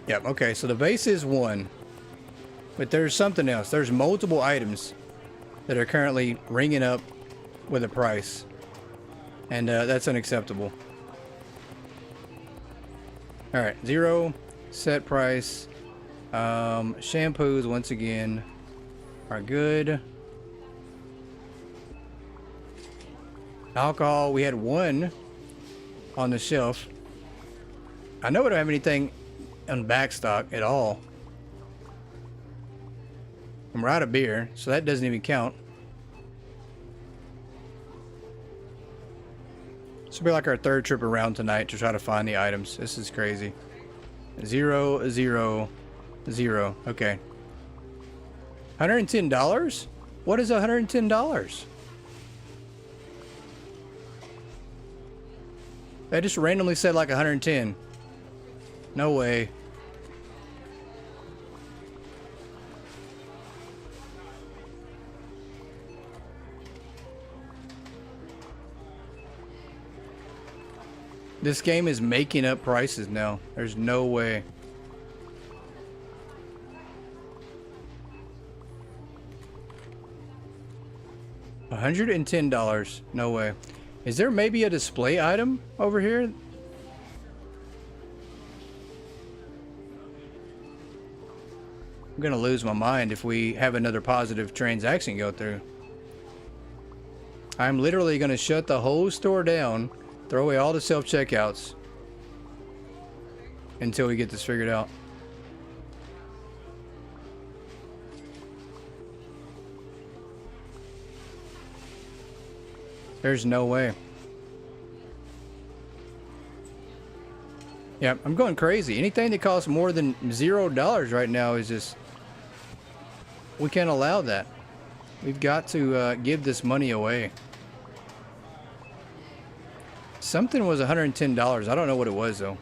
Yep, okay, so the base is 1. But there's something else. There's multiple items that are currently ringing up with a price. And that's unacceptable. Alright, 0, set price. Shampoos, once again, are good. Alcohol, we had 1 on the shelf. I know we don't have anything on back stock at all. And we're out of beer, so that doesn't even count. This will be like our 3rd trip around tonight to try to find the items. This is crazy. 0, 0, 0. Okay. $110? What is $110? They just randomly said like 110. No way. This game is making up prices now. There's no way. $110. No way. Is there maybe a display item over here? I'm gonna lose my mind if we have another positive transaction go through. I'm literally gonna shut the whole store down, throw away all the self-checkouts until we get this figured out. There's no way. Yeah, I'm going crazy. Anything that costs more than $0 right now is just... We can't allow that. We've got to give this money away. Something was $110. I don't know what it was, though.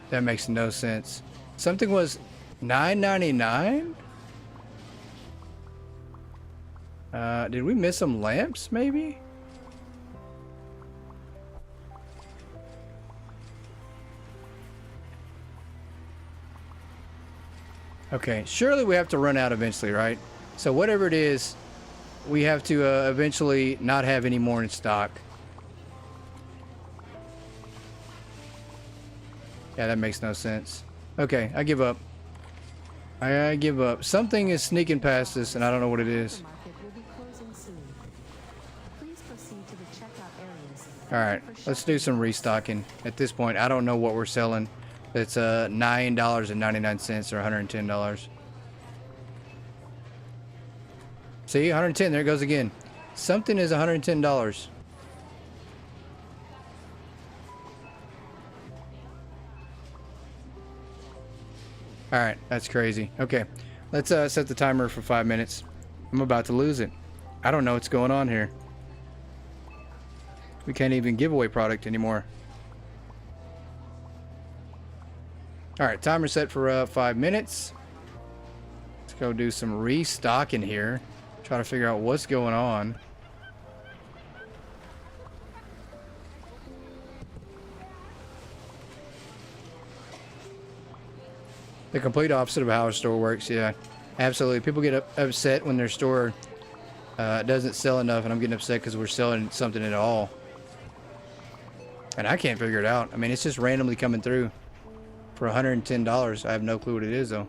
That makes no sense. Something was $9.99? Did we miss some lamps, maybe? Okay, surely we have to run out eventually, right? So whatever it is, we have to eventually not have any more in stock. Yeah, that makes no sense. Okay, I give up. I give up. Something is sneaking past us, and I don't know what it is. Alright, let's do some restocking. At this point, I don't know what we're selling. It's $9.99 or $110. See, 110, there it goes again. Something is $110. Alright, that's crazy. Okay, let's set the timer for 5 minutes. I'm about to lose it. I don't know what's going on here. We can't even give away product anymore. Alright, timer set for 5 minutes. Let's go do some restocking here. Try to figure out what's going on. The complete opposite of how a store works, yeah. Absolutely. People get upset when their store doesn't sell enough, and I'm getting upset because we're selling something at all. And I can't figure it out. I mean, it's just randomly coming through for $110. I have no clue what it is, though.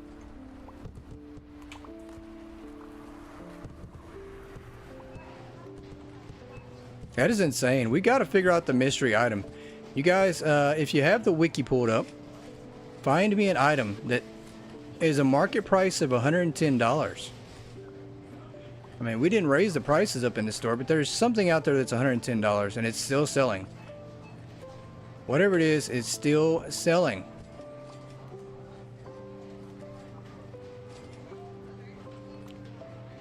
That is insane. We got to figure out the mystery item. You guys, if you have the wiki pulled up, find me an item that is a market price of $110. I mean, we didn't raise the prices up in the store, but there's something out there that's $110 and it's still selling. Whatever it is, it's still selling.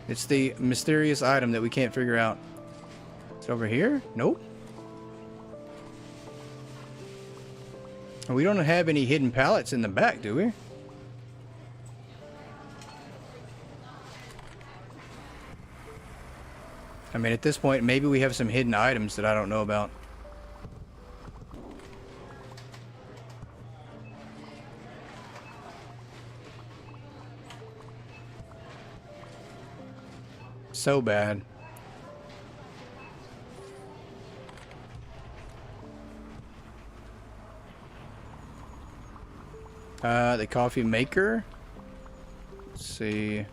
It's the mysterious item that we can't figure out. It's over here? Nope. We don't have any hidden pallets in the back, do we? I mean, at this point, maybe we have some hidden items that I don't know about. So bad. The coffee maker. Let's see.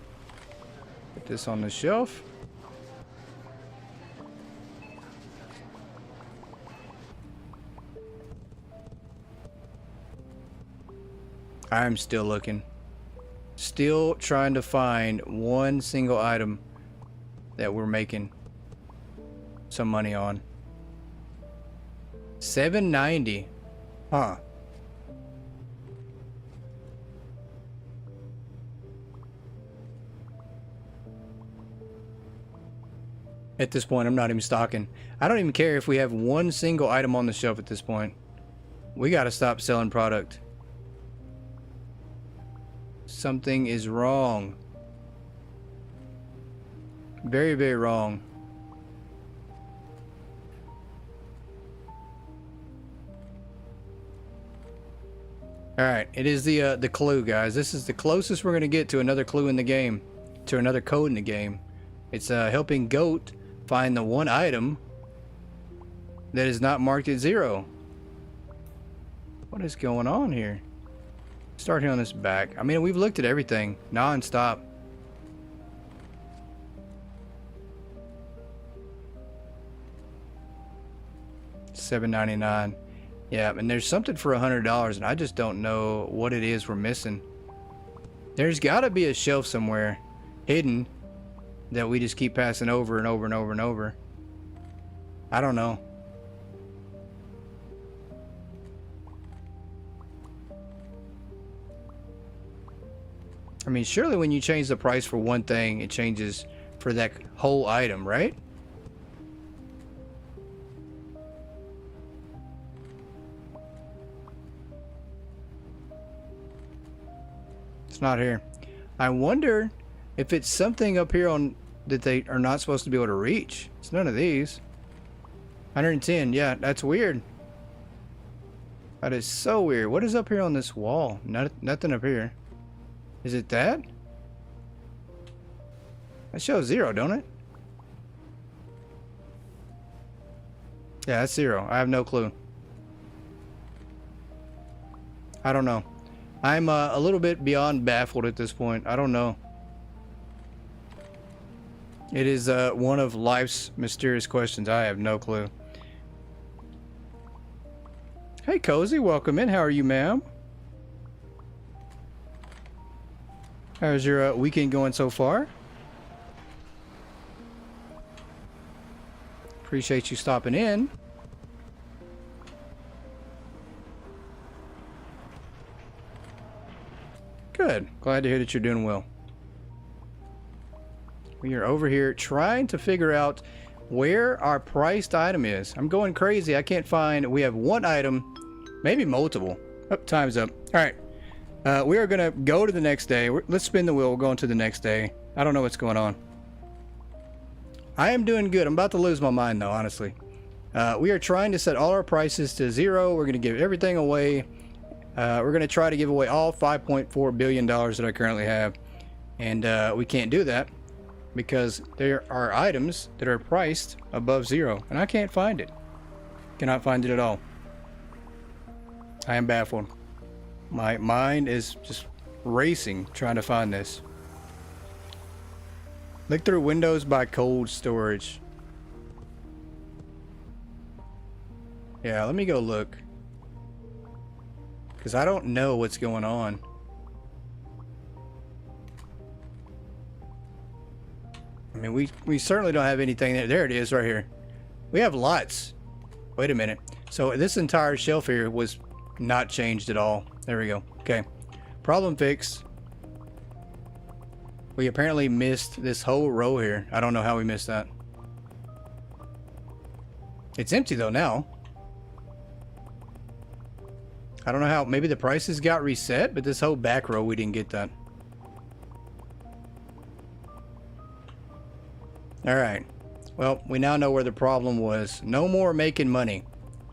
Put this on the shelf. I'm still looking. Still trying to find one single item that we're making some money on. $7.90. Huh. At this point, I'm not even stocking. I don't even care if we have one single item on the shelf at this point. We gotta stop selling product. Something is wrong. Very, very wrong. Alright, it is the clue, guys. This is the closest we're gonna get to another clue in the game. To another code in the game. It's helping Goat find the one item that is not marked at 0. What is going on here? Start here on this back. I mean, we've looked at everything non-stop. $7.99. Yeah, and there's something for $100, and I just don't know what it is we're missing. There's got to be a shelf somewhere hidden that we just keep passing over and over and over and over. I don't know. I mean, surely when you change the price for one thing, it changes for that whole item, right? It's not here. I wonder if it's something up here on that they are not supposed to be able to reach. It's none of these. 110. Yeah, that's weird. That is so weird. What is up here on this wall? Nothing up here. Is it that? That shows 0, don't it? Yeah, that's 0. I have no clue. I don't know. I'm a little bit beyond baffled at this point. I don't know. It is one of life's mysterious questions. I have no clue. Hey, Cozy, welcome in. How are you, ma'am? How's your weekend going so far? Appreciate you stopping in. Good. Glad to hear that you're doing well. We are over here trying to figure out where our priced item is. I'm going crazy. I can't find. We have one item, maybe multiple. Oh, time's up. All right. We are going to go to the next day. Let's spin the wheel. We're going to the next day. I don't know what's going on. I am doing good. I'm about to lose my mind, though, honestly. We are trying to set all our prices to 0. We're going to give everything away. We're going to try to give away all $5.4 billion that I currently have. And we can't do that because there are items that are priced above 0. And I can't find it. Cannot find it at all. I am baffled. My mind is just racing trying to find this. Look through windows by cold storage. Yeah, let me go look. Because I don't know what's going on. I mean, we certainly don't have anything there. There it is right here. We have lots. Wait a minute. So this entire shelf here was not changed at all. There we go. Okay. Problem fixed. We apparently missed this whole row here. I don't know how we missed that. It's empty though now. I don't know how. Maybe the prices got reset, but this whole back row, we didn't get that. Alright. Well, we now know where the problem was. No more making money.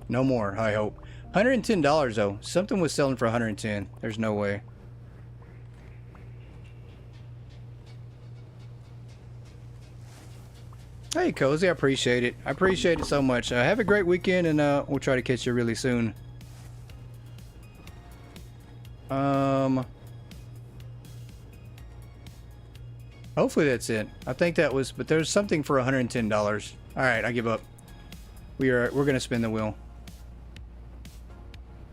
No more, I hope. $110 though. Something was selling for $110. There's no way. Hey, Cozy, I appreciate it. I appreciate it so much. Have a great weekend, and we'll try to catch you really soon. Hopefully that's it. I think that was, but there's something for $110. All right, I give up. We're gonna spin the wheel.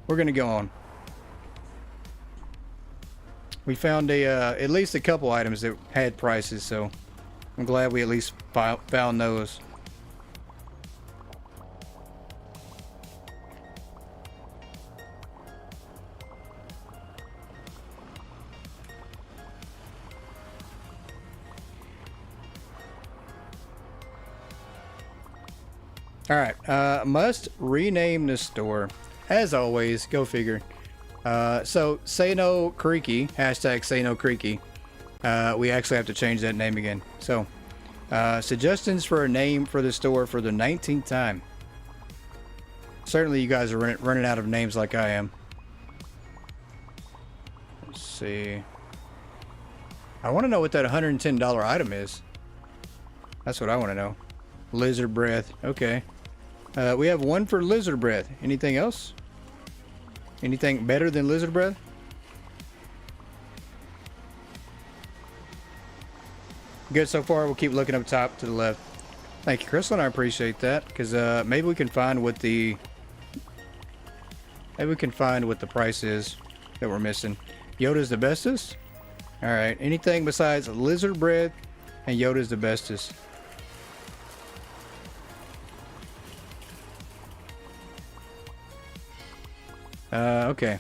We're gonna go on. We found at least a couple items that had prices, so I'm glad we at least found those. Alright, must rename the store. As always, go figure. So, Say No Creaky, hashtag Say No Creaky. We actually have to change that name again. So, suggestions for a name for the store for the 19th time. Certainly you guys are running out of names like I am. Let's see. I want to know what that $110 item is. That's what I want to know. Lizard breath. Okay. We have one for lizard breath. Anything else? Anything better than lizard breath? Good so far. We'll keep looking up top to the left. Thank you, Crystal. I appreciate that, because maybe we can find what the price is that we're missing. Yoda's the bestest. All right. Anything besides lizard breath and Yoda's the bestest. Okay.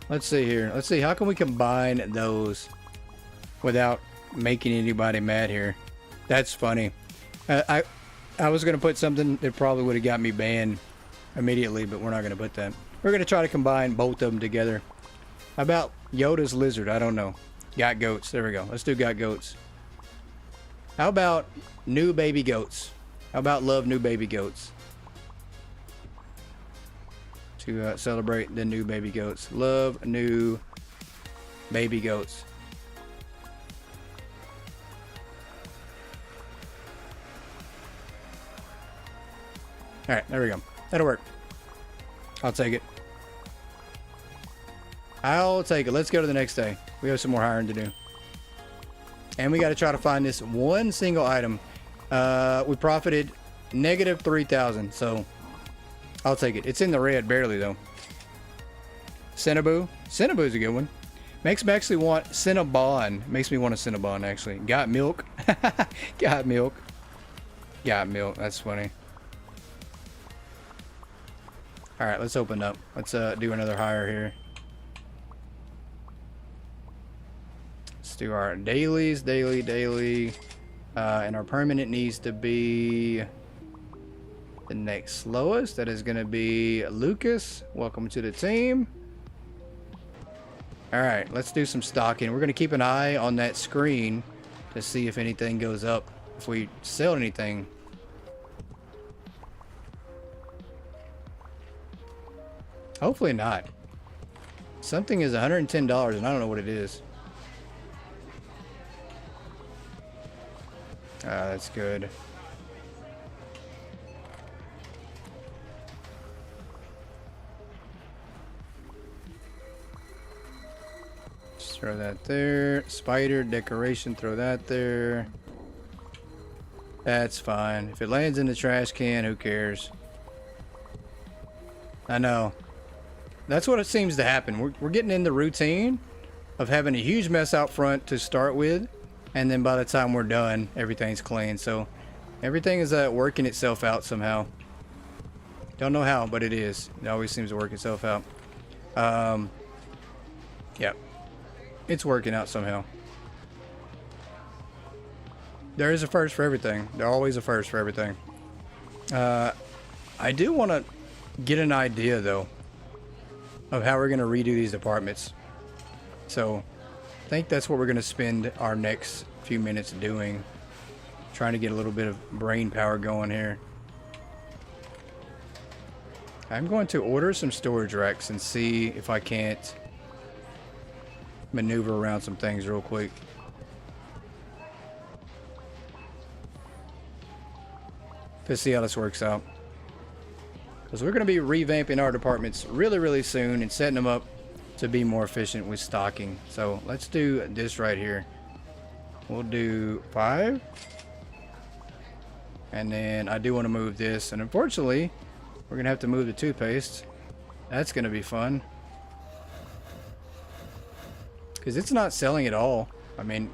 Let's see here. Let's see. How can we combine those without making anybody mad here? That's funny. I was going to put something that probably would have got me banned immediately, but we're not going to put that. We're going to try to combine both of them together. How about Yoda's lizard? I don't know. Got goats. There we go. Let's do got goats. How about new baby goats? How about love new baby goats? To celebrate the new baby goats. Love new baby goats. Alright, there we go. That'll work. I'll take it. I'll take it. Let's go to the next day. We have some more hiring to do. And we got to try to find this one single item. We profited negative 3,000, so I'll take it. It's in the red, barely though. Cinnaboo. Cinnaboo's a good one. Makes me actually want Cinnabon. Makes me want a Cinnabon, actually. Got milk. Got milk. Got milk. That's funny. All right, let's open up. Let's do another hire here. Let's do our dailies, daily. And our permanent needs to be the next slowest. That is going to be Lucas. Welcome to the team. All right, let's do some stocking. We're going to keep an eye on that screen to see if anything goes up, if we sell anything. Hopefully not. Something is $110 and I don't know what it is. That's good. Just throw that there. Spider decoration, throw that there. That's fine. If it lands in the trash can, who cares? I know. That's what it seems to happen. We're getting in the routine of having a huge mess out front to start with. And then by the time we're done, everything's clean. So everything is working itself out somehow. Don't know how, but it is. It always seems to work itself out. Yeah. It's working out somehow. There is a first for everything. There's always a first for everything. I do want to get an idea, though, of how we're going to redo these apartments. So I think that's what we're going to spend our next few minutes doing. Trying to get a little bit of brain power going here. I'm going to order some storage racks and see if I can't maneuver around some things real quick. To see how this works out. Because we're going to be revamping our departments really soon and setting them up to be more efficient with stocking. So let's do this right here. We'll do 5. And then I do want to move this. And unfortunately, we're going to have to move the toothpaste. That's going to be fun. Because it's not selling at all. I mean,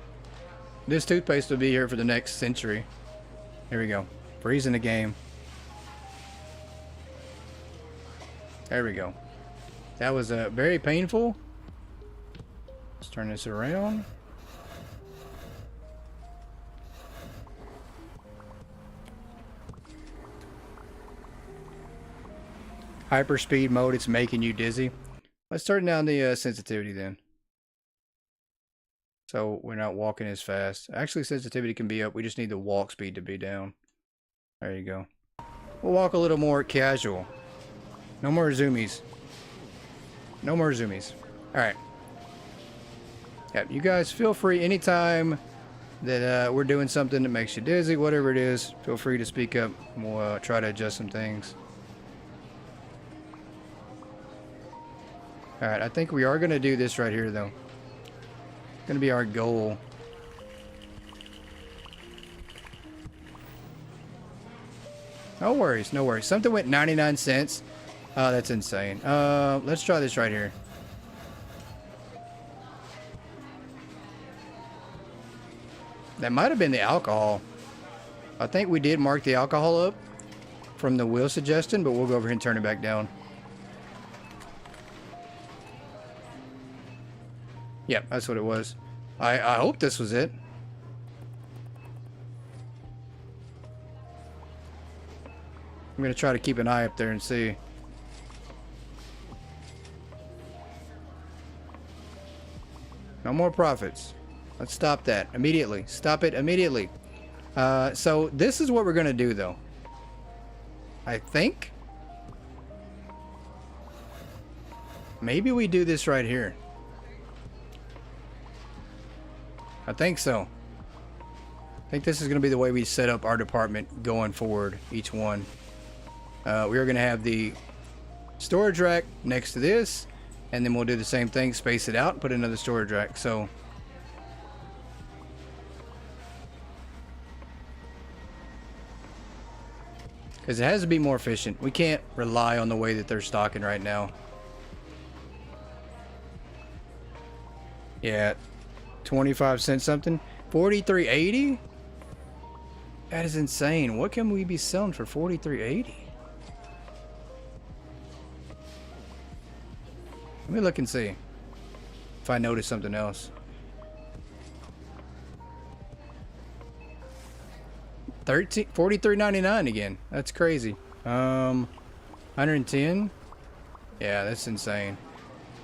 this toothpaste will be here for the next century. Here we go. Freezing the game. There we go. That was very painful. Let's turn this around. Hyperspeed mode, it's making you dizzy. Let's turn down the sensitivity then. So we're not walking as fast. Actually, sensitivity can be up. We just need the walk speed to be down. There you go. We'll walk a little more casual. No more zoomies. No more zoomies. Alright. Yeah, you guys feel free anytime that we're doing something that makes you dizzy, whatever it is, feel free to speak up. We'll try to adjust some things. Alright, I think we are going to do this right here, though. It's going to be our goal. No worries, no worries. Something went 99 cents. That's insane. Let's try this right here. That might have been the alcohol. I think we did mark the alcohol up from the wheel suggestion, but we'll go over here and turn it back down. Yep, that's what it was. I hope this was it. I'm going to try to keep an eye up there and see. No more profits. Let's stop that immediately. Stop it immediately. So this is what we're going to do, though. I think. Maybe we do this right here. I think so. I think this is going to be the way we set up our department going forward, each one. We are going to have the storage rack next to this, and then we'll do the same thing, space it out, and put another storage rack. So because it has to be more efficient. We can't rely on the way that they're stocking right now. Yeah, 25 cents something. 43.80. That is insane. What can we be selling for 43.80? Let me look and see if I notice something else. 43.99 again. That's crazy. 110. Yeah, that's insane.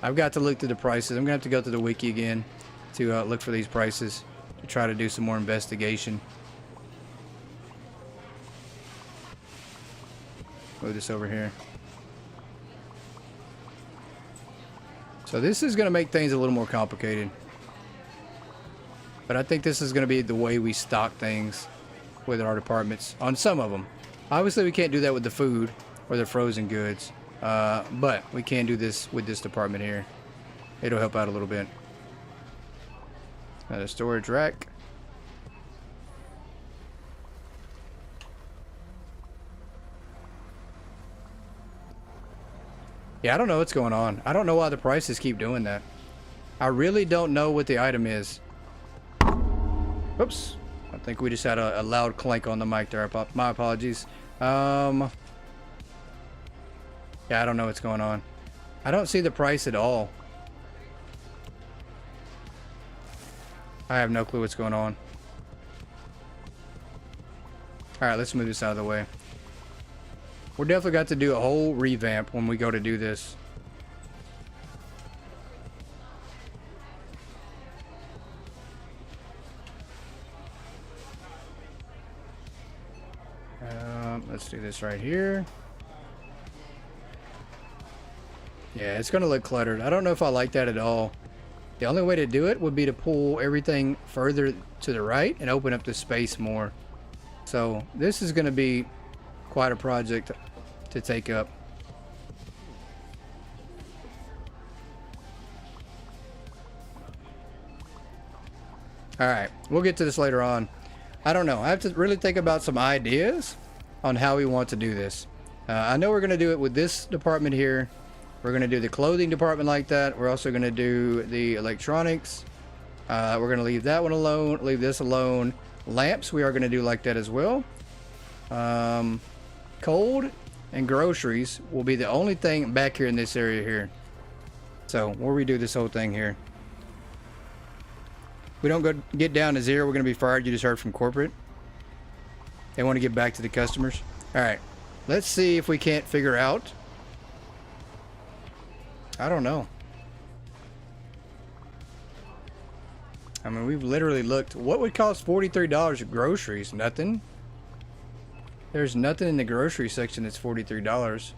I've got to look through the prices. I'm gonna have to go to the wiki again to look for these prices to try to do some more investigation. Move this over here. So this is gonna make things a little more complicated, but I think this is gonna be the way we stock things with our departments on some of them. Obviously we can't do that with the food or the frozen goods, but we can do this with this department here. It'll help out a little bit. Got a storage rack. Yeah, I don't know what's going on. I don't know why the prices keep doing that. I really don't know what the item is. Oops. I think we just had a loud clank on the mic there. My apologies. Yeah, I don't know what's going on. I don't see the price at all. I have no clue what's going on. Alright, let's move this out of the way. We're definitely got to do a whole revamp when we go to do this. Let's do this right here. Yeah, it's gonna look cluttered. I don't know if I like that at all. The only way to do it would be to pull everything further to the right and open up the space more. So this is gonna be quite a project to take up. Alright, we'll get to this later on. I don't know. I have to really think about some ideas on how we want to do this. I know we're going to do it with this department here. We're going to do the clothing department like that. We're also going to do the electronics. We're going to leave that one alone. Leave this alone. Lamps we are going to do like that as well. Cold and groceries will be the only thing back here in this area here. So we'll redo this whole thing here. We don't get down to zero, we're going to be fired. You just heard from corporate. They want to get back to the customers. Alright, let's see if we can't figure out. I don't know. I mean, we've literally looked. What would cost $43 of groceries? Nothing. There's nothing in the grocery section that's $43.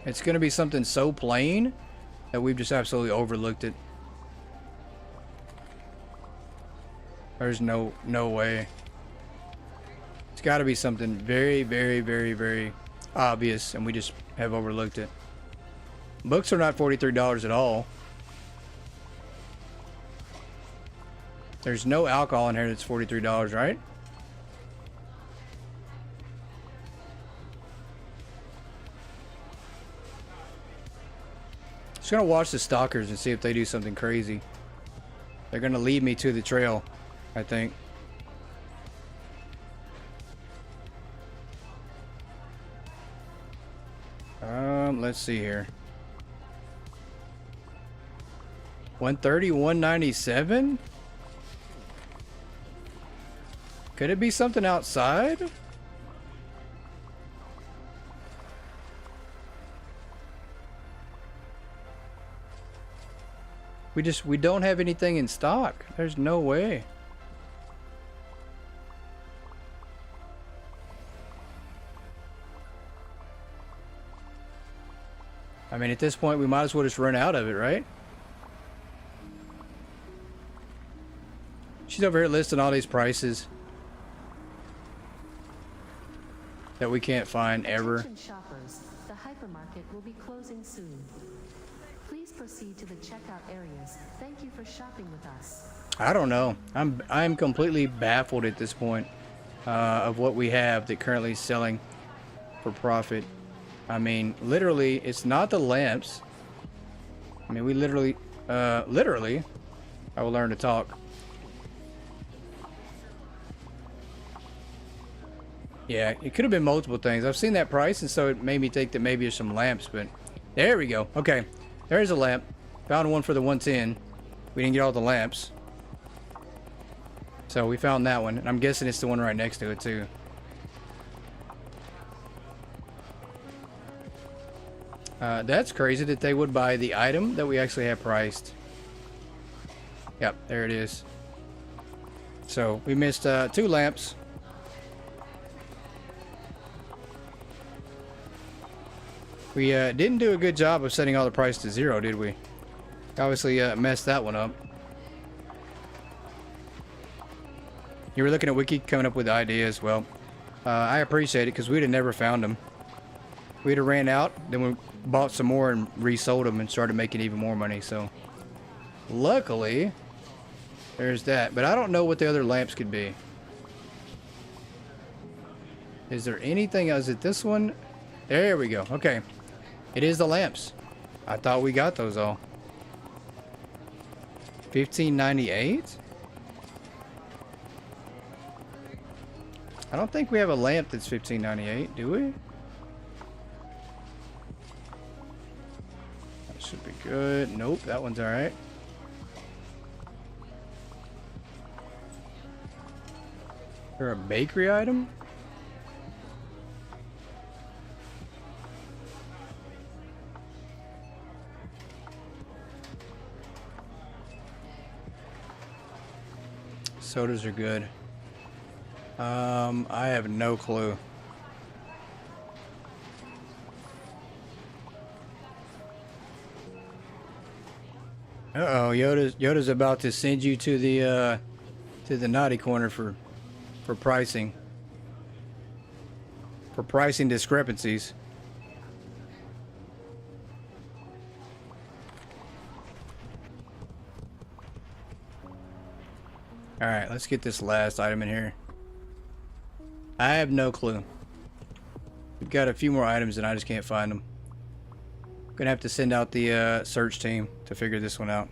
It's going to be something so plain that we've just absolutely overlooked it. There's no way. It's got to be something very, very, very, very obvious, and we just have overlooked it. Books are not $43 at all. There's no alcohol in here that's $43, right? Just gonna watch the stalkers and see if they do something crazy. They're gonna lead me to the trail, I think. Let's see here. 130, 197? Could it be something outside? We don't have anything in stock. There's no way. I mean, at this point, we might as well just run out of it, right? She's over here listing all these prices that we can't find ever. Attention shoppers, the hypermarket will be closing soon. Please proceed to the checkout areas. Thank you for shopping with us. I don't know. I'm completely baffled at this point of what we have that currently is selling for profit. I mean, literally, it's not the lamps. I mean, we literally, I will learn to talk. Yeah, it could have been multiple things. I've seen that price, and so it made me think that maybe there's some lamps, but there we go. Okay, there's a lamp. Found one for the 110. We didn't get all the lamps. So we found that one, and I'm guessing it's the one right next to it, too. That's crazy that they would buy the item that we actually have priced. Yep, there it is. So we missed 2 lamps. We didn't do a good job of setting all the price to 0, did we? Obviously messed that one up. You were looking at Wiki, coming up with ideas. Well, I appreciate it, because we'd have never found them. We'd have ran out, then we bought some more and resold them and started making even more money. So luckily there's that, but I don't know what the other lamps could be. Is there anything else? Is it this one? There we go. Okay, it is the lamps. I thought we got those all. $15.98. I don't think we have a lamp that's $15.98, do we? That should be good. Nope, that one's all right. For a bakery item? Sodas are good. I have no clue. Uh-oh, Yoda's about to send you to the naughty corner for pricing. For pricing discrepancies. Alright, let's get this last item in here. I have no clue. We've got a few more items and I just can't find them. Gonna have to send out the search team to figure this one out.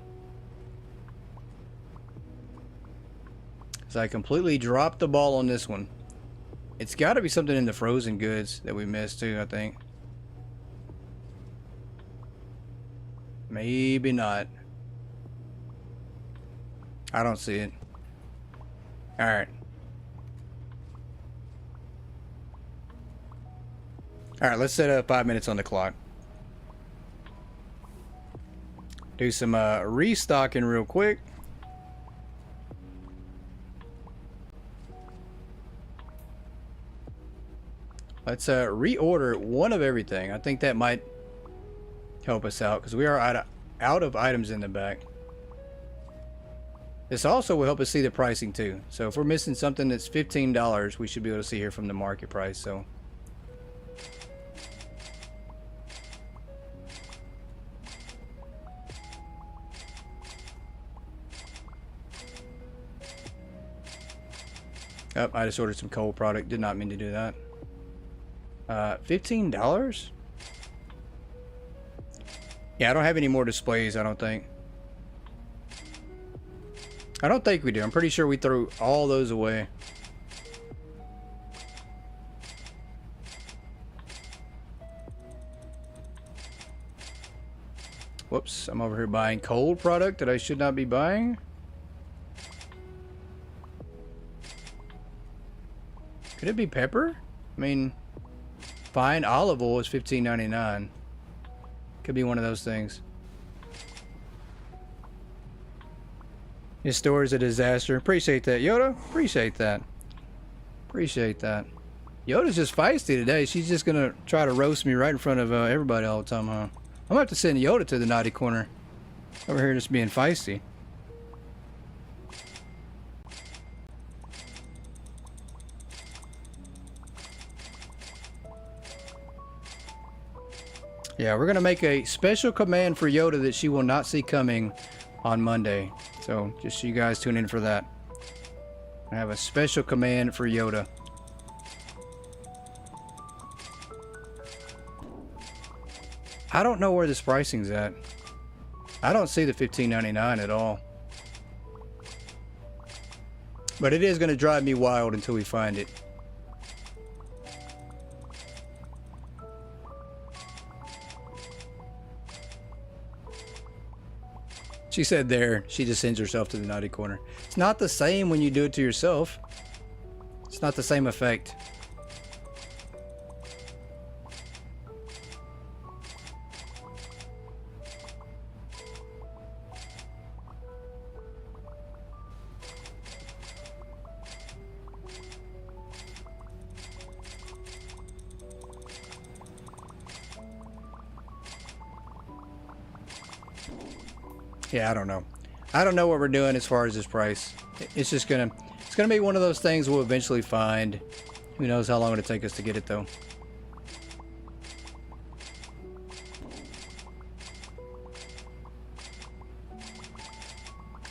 Because I completely dropped the ball on this one. It's got to be something in the frozen goods that we missed too, I think. Maybe not. I don't see it. Alright. Alright, let's set 5 minutes on the clock. Do some restocking real quick. Let's reorder one of everything. I think that might help us out because we are out of items in the back. This also will help us see the pricing too. So if we're missing something that's $15, we should be able to see here from the market price. So oh, I just ordered some cold product. Did not mean to do that. $15? Yeah, I don't have any more displays, I don't think. I don't think we do. I'm pretty sure we threw all those away. Whoops, I'm over here buying cold product that I should not be buying. Could it be pepper? I mean, fine olive oil is $15.99. Could be one of those things. His store is a disaster. Appreciate that, Yoda. Appreciate that. Appreciate that. Yoda's just feisty today. She's just gonna try to roast me right in front of everybody all the time, huh? I'm gonna have to send Yoda to the naughty corner. Over here just being feisty. Yeah, we're gonna make a special command for Yoda that she will not see coming on Monday. So just so you guys tune in for that. I have a special command for Yoda. I don't know where this pricing's at. I don't see the $15.99 at all. But it is going to drive me wild until we find it. She said there, she just sends herself to the naughty corner. It's not the same when you do it to yourself. It's not the same effect. Yeah, I don't know. I don't know what we're doing as far as this price. It's just gonna, it's gonna be one of those things we'll eventually find. Who knows how long it'll take us to get it though.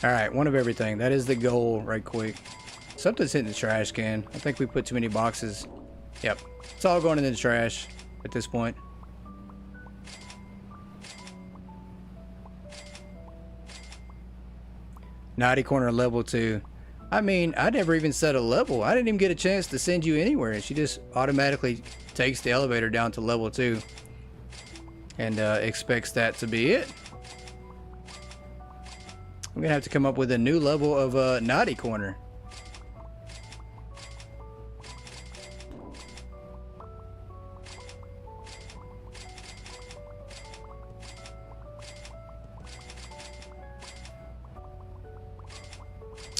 All right, one of everything. That is the goal right quick. Something's hitting the trash can. I think we put too many boxes. Yep, it's all going in the trash at this point. Naughty corner level 2. I mean, I never even set a level. I didn't even get a chance to send you anywhere. She just automatically takes the elevator down to level 2 and expects that to be it. I'm gonna have to come up with a new level of naughty corner.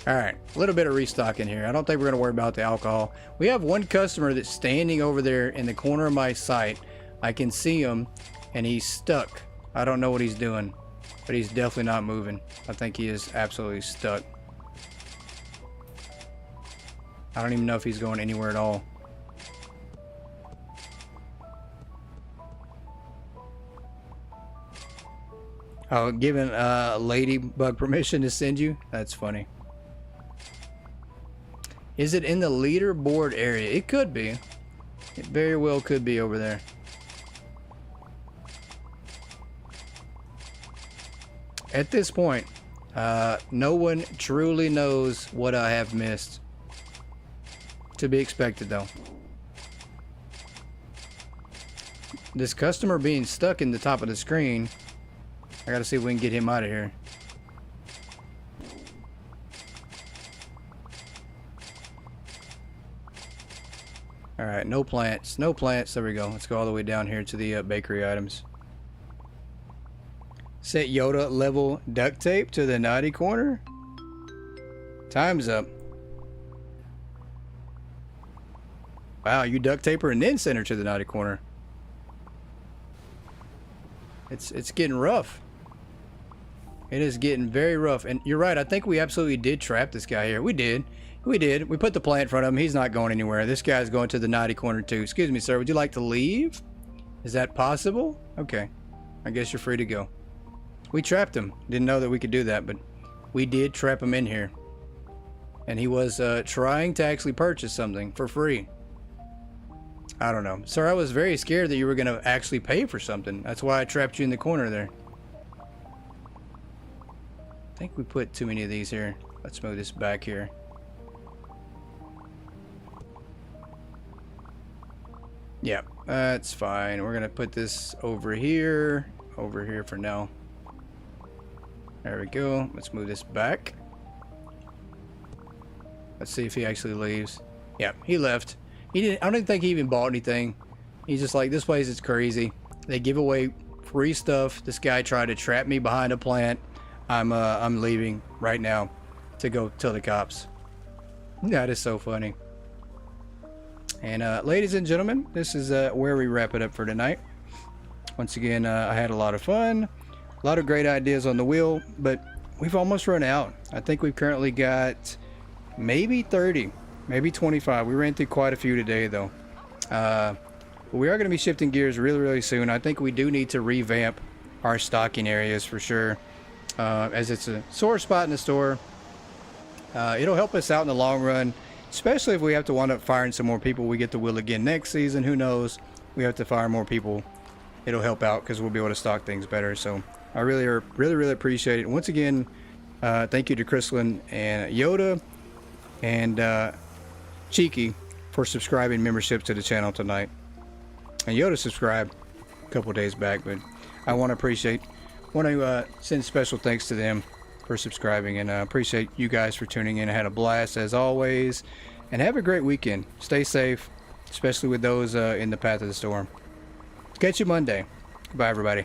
All right, a little bit of restocking here. I don't think we're gonna worry about the alcohol. We have one customer that's standing over there in the corner of my site. I can see him and he's stuck. I don't know what he's doing, but he's definitely not moving. I think he is absolutely stuck. I don't even know if he's going anywhere at all. Oh, giving Ladybug permission to send you? That's funny. Is it in the leaderboard area? It could be. It very well could be over there. At this point, no one truly knows what I have missed. To be expected, though. This customer being stuck in the top of the screen, I gotta see if we can get him out of here. Alright, no plants. No plants. There we go. Let's go all the way down here to the bakery items. Set Yoda level duct tape to the naughty corner. Time's up. Wow, you duct tape her and then send her to the naughty corner. It's getting rough. It is getting very rough. And you're right, I think we absolutely did trap this guy here. We did. We did. We put the plant in front of him. He's not going anywhere. This guy's going to the naughty corner too. Excuse me, sir. Would you like to leave? Is that possible? Okay. I guess you're free to go. We trapped him. Didn't know that we could do that, but we did trap him in here. And he was trying to actually purchase something for free. I don't know. Sir, I was very scared that you were going to actually pay for something. That's why I trapped you in the corner there. I think we put too many of these here. Let's move this back here. Yeah, that's fine. We're gonna put this over here for now. There we go. Let's move this back. Let's see if he actually leaves. Yeah, he left. He didn't. I don't think he even bought anything. He's just like, this place is crazy. They give away free stuff. This guy tried to trap me behind a plant. I'm leaving right now to go tell the cops. That is so funny. And ladies and gentlemen, this is where we wrap it up for tonight. Once again, I had a lot of fun, a lot of great ideas on the wheel, but we've almost run out. I think we've currently got maybe 30, maybe 25. We ran through quite a few today, though. But we are going to be shifting gears really, really soon. I think we do need to revamp our stocking areas for sure, as it's a sore spot in the store. It'll help us out in the long run. Especially if we have to wind up firing some more people. We get the wheel again next season. Who knows? We have to fire more people. It'll help out because we'll be able to stock things better. So I really appreciate it. Once again, thank you to Chrislyn and Yoda and Cheeky for subscribing memberships to the channel tonight. And Yoda subscribed a couple days back, but I want to send special thanks to them for subscribing, and I appreciate you guys for tuning in. I had a blast as always, and have a great weekend. Stay safe, especially with those in the path of the storm. Catch you Monday. Bye, everybody.